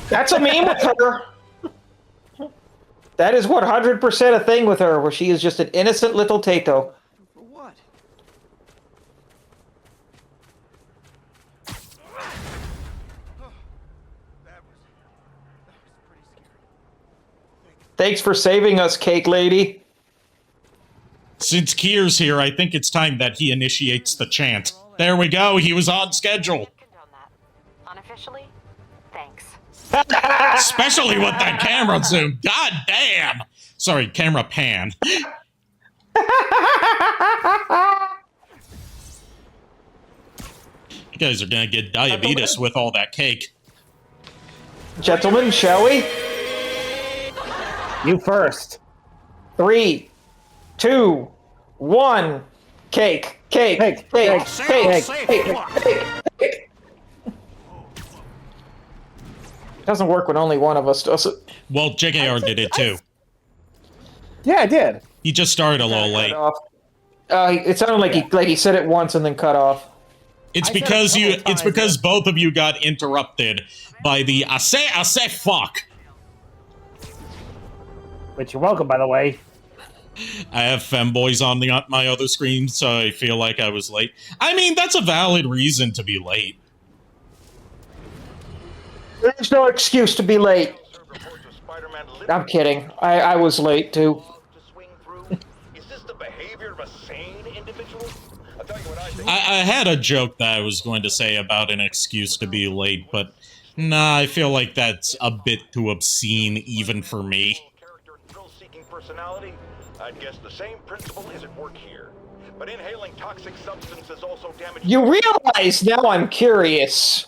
That's a meme with her. That is 100% a thing with her, where she is just an innocent little Taito. Thanks for saving us, Cake Lady. Since Kier's here, I think it's time that he initiates the chant. There we go, he was on schedule. Unofficially, thanks. Especially with that camera zoom. God damn! Sorry, camera pan. You guys are gonna get diabetes with all that cake. Gentlemen, shall we? You first. 3, 2, 1. Cake. Cake. Cake. Cake. Cake. Cake. Doesn't work when only one of us does it. Well, JKR did it too. Yeah, I did. He just started a little late. It sounded like he said it once and then cut off. It's because both of you got interrupted by the I say fuck. Which you're welcome, by the way. I have femboys on my other screen, so I feel like I was late. I mean, that's a valid reason to be late. There's no excuse to be late. I'm kidding. I was late, too. Is this the behavior of a sane individual? I'll tell you what I think. I had a joke that I was going to say about an excuse to be late, but nah, I feel like that's a bit too obscene even for me. Personality, I'd guess the same principle is at work here. But inhaling toxic substances also damages... You realize now I'm curious.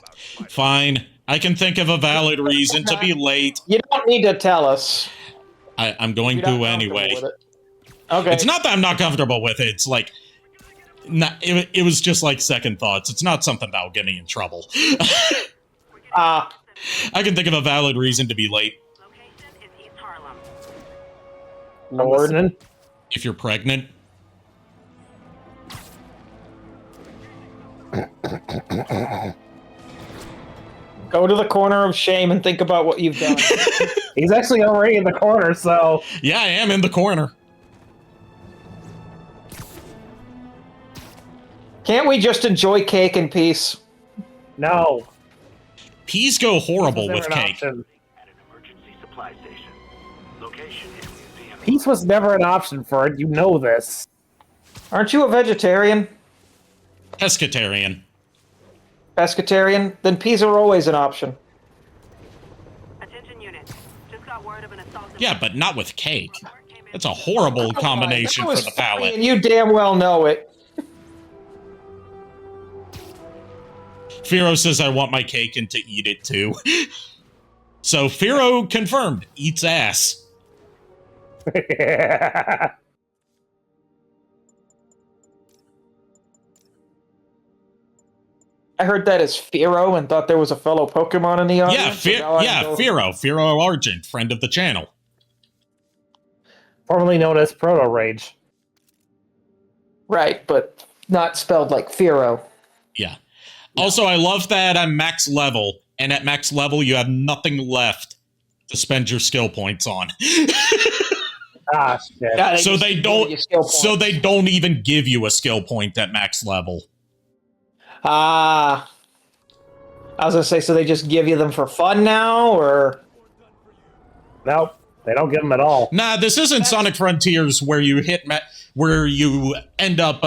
Fine. I can think of a valid reason to be late. You don't need to tell us. I'm going to anyway. Okay. It's not that I'm not comfortable with it. It's like... It was just like second thoughts. It's not something that'll get me in trouble. I can think of a valid reason to be late. Lord. If you're pregnant. Go to the corner of shame and think about what you've done. He's actually already in the corner, so... Yeah, I am in the corner. Can't we just enjoy cake in peace? No. Peas go horrible Peas was with never an cake. option. At an emergency supply station. Location in museum. Peace was never an option for it. You know this. Aren't you a vegetarian? Pescatarian. Pescatarian? Then peas are always an option. Attention unit. Just got word of an assault. Yeah, but not with cake. That's a horrible combination That for was the funny, palate. and you damn well know it. Firo says I want my cake and to eat it too. So Firo confirmed, eats ass. I heard that as Firo and thought there was a fellow Pokemon in the audience. Firo. Firo Argent, friend of the channel. Formerly known as Proto Rage. Right, but not spelled like Firo. Yeah. Also, I love that I'm max level, and at max level you have nothing left to spend your skill points on. Ah, shit. Yeah, So they don't. So they don't even give you a skill point at max level. Ah. I was gonna say, so they just give you them for fun now, or? Nope, they don't give them at all. Nah, this isn't Sonic Frontiers where you where you end up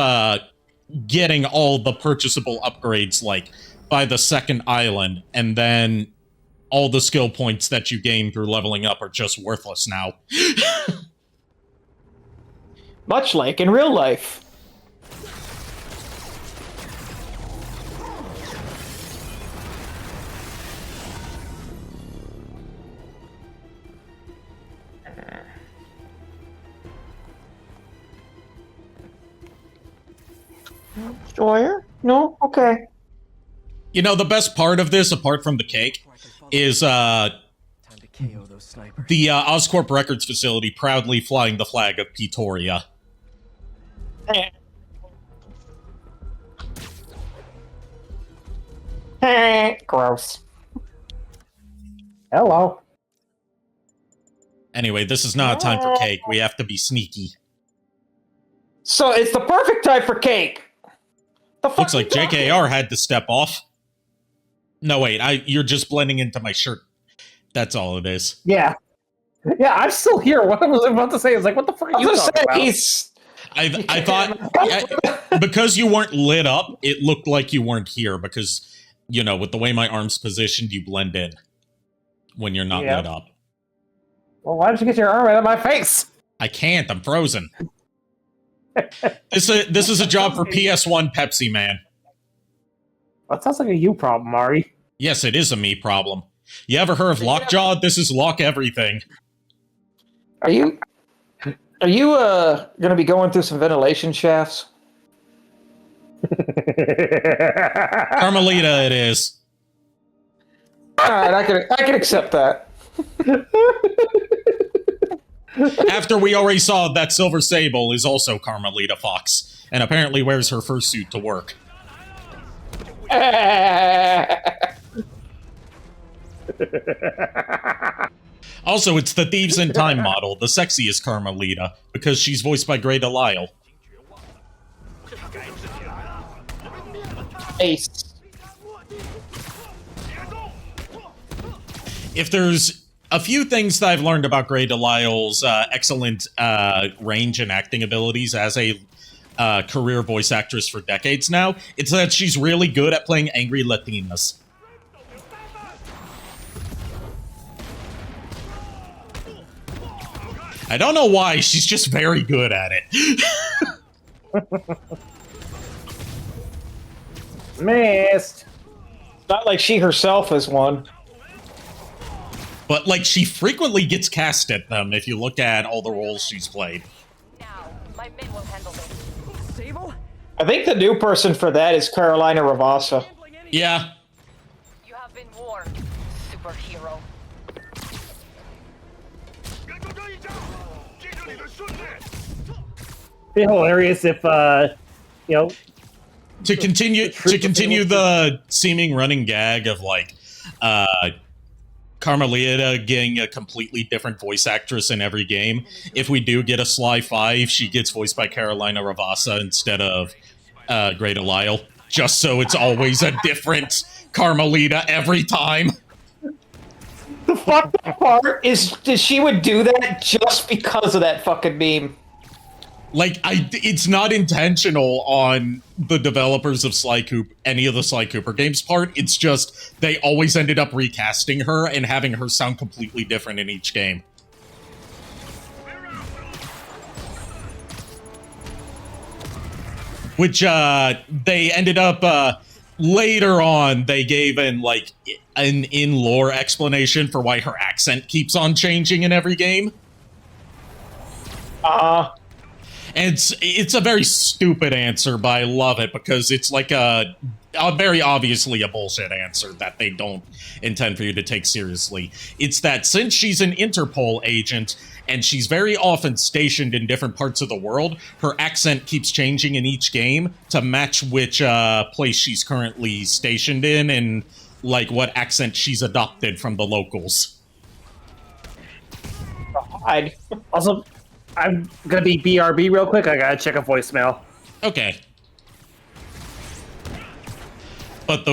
getting all the purchasable upgrades like by the second island, and then all the skill points that you gain through leveling up are just worthless now. Much like in real life. Sawyer? No? Okay. You know, the best part of this, apart from the cake, is the Oscorp Records facility proudly flying the flag of Pretoria. Gross. Hello. Anyway, this is not a time for cake. We have to be sneaky. So it's the perfect time for cake. Looks like JKR had to step off. No, wait, you're just blending into my shirt. That's all it is. Yeah. Yeah, I'm still here. What I was about to say is like, what the fuck are you talking about? I thought because you weren't lit up, it looked like you weren't here because, you know, with the way my arm's positioned, you blend in when you're not lit up. Well, why don't you get your arm out of my face? I can't. I'm frozen. This is a job for PS1 Pepsi Man. That sounds like a you problem, Mari. Yes, it is a me problem. You ever heard of Lockjaw? This is Lock Everything. Are you gonna be going through some ventilation shafts? Carmelita, it is. All right, I can accept that. After we already saw that Silver Sable is also Carmelita Fox, and apparently wears her fursuit to work. Also, it's the Thieves in Time model, the sexiest Carmelita, because she's voiced by Grey Delisle. Ace. If there's a few things that I've learned about Grey Delisle's excellent range and acting abilities as a career voice actress for decades now, it's that she's really good at playing angry Latinas. I don't know why, she's just very good at it. Missed. Not like she herself is one. But, like, she frequently gets cast at them if you look at all the roles she's played. Now, my men will handle this. Sable? I think the new person for that is Carolina Ravassa. Yeah. You have been warned, superhero. Be hilarious if you know, To continue the seeming running gag of like Carmelita getting a completely different voice actress in every game. If we do get a Sly 5, she gets voiced by Carolina Ravassa instead of Great Lyle, just so it's always a different Carmelita every time. The fucked up part is that she would do that just because of that fucking meme. Like, it's not intentional on the developers of any of the Sly Cooper games part. It's just they always ended up recasting her and having her sound completely different in each game. Which, they ended up, later on, they gave an in-lore explanation for why her accent keeps on changing in every game. And it's a very stupid answer, but I love it because it's like a very obviously a bullshit answer that they don't intend for you to take seriously. It's that since she's an Interpol agent and she's very often stationed in different parts of the world, her accent keeps changing in each game to match which place she's currently stationed in and like what accent she's adopted from the locals. Also, I'm gonna be BRB real quick. I gotta check a voicemail. Okay. But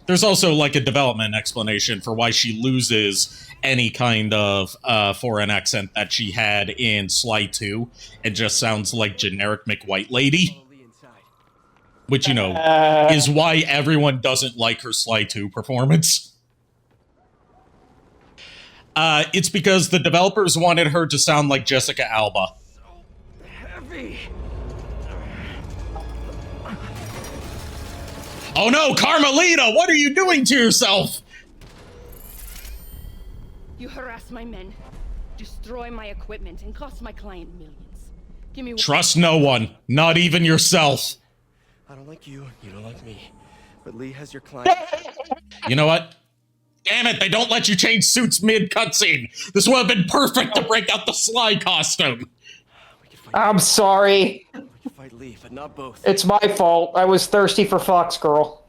there's also like a development explanation for why she loses any kind of foreign accent that she had in Sly 2. It just sounds like generic McWhite lady. Which, you know, is why everyone doesn't like her Sly 2 performance. It's because the developers wanted her to sound like Jessica Alba. Heavy. Oh no, Carmelita! What are you doing to yourself? You harass my men, destroy my equipment, and cost my client millions. Give me. Trust no one, not even yourself. I don't like you, you don't like me. But Lee has your client. You know what? Damn it, they don't let you change suits mid-cutscene. This would have been perfect to break out the Sly costume. I'm sorry. We can fight Lee, but not both. It's my fault. I was thirsty for Fox Girl.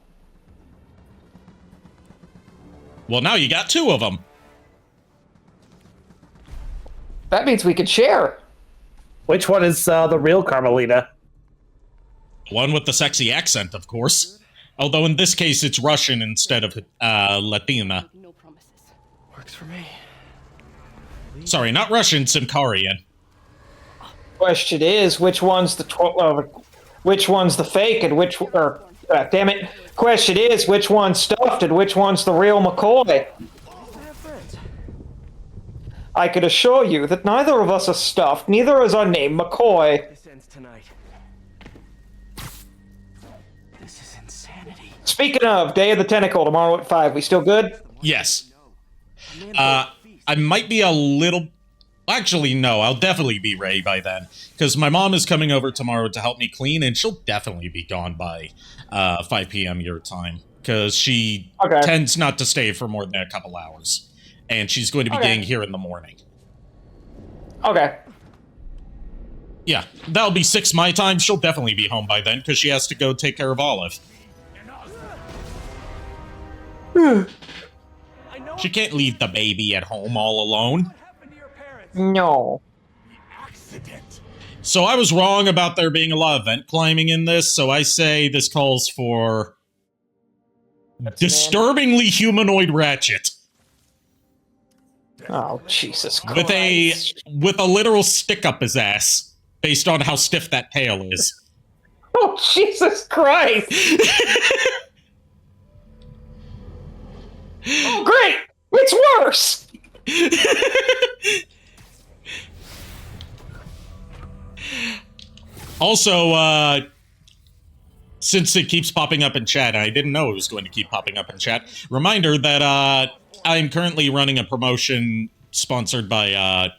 Well, now you got two of them. That means we could share. Which one is the real Carmelita? One with the sexy accent, of course. Although in this case, it's Russian instead of Latina. Works for me. Sorry, not Russian, Simkarian. Question is, which one's the fake and which? Damn it! Question is, which one's stuffed and which one's the real McCoy? I could assure you that neither of us are stuffed. Neither is our name McCoy. This ends tonight. This is insanity. Speaking of, Day of the Tentacle tomorrow at 5. We still good? Yes. I might be a little... Actually, no, I'll definitely be ready by then. Because my mom is coming over tomorrow to help me clean, and she'll definitely be gone by 5 p.m. your time. Because she tends not to stay for more than a couple hours. And she's going to be getting here in the morning. Okay. Yeah, that'll be 6 my time. She'll definitely be home by then, because she has to go take care of Olive. She can't leave the baby at home all alone. No. So I was wrong about there being a lot of vent climbing in this, so I say this calls for disturbingly humanoid Ratchet. Oh, Jesus Christ. With a literal stick up his ass, based on how stiff that tail is. Oh, Jesus Christ! Oh, great! It's worse! Also, since it keeps popping up in chat, and I didn't know it was going to keep popping up in chat, reminder that I'm currently running a promotion sponsored by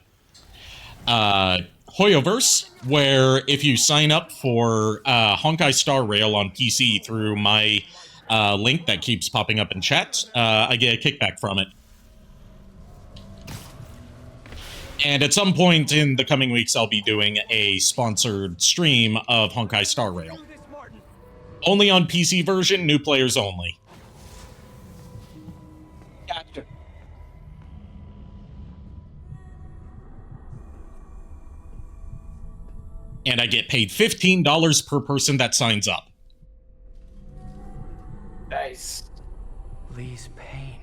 Hoyoverse, where if you sign up for Honkai Star Rail on PC through my link that keeps popping up in chat, I get a kickback from it. And at some point in the coming weeks, I'll be doing a sponsored stream of Honkai Star Rail. Only on PC version, new players only. Gotcha. And I get paid $15 per person that signs up. Nice. Lee's pain.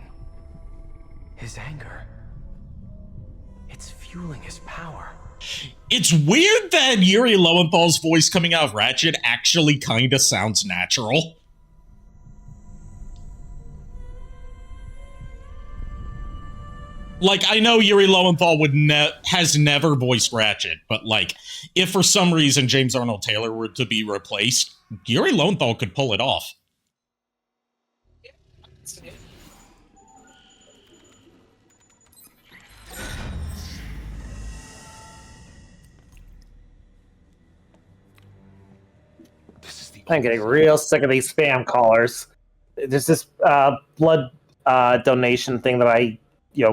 His anger. It's fueling his power. It's weird that Yuri Lowenthal's voice coming out of Ratchet actually kinda sounds natural. Like, I know Yuri Lowenthal has never voiced Ratchet, but like, if for some reason James Arnold Taylor were to be replaced, Yuri Lowenthal could pull it off. I'm getting real sick of these spam callers. There's this blood donation thing that I,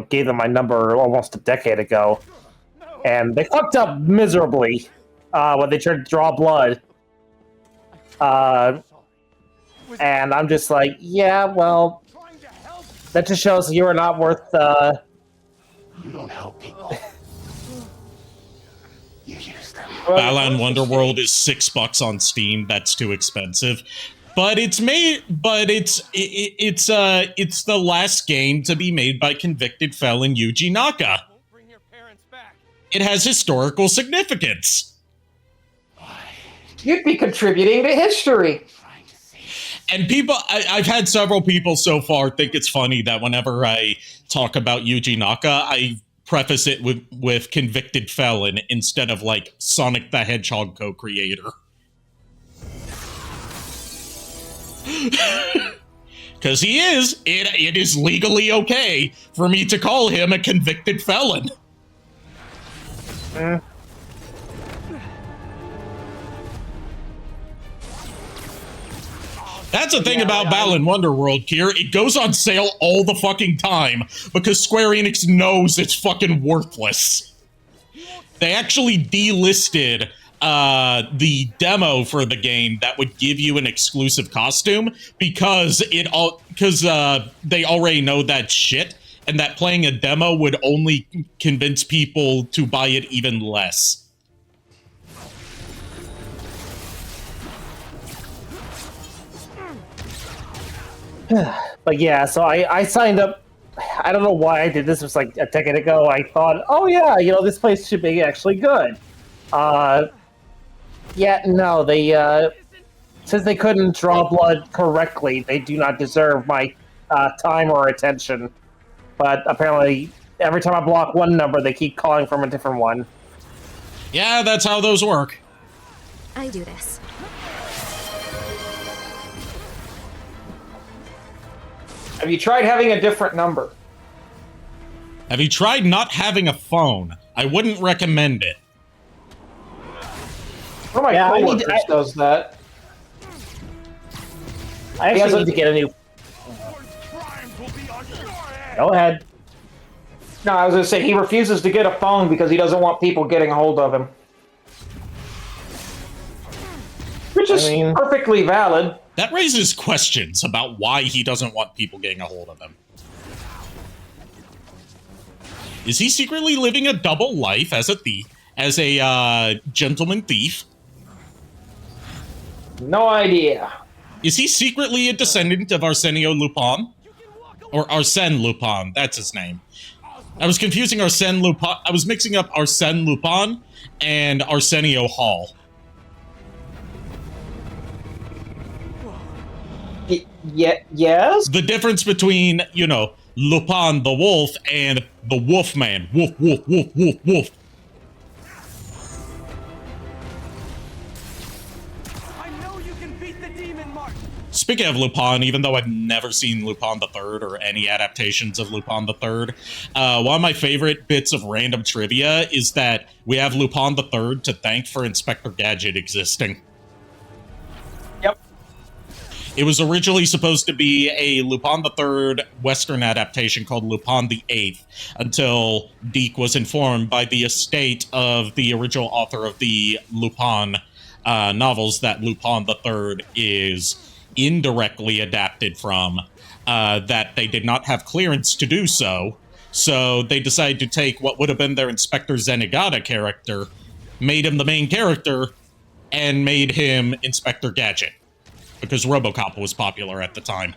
gave them my number almost a decade ago, and they fucked up miserably when they tried to draw blood. And I'm just like, yeah, well, that just shows you are not worth. You don't help people. You use them. Balan Wonderworld is $6 on Steam. That's too expensive. But it's the last game to be made by convicted felon Yuji Naka. It has historical significance. You'd be contributing to history. And I've had several people so far think it's funny that whenever I talk about Yuji Naka, I preface it with convicted felon instead of like Sonic the Hedgehog co-creator. Because he is. It is legally okay for me to call him a convicted felon. That's the thing about Balan Wonderworld, Kier. It goes on sale all the fucking time because Square Enix knows it's fucking worthless. They actually delisted the demo for the game that would give you an exclusive costume because they already know that shit, and that playing a demo would only convince people to buy it even less. But yeah, so I signed up. I don't know why I did this. It was like a decade ago. I thought, oh yeah, this place should be actually good. Yeah, no, they since they couldn't draw blood correctly, they do not deserve my time or attention. But apparently, every time I block one number, they keep calling from a different one. Yeah, that's how those work. I do this. Have you tried having a different number? Have you tried not having a phone? I wouldn't recommend it. One of my coworkers does that. I actually need to get a new... Go ahead. No, I was going to say, he refuses to get a phone because he doesn't want people getting a hold of him. Which is perfectly valid. That raises questions about why he doesn't want people getting a hold of him. Is he secretly living a double life as a thief, as a gentleman thief? No idea. Is he secretly a descendant of Arsenio Lupin? Or Arsène Lupin, that's his name. I was confusing Arsène Lupin. I was mixing up Arsène Lupin and Arsenio Hall. Yes? The difference between, Lupin the wolf and the Wolfman. Woof, woof, woof, woof, woof. I know you can beat the demon, Mark. Speaking of Lupin, even though I've never seen Lupin the Third or any adaptations of Lupin the Third, one of my favorite bits of random trivia is that we have Lupin the Third to thank for Inspector Gadget existing. It was originally supposed to be a Lupin the Third Western adaptation called Lupin the Eighth, until Deke was informed by the estate of the original author of the Lupin novels that Lupin the Third is indirectly adapted from, that they did not have clearance to do so. So they decided to take what would have been their Inspector Zenigata character made him the main character and made him Inspector Gadget, because RoboCop was popular at the time.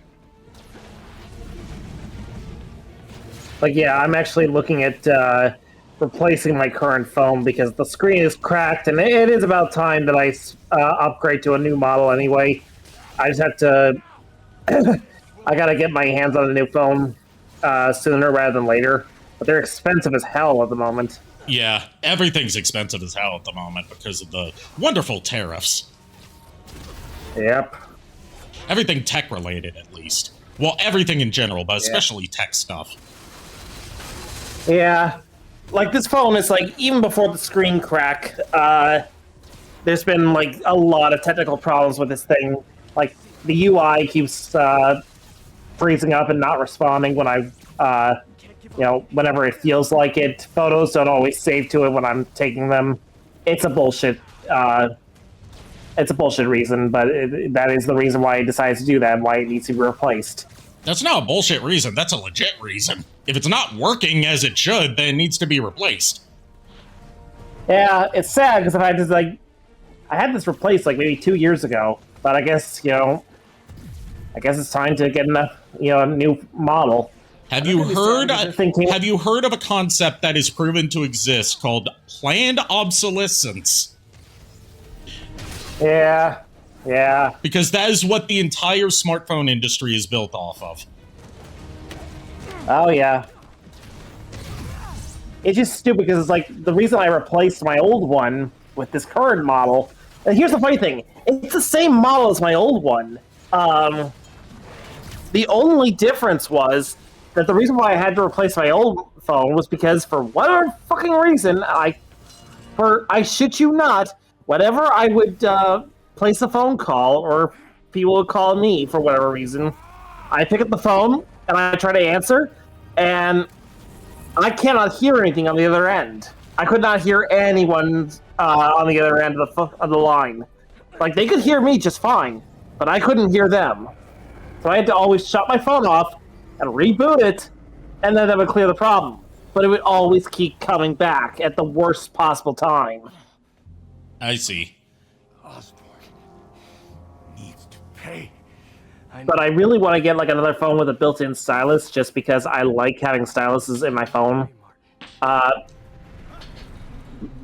Like, yeah, I'm actually looking at replacing my current phone because the screen is cracked, and it is about time that I upgrade to a new model anyway. I just have to... I gotta get my hands on a new phone sooner rather than later. But they're expensive as hell at the moment. Yeah, everything's expensive as hell at the moment because of the wonderful tariffs. Yep. Everything tech-related, at least. Well, everything in general, but especially tech stuff. Yeah. Like, this phone is, like, even before the screen crack, there's been, like, a lot of technical problems with this thing. Like, the UI keeps freezing up and not responding when I, whenever it feels like it. Photos don't always save to it when I'm taking them. It's a bullshit, reason, but that is the reason why it decides to do that and why it needs to be replaced. That's not a bullshit reason, that's a legit reason. If it's not working as it should, then it needs to be replaced. Yeah, it's sad because I had this replaced like maybe 2 years ago, but I guess, it's time to get a new model. Have you heard of a concept that is proven to exist called planned obsolescence? Yeah. Because that is what the entire smartphone industry is built off of. Oh, yeah. It's just stupid because it's like the reason I replaced my old one with this current model. And here's the funny thing. It's the same model as my old one. The only difference was that the reason why I had to replace my old phone was because for whatever fucking reason, I shit you not, whenever I would place a phone call or people would call me for whatever reason, I pick up the phone and I try to answer, and I cannot hear anything on the other end. I could not hear anyone on the other end of the line. Like, they could hear me just fine, but I couldn't hear them. So I had to always shut my phone off and reboot it, and then that would clear the problem. But it would always keep coming back at the worst possible time. I see. But I really want to get like another phone with a built-in stylus, just because I like having styluses in my phone.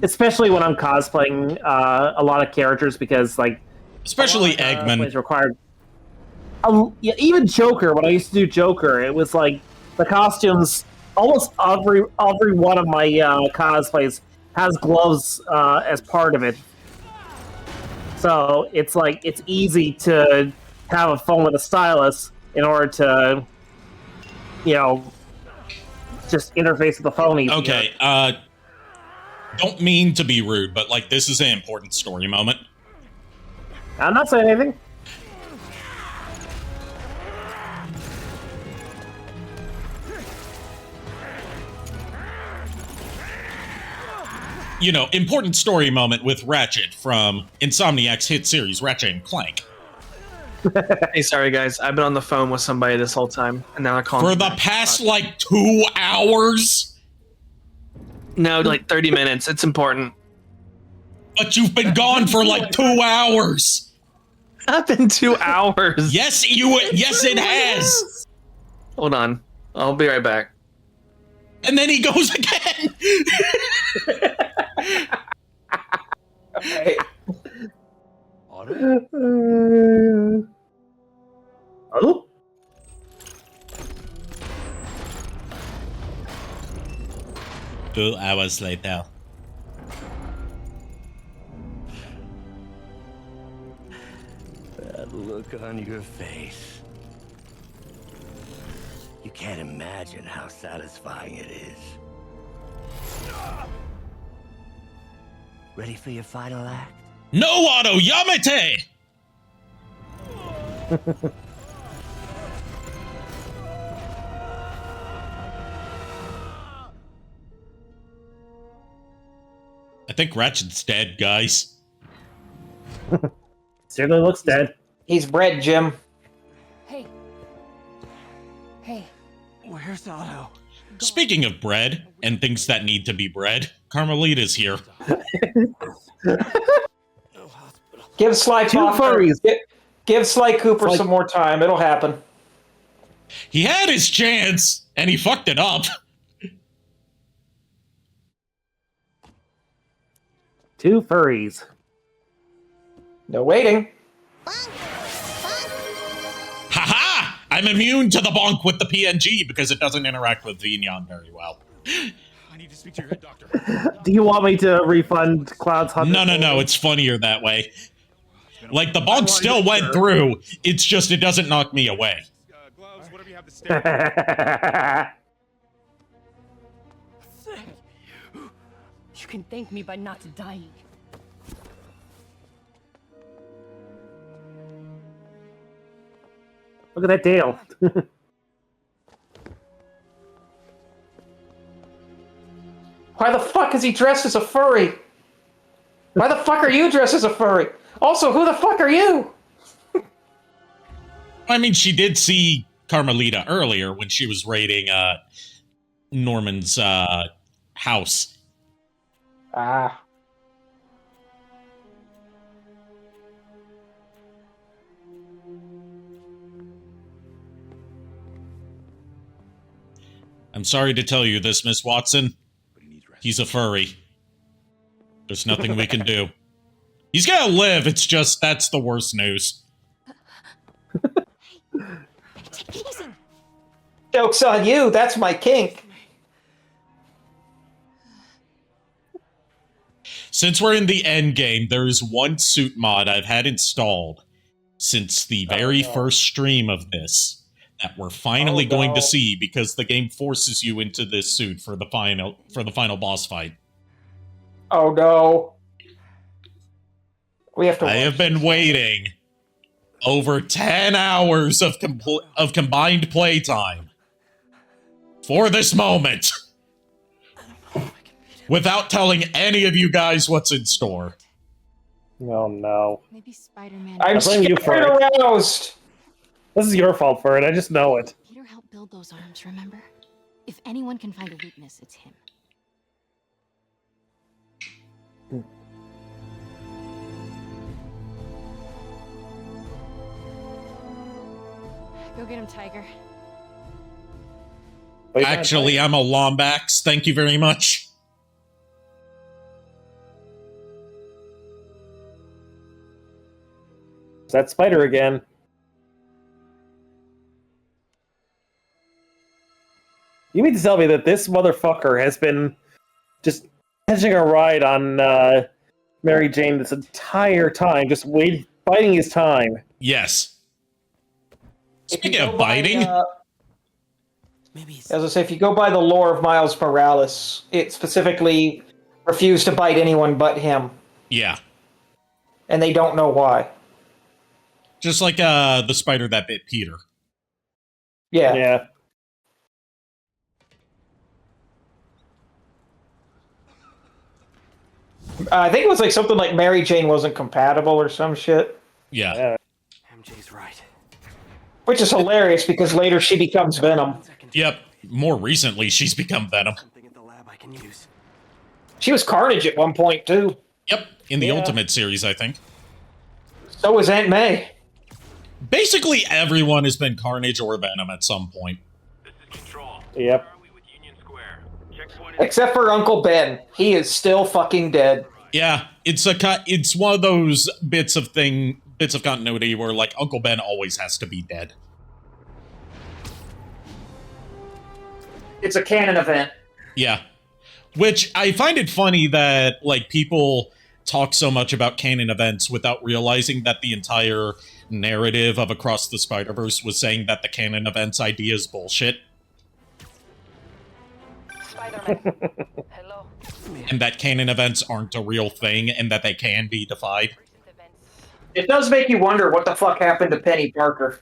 Especially when I'm cosplaying a lot of characters, because like... Especially Eggman. Required. Yeah, even Joker, when I used to do Joker, it was like the costumes, almost every one of my cosplays has gloves as part of it. So it's like, it's easy to have a phone with a stylus in order to, just interface with the phone easier. Okay, don't mean to be rude, but like, this is an important story moment. I'm not saying anything. Important story moment with Ratchet from Insomniac's hit series, Ratchet and Clank. Hey, sorry guys, I've been on the phone with somebody this whole time, and now I call for the past like 2 hours. No, like 30 minutes. It's important. But you've been gone for like 2 hours. Not been 2 hours. Yes, it has. Hold on, I'll be right back. And then he goes again. Okay. Otto? Otto? 2 hours later. That look on your face. You can't imagine how satisfying it is. Ready for your final act? No, Otto, Yamete! I think Ratchet's dead, guys. Certainly looks dead. He's bread, Jim. Hey. Hey. Where's Otto? Speaking of bread and things that need to be bread, Carmelita's here. Give Sly Two Cooper, furries. give Sly Cooper some more time. It'll happen. He had his chance, and he fucked it up. Two furries. No waiting. Haha! I'm immune to the bonk with the PNG because it doesn't interact with Vignon very well. I need to speak to your head doctor. Do you want me to refund Cloud's 100? No, it's funnier that way. Like, the bonk still went through, it's just it doesn't knock me away. Gloves, whatever you have to stare. You can thank me by not dying. Look at that tail. Why the fuck is he dressed as a furry? Why the fuck are you dressed as a furry? Also, who the fuck are you? I mean, she did see Carmelita earlier when she was raiding Norman's house. Ah. I'm sorry to tell you this, Miss Watson. He's a furry. There's nothing we can do. He's gonna live, it's just that's the worst news. Joke's on you, that's my kink. Since we're in the end game, there is one suit mod I've had installed since the very first stream of this that we're finally going to see because the game forces you into this suit for the final boss fight. Oh no. We have to. I have been waiting over 10 hours of combined playtime for this moment without telling any of you guys what's in store. Oh no. Maybe Spider-Man. I'm blaming you for it. aroused. This is your fault for it. I just know it. Peter helped build those arms, remember? If anyone can find a weakness, it's him. Go get him, Tiger. Actually, I'm a Lombax. Thank you very much. Is that spider again? You mean to tell me that this motherfucker has been just catching a ride on Mary Jane this entire time, just biding his time? Yes. Speaking of biting... As I say, if you go by the lore of Miles Morales, it specifically refused to bite anyone but him. Yeah. And they don't know why. Just like the spider that bit Peter. Yeah. Yeah. I think it was like something like Mary Jane wasn't compatible or some shit. Yeah. MJ's right. Which is hilarious because later she becomes Venom. Yep. More recently, she's become Venom. Something at the lab I can use. She was Carnage at one point, too. Yep. In the Ultimate series, I think. So was Aunt May. Basically, everyone has been Carnage or Venom at some point. This is Control. Yep. Where are we with Union Square? Checkpoint Except for Uncle Ben. He is still fucking dead. Yeah, it's one of those bits of continuity where, like, Uncle Ben always has to be dead. It's a canon event. Yeah. Which, I find it funny that, like, people talk so much about canon events without realizing that the entire narrative of Across the Spider-Verse was saying that the canon events idea is bullshit. Spider-Man. Hello. And that canon events aren't a real thing, and that they can be defied. It does make you wonder what the fuck happened to Penny Parker.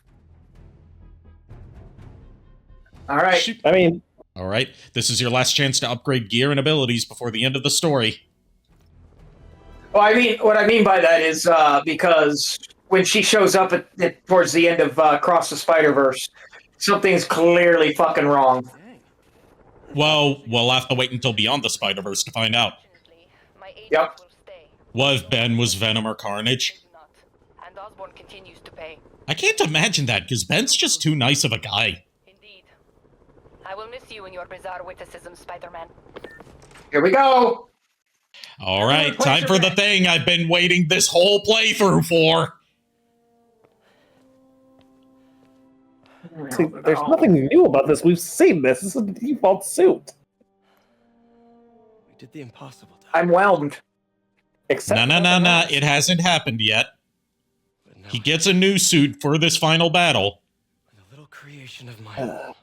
Alright. I mean... Alright, this is your last chance to upgrade gear and abilities before the end of the story. Well, what I mean by that is because when she shows up towards the end of Across the Spider-Verse, something's clearly fucking wrong. Well, we'll have to wait until Beyond the Spider-Verse to find out. Yep. What if Ben was Venom or Carnage? And Osborn continues to pay. I can't imagine that, because Ben's just too nice of a guy. Indeed. I will miss you and your bizarre witticism, Spider-Man. Here we go. All right, time for the thing I've been waiting this whole playthrough for. See, there's nothing new about this. We've seen this. This is the default suit. We did the impossible. I'm whelmed. Except No. It hasn't happened yet. He gets a new suit for this final battle. A little creation of my own.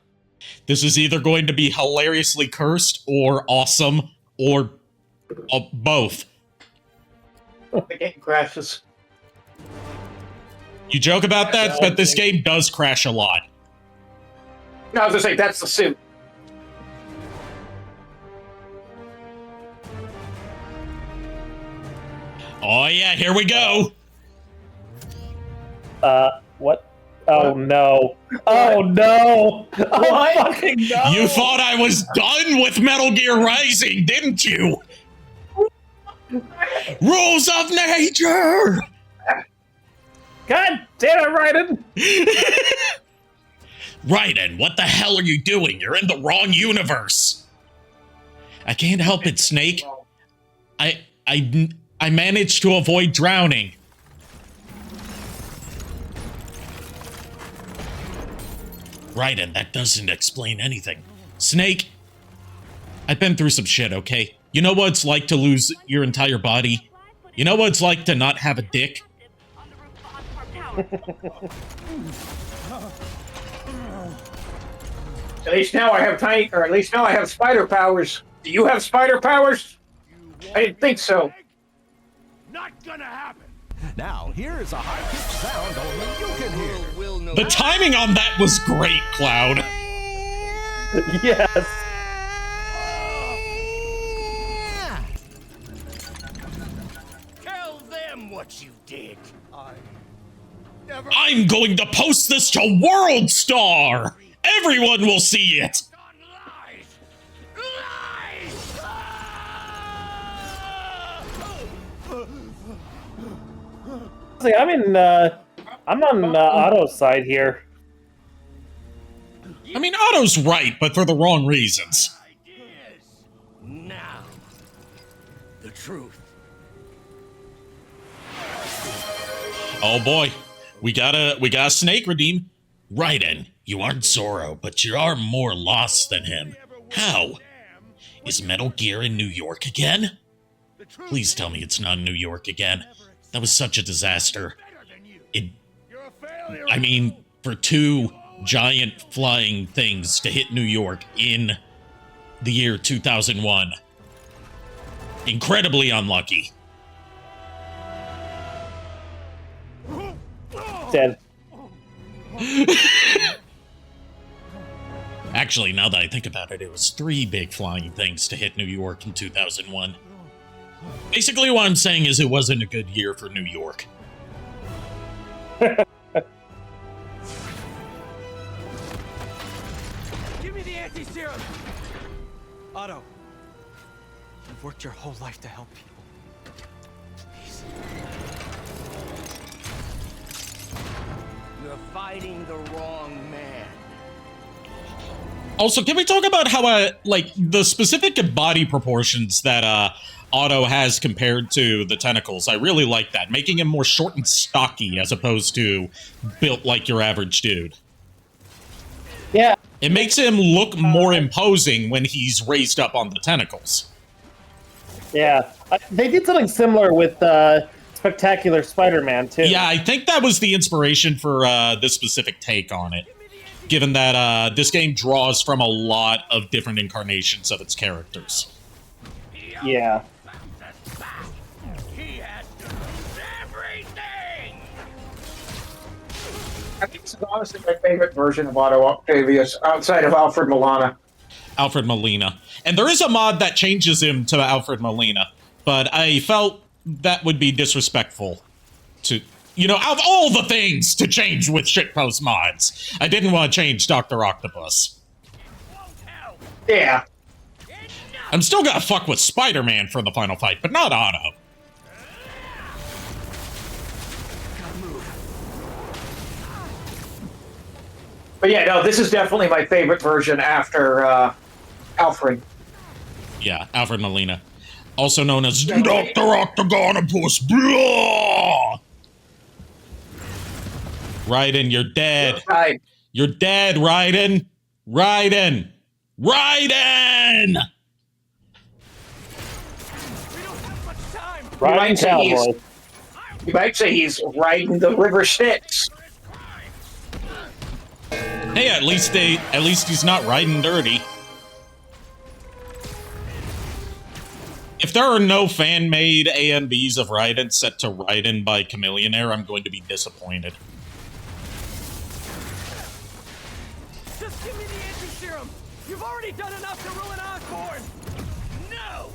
This is either going to be hilariously cursed or awesome or both. The game crashes. You joke about that, but this game does crash a lot. No, I was gonna say that's the suit. Oh yeah, here we go. What? Oh no! Oh no! Oh fucking no! You thought I was done with Metal Gear Rising, didn't you? Rules of nature! God damn it, Raiden! Raiden, what the hell are you doing? You're in the wrong universe. I can't help it, Snake. I managed to avoid drowning. Raiden, that doesn't explain anything. Snake, I've been through some shit, okay? You know what it's like to lose your entire body? You know what it's like to not have a dick? At least now I have spider powers. Do you have spider powers? I didn't think so. Not gonna happen. Now, here is a high-pitched sound only you can hear. The timing on that was great, Cloud. Yes. Tell them what you did. I'm going to post this to World Star! Everyone will see it! See, I'm on Otto's side here. I mean, Otto's right, but for the wrong reasons. Now, the truth. Oh boy, we got a snake redeem. Raiden, you aren't Zorro, but you are more lost than him. How? Is Metal Gear in New York again? Please tell me it's not in New York again. That was such a disaster. I mean, for two giant flying things to hit New York in the year 2001. Incredibly unlucky. Dead. Actually, now that I think about it, it was 3 big flying things to hit New York in 2001. Basically, what I'm saying is it wasn't a good year for New York. Give me the anti-serum! Otto, you've worked your whole life to help people. Please. You're fighting the wrong man. Also, can we talk about how, like, the specific body proportions that, Otto has compared to the tentacles? I really like that. Making him more short and stocky as opposed to built like your average dude. Yeah. It makes him look more imposing when he's raised up on the tentacles. Yeah. They did something similar with Spectacular Spider-Man, too. Yeah, I think that was the inspiration for this specific take on it. Given that this game draws from a lot of different incarnations of its characters. Yeah. He has to lose everything! I think this is honestly my favorite version of Otto Octavius outside of Alfred Molina. Alfred Molina. And there is a mod that changes him to Alfred Molina, but I felt that would be disrespectful to, you know, out of all the things to change with shitpost mods, I didn't want to change Dr. Octopus. Yeah. I'm still gonna fuck with Spider-Man for the final fight, but not Otto. But yeah, no, this is definitely my favorite version after Alfred. Yeah, Alfred Molina. Also known as Dr. Octagonopus. Blah! Raiden, you're dead. You're dead, Raiden. Raiden. Raiden! You might say he's riding the river Styx. Hey, at least he's not riding dirty. If there are no fan-made AMVs of Raiden set to Raiden by Chameleonaire, I'm going to be disappointed. Just give me the anti-serum. You've already done enough to ruin Osborn. No.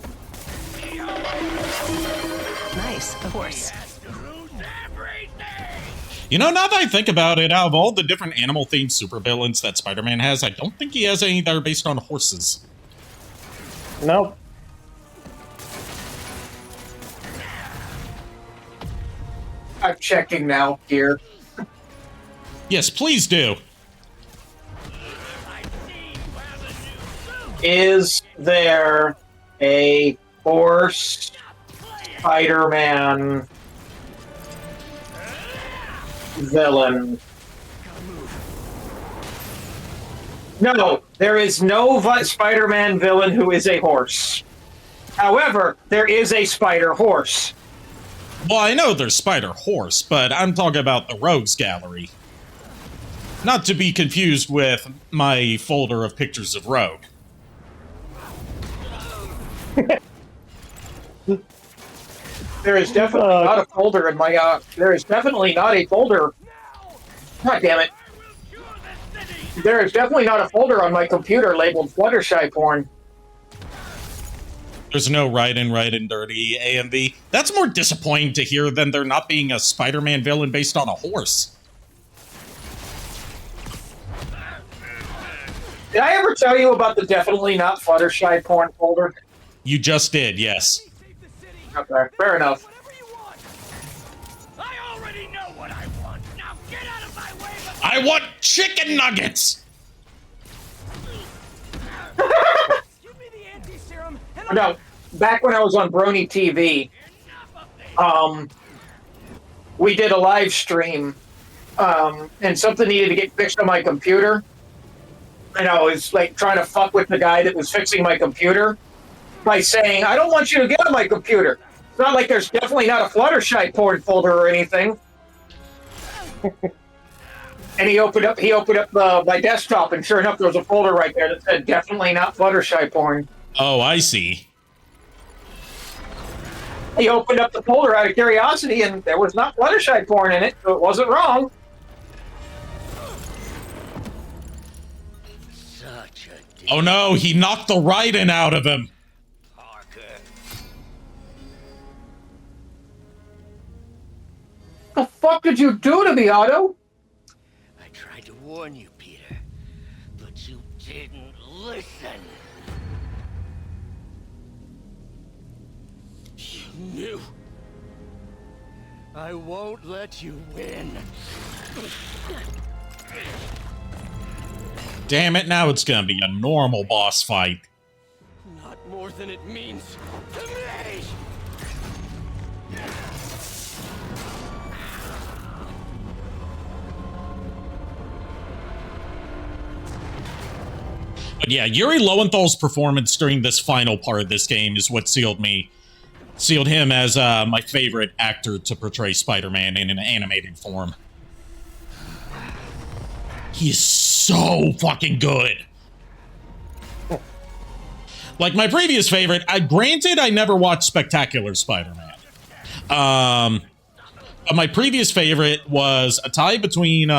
Nice, of course. You know, now that I think about it, out of all the different animal-themed supervillains that Spider-Man has, I don't think he has any that are based on horses. Nope. I'm checking now here. Yes, please do. Is there a horse Spider-Man villain? No, there is no Spider-Man villain who is a horse. However, there is a spider horse. Well, I know there's Spider Horse, but I'm talking about the Rogues Gallery. Not to be confused with my folder of pictures of Rogue. There is definitely not a folder in my, there is definitely not a folder. God damn it. There is definitely not a folder on my computer labeled Fluttershy porn. There's no Raiden Dirty AMV. That's more disappointing to hear than there not being a Spider-Man villain based on a horse. Did I ever tell you about the definitely not Fluttershy porn folder? You just did, yes. Okay, fair enough. I already know what I want. Now get out of my way. I want chicken nuggets! No, back when I was on Brony TV, we did a live stream, and something needed to get fixed on my computer. And I was like trying to fuck with the guy that was fixing my computer by saying, "I don't want you to get on my computer." It's not like there's definitely not a Fluttershy porn folder or anything. And he opened up my desktop, and sure enough, there was a folder right there that said "definitely not Fluttershy porn." Oh, I see. He opened up the folder out of curiosity, and there was not Fluttershy porn in it, so it wasn't wrong. Oh no, he knocked the Raiden out of him. The fuck did you do to me, Otto? I tried to warn you, Peter, but you didn't listen. You knew. I won't let you win. Damn it, now it's gonna be a normal boss fight. Not more than it means to me. But yeah, Yuri Lowenthal's performance during this final part of this game is what sealed him as my favorite actor to portray Spider-Man in an animated form. He is so fucking good. Like my previous favorite, granted I never watched Spectacular Spider-Man. But my previous favorite was a tie between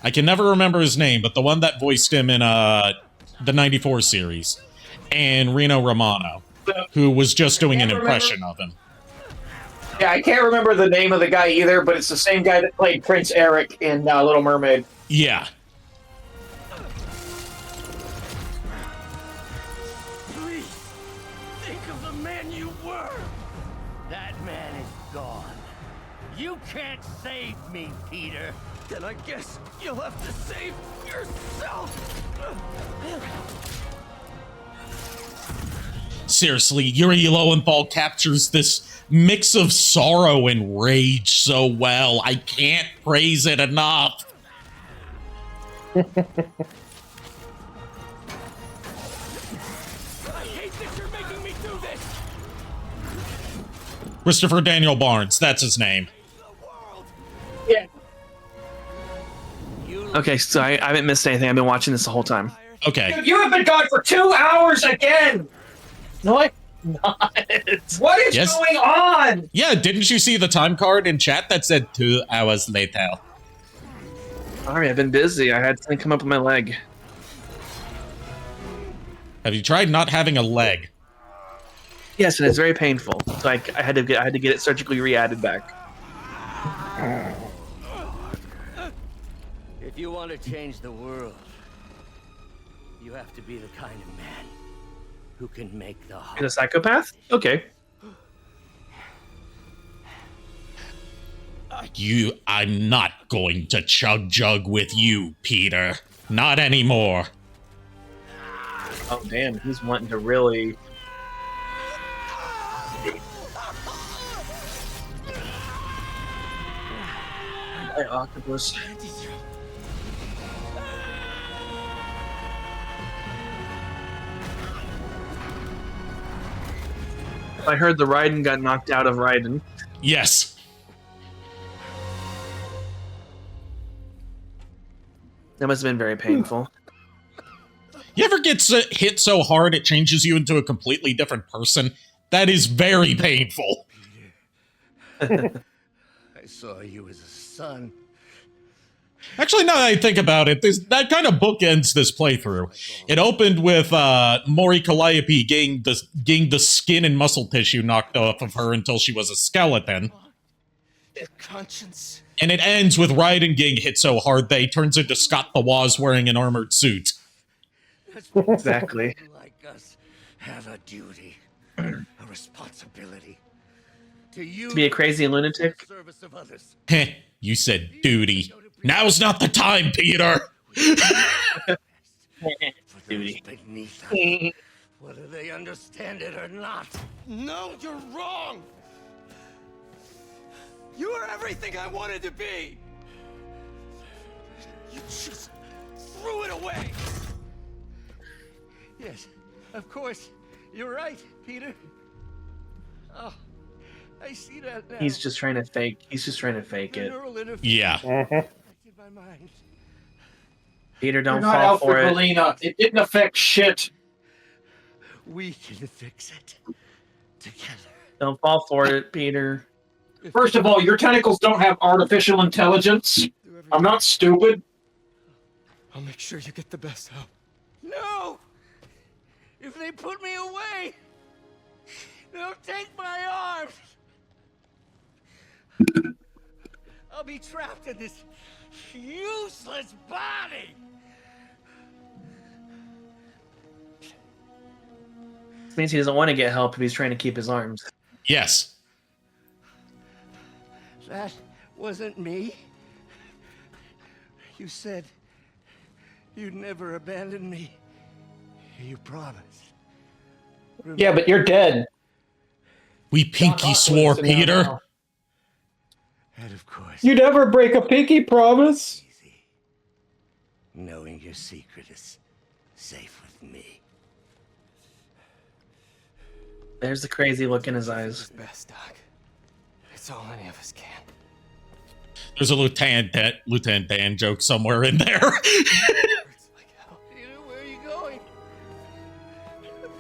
I can never remember his name, but the one that voiced him in the 94 series, and Reno Romano, who was just doing an impression of him. Yeah, I can't remember the name of the guy either, but it's the same guy that played Prince Eric in Little Mermaid. Yeah. Please, man you were! That man is gone. You can't save me, Peter. Then I guess you'll have to save yourself! Seriously, Yuri Lowenthal captures this mix of sorrow and rage so well. I can't praise it enough. I hate that you're making me do this! Christopher Daniel Barnes, that's his name. Yeah. Okay, so I haven't missed anything. I've been watching this the whole time. Okay. Dude, you have been gone for 2 hours again! No, I'm not. What is going on? Yeah, didn't you see the time card in chat that said 2 hours later? Sorry, I've been busy. I had something come up with my leg. Have you tried not having a leg? Yes, and it's very painful. So I had to get it surgically re-added back. If you want to change the world, you have to be the kind of man who can make the heart. You're a psychopath? Okay. I'm not going to chug jug with you, Peter. Not anymore. Oh, damn. He's wanting to really... Hey, octopus. I heard the Raiden got knocked out of Raiden. Yes. That must have been very painful. You ever get hit so hard it changes you into a completely different person? That is very painful. I saw you as a son. Actually, now that I think about it, that kind of bookends this playthrough. It opened with Mori Calliope getting the skin and muscle tissue knocked off of her until she was a skeleton. Conscience. And it ends with Raiden getting hit so hard that he turns into Scott the Woz wearing an armored suit. Exactly. Like us have a duty, a responsibility to be a crazy lunatic. Service of others. Heh, you said duty. Now's not the time, Peter. Duty. Beneath us, whether they understand it or not. No, you're wrong! You are everything I wanted to be! You just threw it away! Yes, of course. You're right, Peter. Oh, I see that now. He's just trying to fake. He's just trying to fake it. Yeah. My mind. Peter, You're don't not fall for Alfred it. Molina. It didn't affect shit. We can fix it together. Don't fall for it, Peter. First of all, your tentacles don't have artificial intelligence. I'm not stupid. I'll make sure you get the best help. No! If they put me away, they'll take my arms. I'll be trapped in this useless body. This means he doesn't want to get help if he's trying to keep his arms. Yes. That wasn't me. You said you'd never abandon me. You promised. Yeah, but you're dead. We pinky swore, Peter. And of course, You never break a pinky promise. knowing your secret is safe with me. There's the crazy look in his eyes. Best, Doc. It's all any of us can. There's a Lieutenant Dan joke somewhere in there. Peter, where are you going?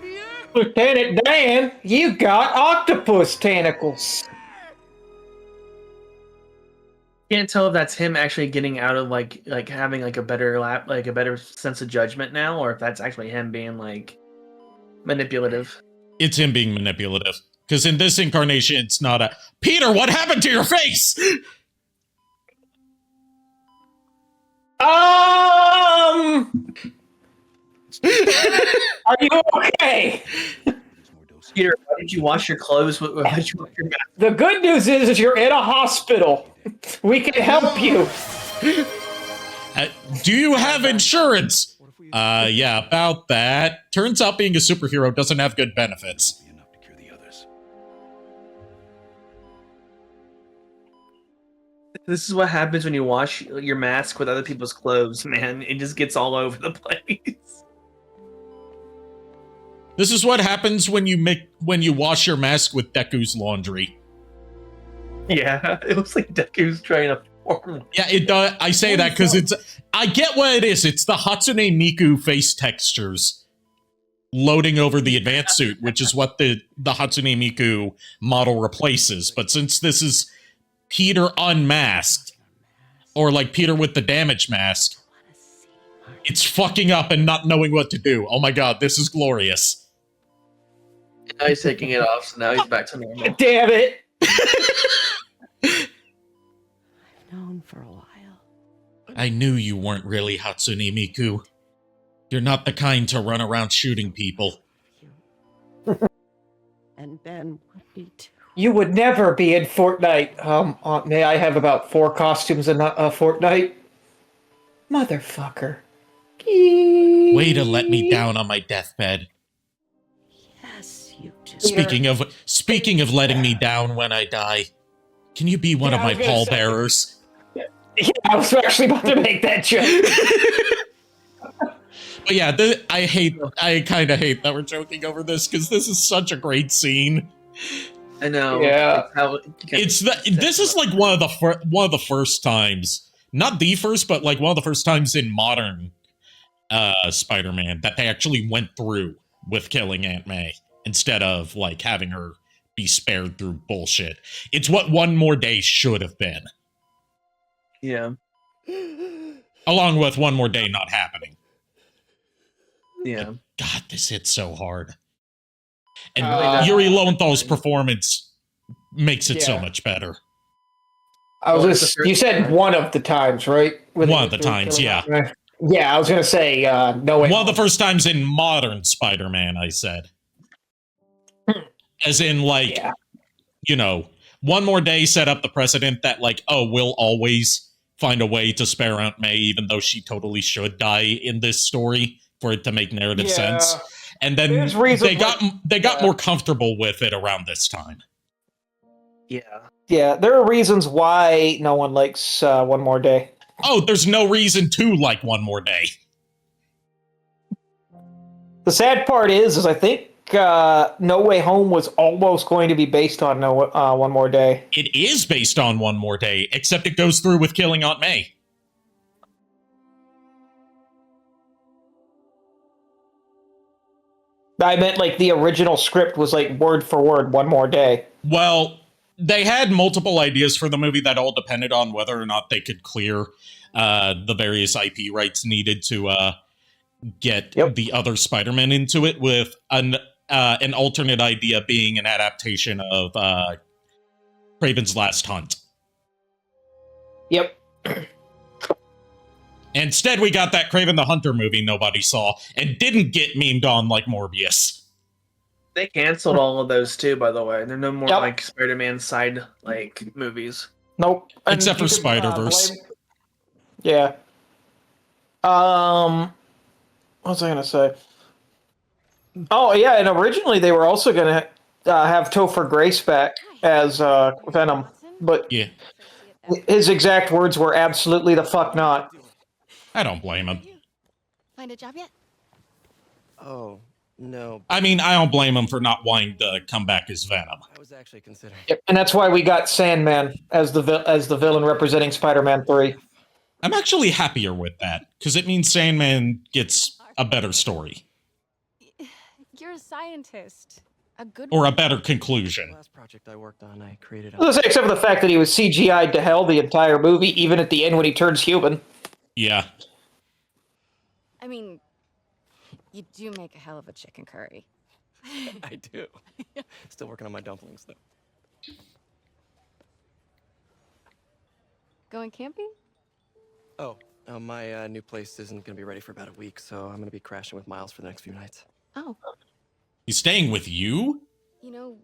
Peter? Lieutenant Dan, you got octopus tentacles. Can't tell if that's him actually getting out of like having like a better sense of judgment now, or if that's actually him being like manipulative. It's him being manipulative. Because in this incarnation, it's not a Peter, what happened to your face? Are you okay? Peter, why did you wash your clothes? Why did you wash your mask? The good news is you're in a hospital. We can help you. Do you have insurance? Yeah, about that. Turns out being a superhero doesn't have good benefits. This is what happens when you wash your mask with other people's clothes, man. It just gets all over the place. This is what happens when you wash your mask with Deku's laundry. Yeah, it looks like Deku's trying to form. Yeah, it does. I say that because I get what it is. It's the Hatsune Miku face textures loading over the advanced suit, which is what the Hatsune Miku model replaces. But since this is Peter unmasked, or like Peter with the damage mask, it's fucking up and not knowing what to do. Oh my god, this is glorious. Now he's taking it off, so now he's back to normal. Damn it! Known for a while. I knew you weren't really Hatsune Miku. You're not the kind to run around shooting people. And Ben would be too. You would never be in Fortnite. May I have about 4 costumes in Fortnite? Motherfucker. Way to let me down on my deathbed. Yes, you just. Speaking of letting me down when I die, can you be one of my pallbearers? Yeah, I was actually about to make that joke. But yeah, I kind of hate that we're joking over this because this is such a great scene. I know. Yeah. This is like one of the first times, not the first, but like one of the first times in modern Spider-Man that they actually went through with killing Aunt May instead of like having her be spared through bullshit. It's what One More Day should have been. Yeah. Along with One More Day not happening. Yeah. God, this hits so hard. And Yuri Lowenthal's performance makes it so much better. You said one of the times, right? One of the times, yeah. Yeah, I was gonna say no way. One of the first times in modern Spider-Man, I said. As in, like, you know, One More Day set up the precedent that, like, oh, we'll always find a way to spare Aunt May, even though she totally should die in this story for it to make narrative sense. And then they got more comfortable with it around this time. Yeah. Yeah, there are reasons why no one likes One More Day. Oh, there's no reason to like One More Day. The sad part is I think No Way Home was almost going to be based on One More Day. It is based on One More Day, except it goes through with killing Aunt May. I meant like the original script was like word for word One More Day. Well, they had multiple ideas for the movie that all depended on whether or not they could clear the various IP rights needed to get the other Spider-Man into it, with an alternate idea being an adaptation of Kraven's Last Hunt. Yep. Instead, we got that Kraven the Hunter movie nobody saw and didn't get memed on like Morbius. They canceled all of those too, by the way. There are no more like Spider-Man side like movies. Nope. Except for Spider-Verse. Yeah. What was I gonna say? Oh yeah, and originally they were also gonna have Topher Grace back as Venom, but his exact words were absolutely the fuck not. I don't blame him. Find a job yet? Oh, no. I mean, I don't blame him for not wanting to come back as Venom. I was actually considering. Yep, and that's why we got Sandman as the villain representing Spider-Man 3. I'm actually happier with that, because it means Sandman gets a better story. You're a scientist. A good or a better conclusion. The last project I worked on, I created. Except for the fact that he was CGI'd to hell the entire movie, even at the end when he turns human. Yeah. I mean, you do make a hell of a chicken curry. I do. Still working on my dumplings, though. Going camping? Oh, my new place isn't going to be ready for about a week, so I'm going to be crashing with Miles for the next few nights. Oh. He's staying with you? You know,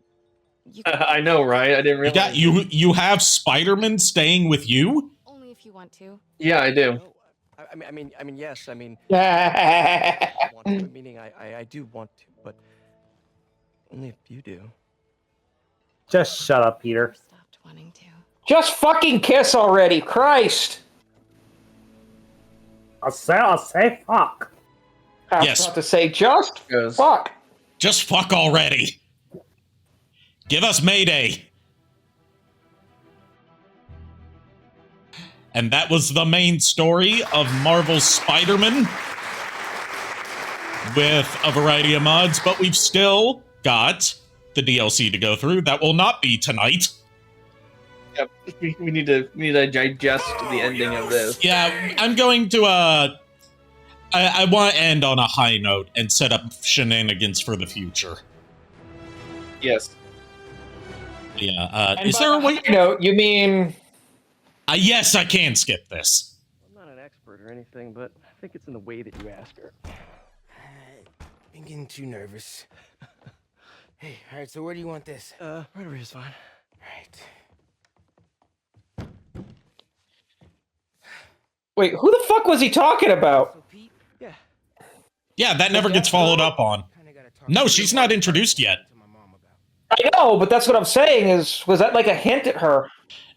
you I know, right? I didn't realize. You have Spider-Man staying with you? only if you want to. Yeah, I do. I mean, yes. I mean, Yeah. want to, meaning I do want to, but only if you do. Just shut up, Peter. Stopped wanting to. Just fucking kiss already, Christ. I'll say fuck. I was Yes. about to say just fuck. Just fuck already. Give us Mayday. And that was the main story of Marvel's Spider-Man with a variety of mods, but we've still got the DLC to go through. That will not be tonight. Yep. We need to digest the ending of this. Yeah, I'm going to I want to end on a high note and set up shenanigans for the future. Yes. Yeah, And is there a way? You mean? Yes, I can skip this. I'm not an expert or anything, but I think it's in the way that you ask her. I'm getting too nervous. Hey, all right. So where do you want this? Right over here is fine. Right. Wait, who the fuck was he talking about? Yeah, that never gets followed up on. No, she's not introduced yet. I know, but that's what I'm saying. Was that like a hint at her?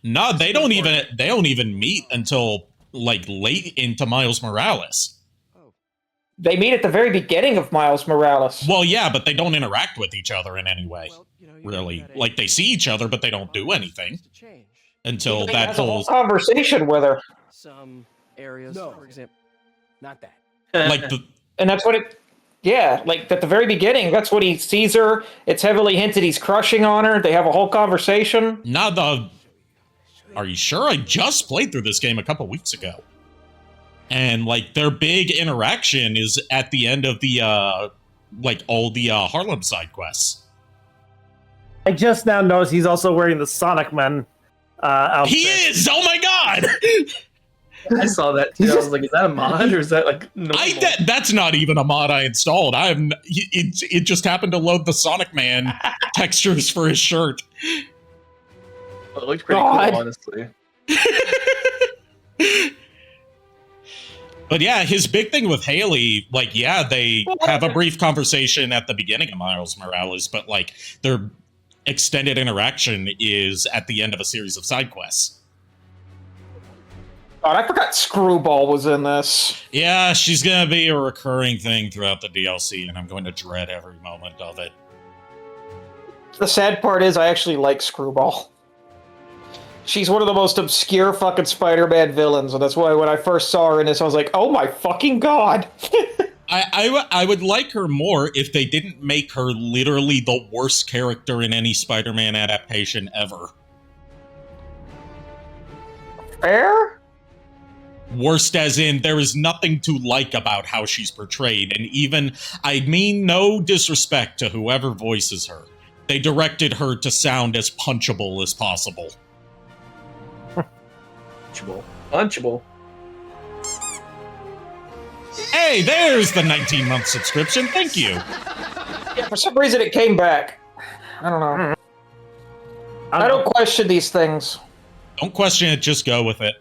No, they don't even meet until like late into Miles Morales. They meet at the very beginning of Miles Morales. Well, yeah, but they don't interact with each other in any way. Really, like they see each other, but they don't do anything until He that has a whole conversation with her. Some areas, for example. Not that. like the. And that's what it. Yeah, like at the very beginning, that's when he sees her. It's heavily hinted he's crushing on her. They have a whole conversation. Not the. Are you sure? I just played through this game a couple weeks ago. And, like, their big interaction is at the end of the, like, all the Harlem side quests. I just now noticed he's also wearing the Sonic Man outfit. He is! Oh my god! I saw that too. I was like, is that a mod or is that like normal? That's not even a mod I installed. It just happened to load the Sonic Man textures for his shirt. Well, it looks pretty cool, honestly. But yeah, his big thing with Haley, like, yeah, they have a brief conversation at the beginning of Miles Morales, but like their extended interaction is at the end of a series of side quests. God, I forgot Screwball was in this. Yeah, she's gonna be a recurring thing throughout the DLC, and I'm going to dread every moment of it. The sad part is I actually like Screwball. She's one of the most obscure fucking Spider-Man villains, and that's why when I first saw her in this, I was like, oh my fucking god! I would like her more if they didn't make her literally the worst character in any Spider-Man adaptation ever. Fair? Worst as in, there is nothing to like about how she's portrayed, and even, I mean no disrespect to whoever voices her, they directed her to sound as punchable as possible. Punchable. Hey, there's the 19-month subscription. Thank you. Yeah, for some reason it came back. I don't know. I don't question these things. Don't question it, just go with it.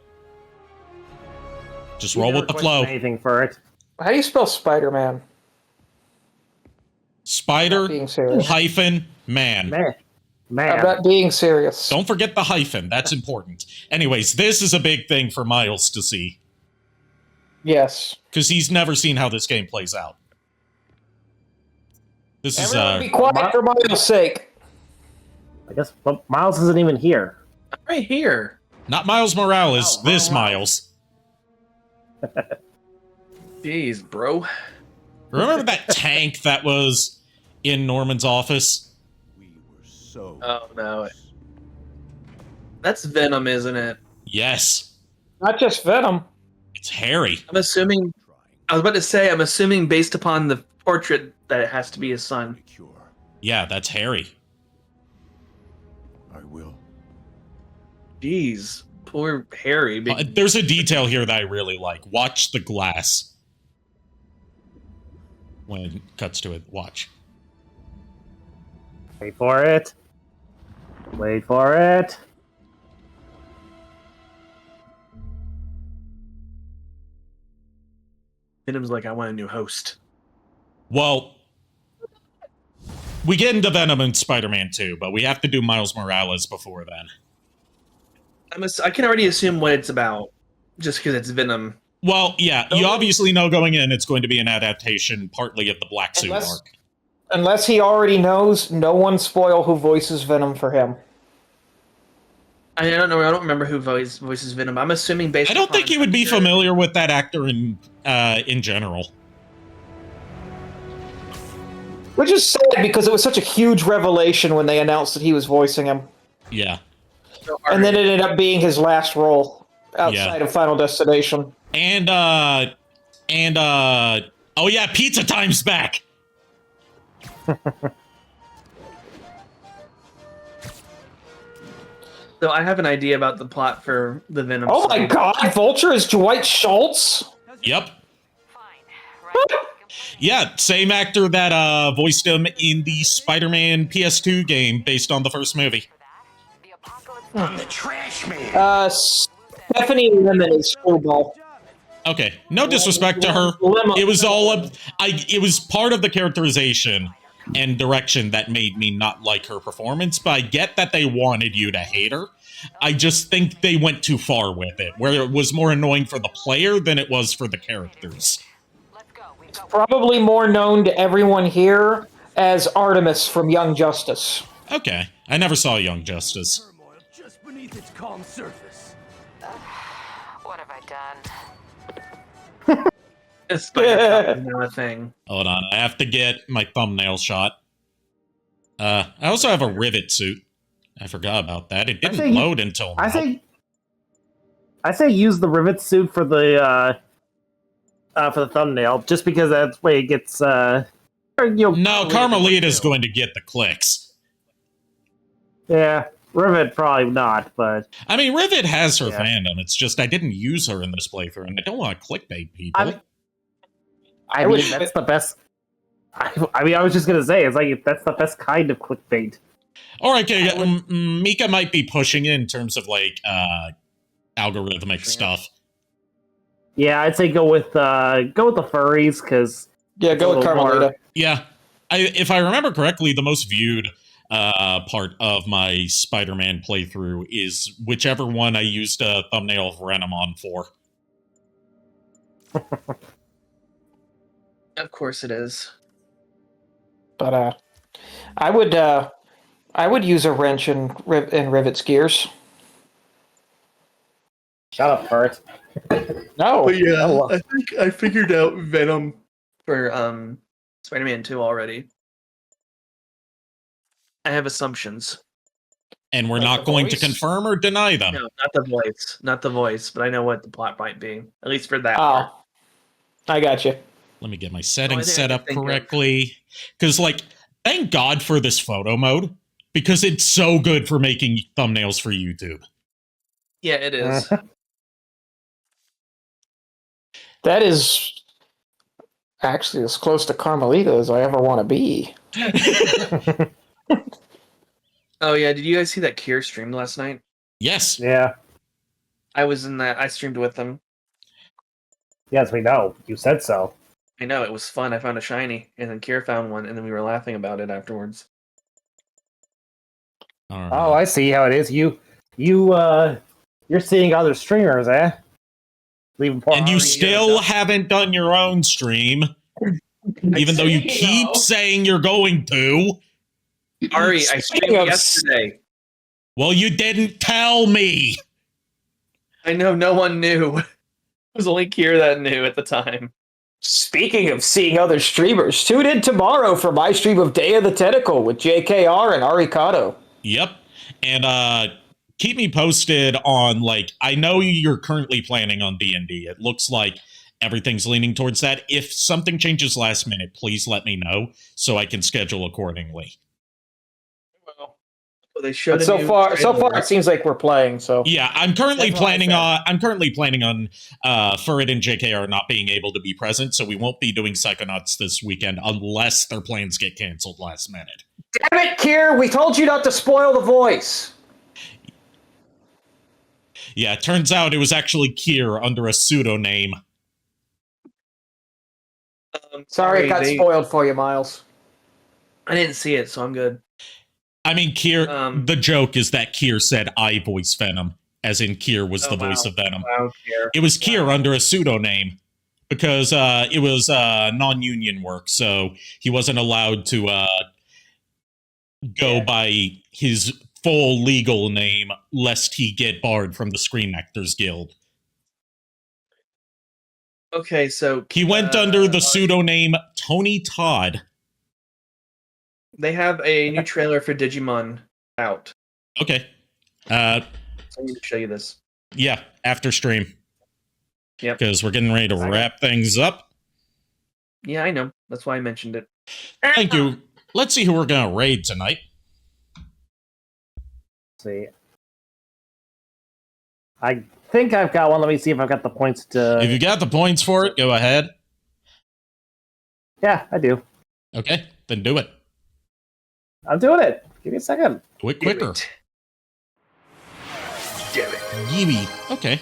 Just roll with the flow. Anything for it. How do you spell Spider-Man? Spider hyphen man. I'm not being serious. Don't forget the hyphen. That's important. Anyways, this is a big thing for Miles to see. Yes. Because he's never seen how this game plays out. This Everyone is be quiet for Miles' sake. I guess Miles isn't even here. I'm right here. Not Miles Morales, this Miles. Jeez, bro. Remember that tank that was in Norman's office? Oh no. That's Venom, isn't it? Yes. Not just Venom. It's Harry. I'm assuming based upon the portrait that it has to be his son. Yeah, that's Harry. I will. Jeez. Poor Harry. There's a detail here that I really like. Watch the glass. When it cuts to it, watch. Wait for it. Wait for it. Venom's like, I want a new host. Well, we get into Venom in Spider-Man 2, but we have to do Miles Morales before then. I can already assume what it's about, just because it's Venom. Well, yeah, you obviously know going in it's going to be an adaptation partly of the Black Suit arc. Unless he already knows, no one spoil who voices Venom for him. I don't know. I don't remember who voices Venom. I'm assuming based. I don't think he would be familiar with that actor in general. Which is sad because it was such a huge revelation when they announced that he was voicing him. Yeah. And then it ended up being his last role outside of Final Destination. And oh yeah, Pizza Time's back. So I have an idea about the plot for the Venom. Oh my God! Vulture is Dwight Schultz. Yep. Yeah, same actor that voiced him in the Spider-Man PS2 game based on the first movie. I'm the trash man. Stephanie Lemon is Screwball. Okay, no disrespect to her. It was it was part of the characterization and direction that made me not like her performance, but I get that they wanted you to hate her. I just think they went too far with it, where it was more annoying for the player than it was for the characters. Probably more known to everyone here as Artemis from Young Justice. Okay, I never saw Young Justice. Just beneath its calm surface. What have I done? It's a thing. Hold on, I have to get my thumbnail shot. I also have a rivet suit. I forgot about that. It didn't load until now. I say use the rivet suit for the thumbnail, just because that's the way it gets. No, Carmelita's going to get the clicks. Yeah, Rivet probably not, but I mean, Rivet has her fandom. It's just I didn't use her in this playthrough, and I don't want to clickbait people. I mean, that's the best. I mean, I was just gonna say, it's like that's the best kind of clickbait. All right, okay, Mika might be pushing it in terms of like algorithmic stuff. Yeah, I'd say go with the furries because go with Carmelita. Yeah, if I remember correctly, the most viewed part of my Spider-Man playthrough is whichever one I used a thumbnail of Venom on for. Of course it is. But I would use a wrench in Rivet's gears. Shut up, Bert. No. But yeah, I think I figured out Venom for Spider-Man 2 already. I have assumptions. And we're not going to confirm or deny them. No, not the voice. Not the voice, but I know what the plot might be. At least for that part. I got you. Let me get my settings set up correctly. Because, like, thank God for this photo mode. Because it's so good for making thumbnails for YouTube. Yeah, it is. That is actually as close to Carmelita as I ever want to be. Oh yeah, did you guys see that Kier stream last night? Yes. Yeah. I was in that. I streamed with him. Yes, we know. You said so. I know, it was fun. I found a shiny, and then Kier found one, and then we were laughing about it afterwards. Oh, I see how it is. You're seeing other streamers, eh? And you still haven't done your own stream, even though you keep saying you're going to. Ari, I streamed yesterday. Well, you didn't tell me. I know, no one knew. It was only Kier that knew at the time. Speaking of seeing other streamers, tune in tomorrow for my stream of Day of the Tentacle with JKR and Arikado. Yep. And keep me posted on, like, I know you're currently planning on D&D. It looks like everything's leaning towards that. If something changes last minute, please let me know so I can schedule accordingly. Well, Well, they showed But so far, it seems like we're playing. So yeah, I'm currently planning on Furret and JK are not being able to be present, so we won't be doing Psychonauts this weekend unless their plans get canceled last minute. Damn it, Kier! We told you not to spoil the voice. Yeah, it turns out it was actually Kier under a pseudonym. Sorry, it got spoiled for you, Miles. I didn't see it, so I'm good. I mean, Kier. The joke is that Kier said I voice Venom, as in Kier was the voice of Venom. Wow, Kier. It was Kier under a pseudonym because it was non-union work, so he wasn't allowed to go by his full legal name lest he get barred from the Screen Actors Guild. Okay, so he went under the pseudonym Tony Todd. They have a new trailer for Digimon out. Okay. So I'm going to show you this. Yeah, after stream. Yep. Because we're getting ready to wrap things up. Yeah, I know. That's why I mentioned it. Thank you. Let's see who we're going to raid tonight. Let's see. I think I've got one. Let me see if I've got the points to... If you got the points for it, go ahead. Yeah, I do. Okay, then do it. I'm doing it. Give me a second. Do it quicker. Damn it. Yee. Okay.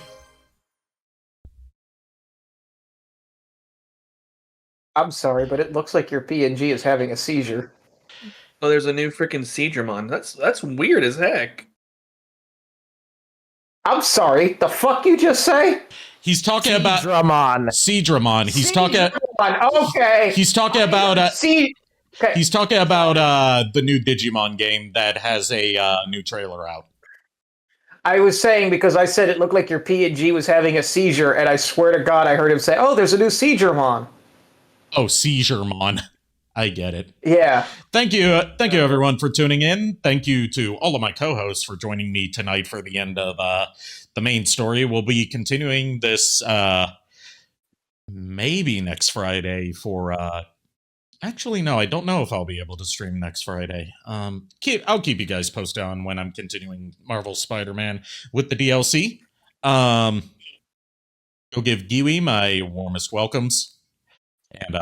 I'm sorry, but it looks like your PNG is having a seizure. Oh, there's a new freaking Seedramon. That's weird as heck. I'm sorry. The fuck you just say? He's talking about Seedramon. He's talking. Okay. He's talking about. Okay. He's talking about the new Digimon game that has a new trailer out. I was saying because I said it looked like your PNG was having a seizure, and I swear to God, I heard him say, "Oh, there's a new Seedramon." Oh, Seizuremon. I get it. Yeah. Thank you everyone for tuning in. Thank you to all of my co-hosts for joining me tonight for the end of the main story. We'll be continuing this maybe next Friday for actually no, I don't know if I'll be able to stream next Friday. I'll keep you guys posted on when I'm continuing Marvel Spider-Man with the DLC. Go give Giwi my warmest welcomes. And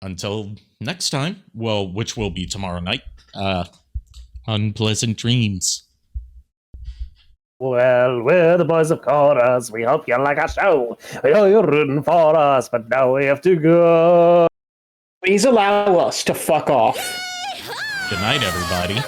until next time, well, which will be tomorrow night, unpleasant dreams. Well, we're the boys of Chorus. We hope you like our show. We know you're rooting for us, but now we have to go. Please allow us to fuck off. Good night, everybody.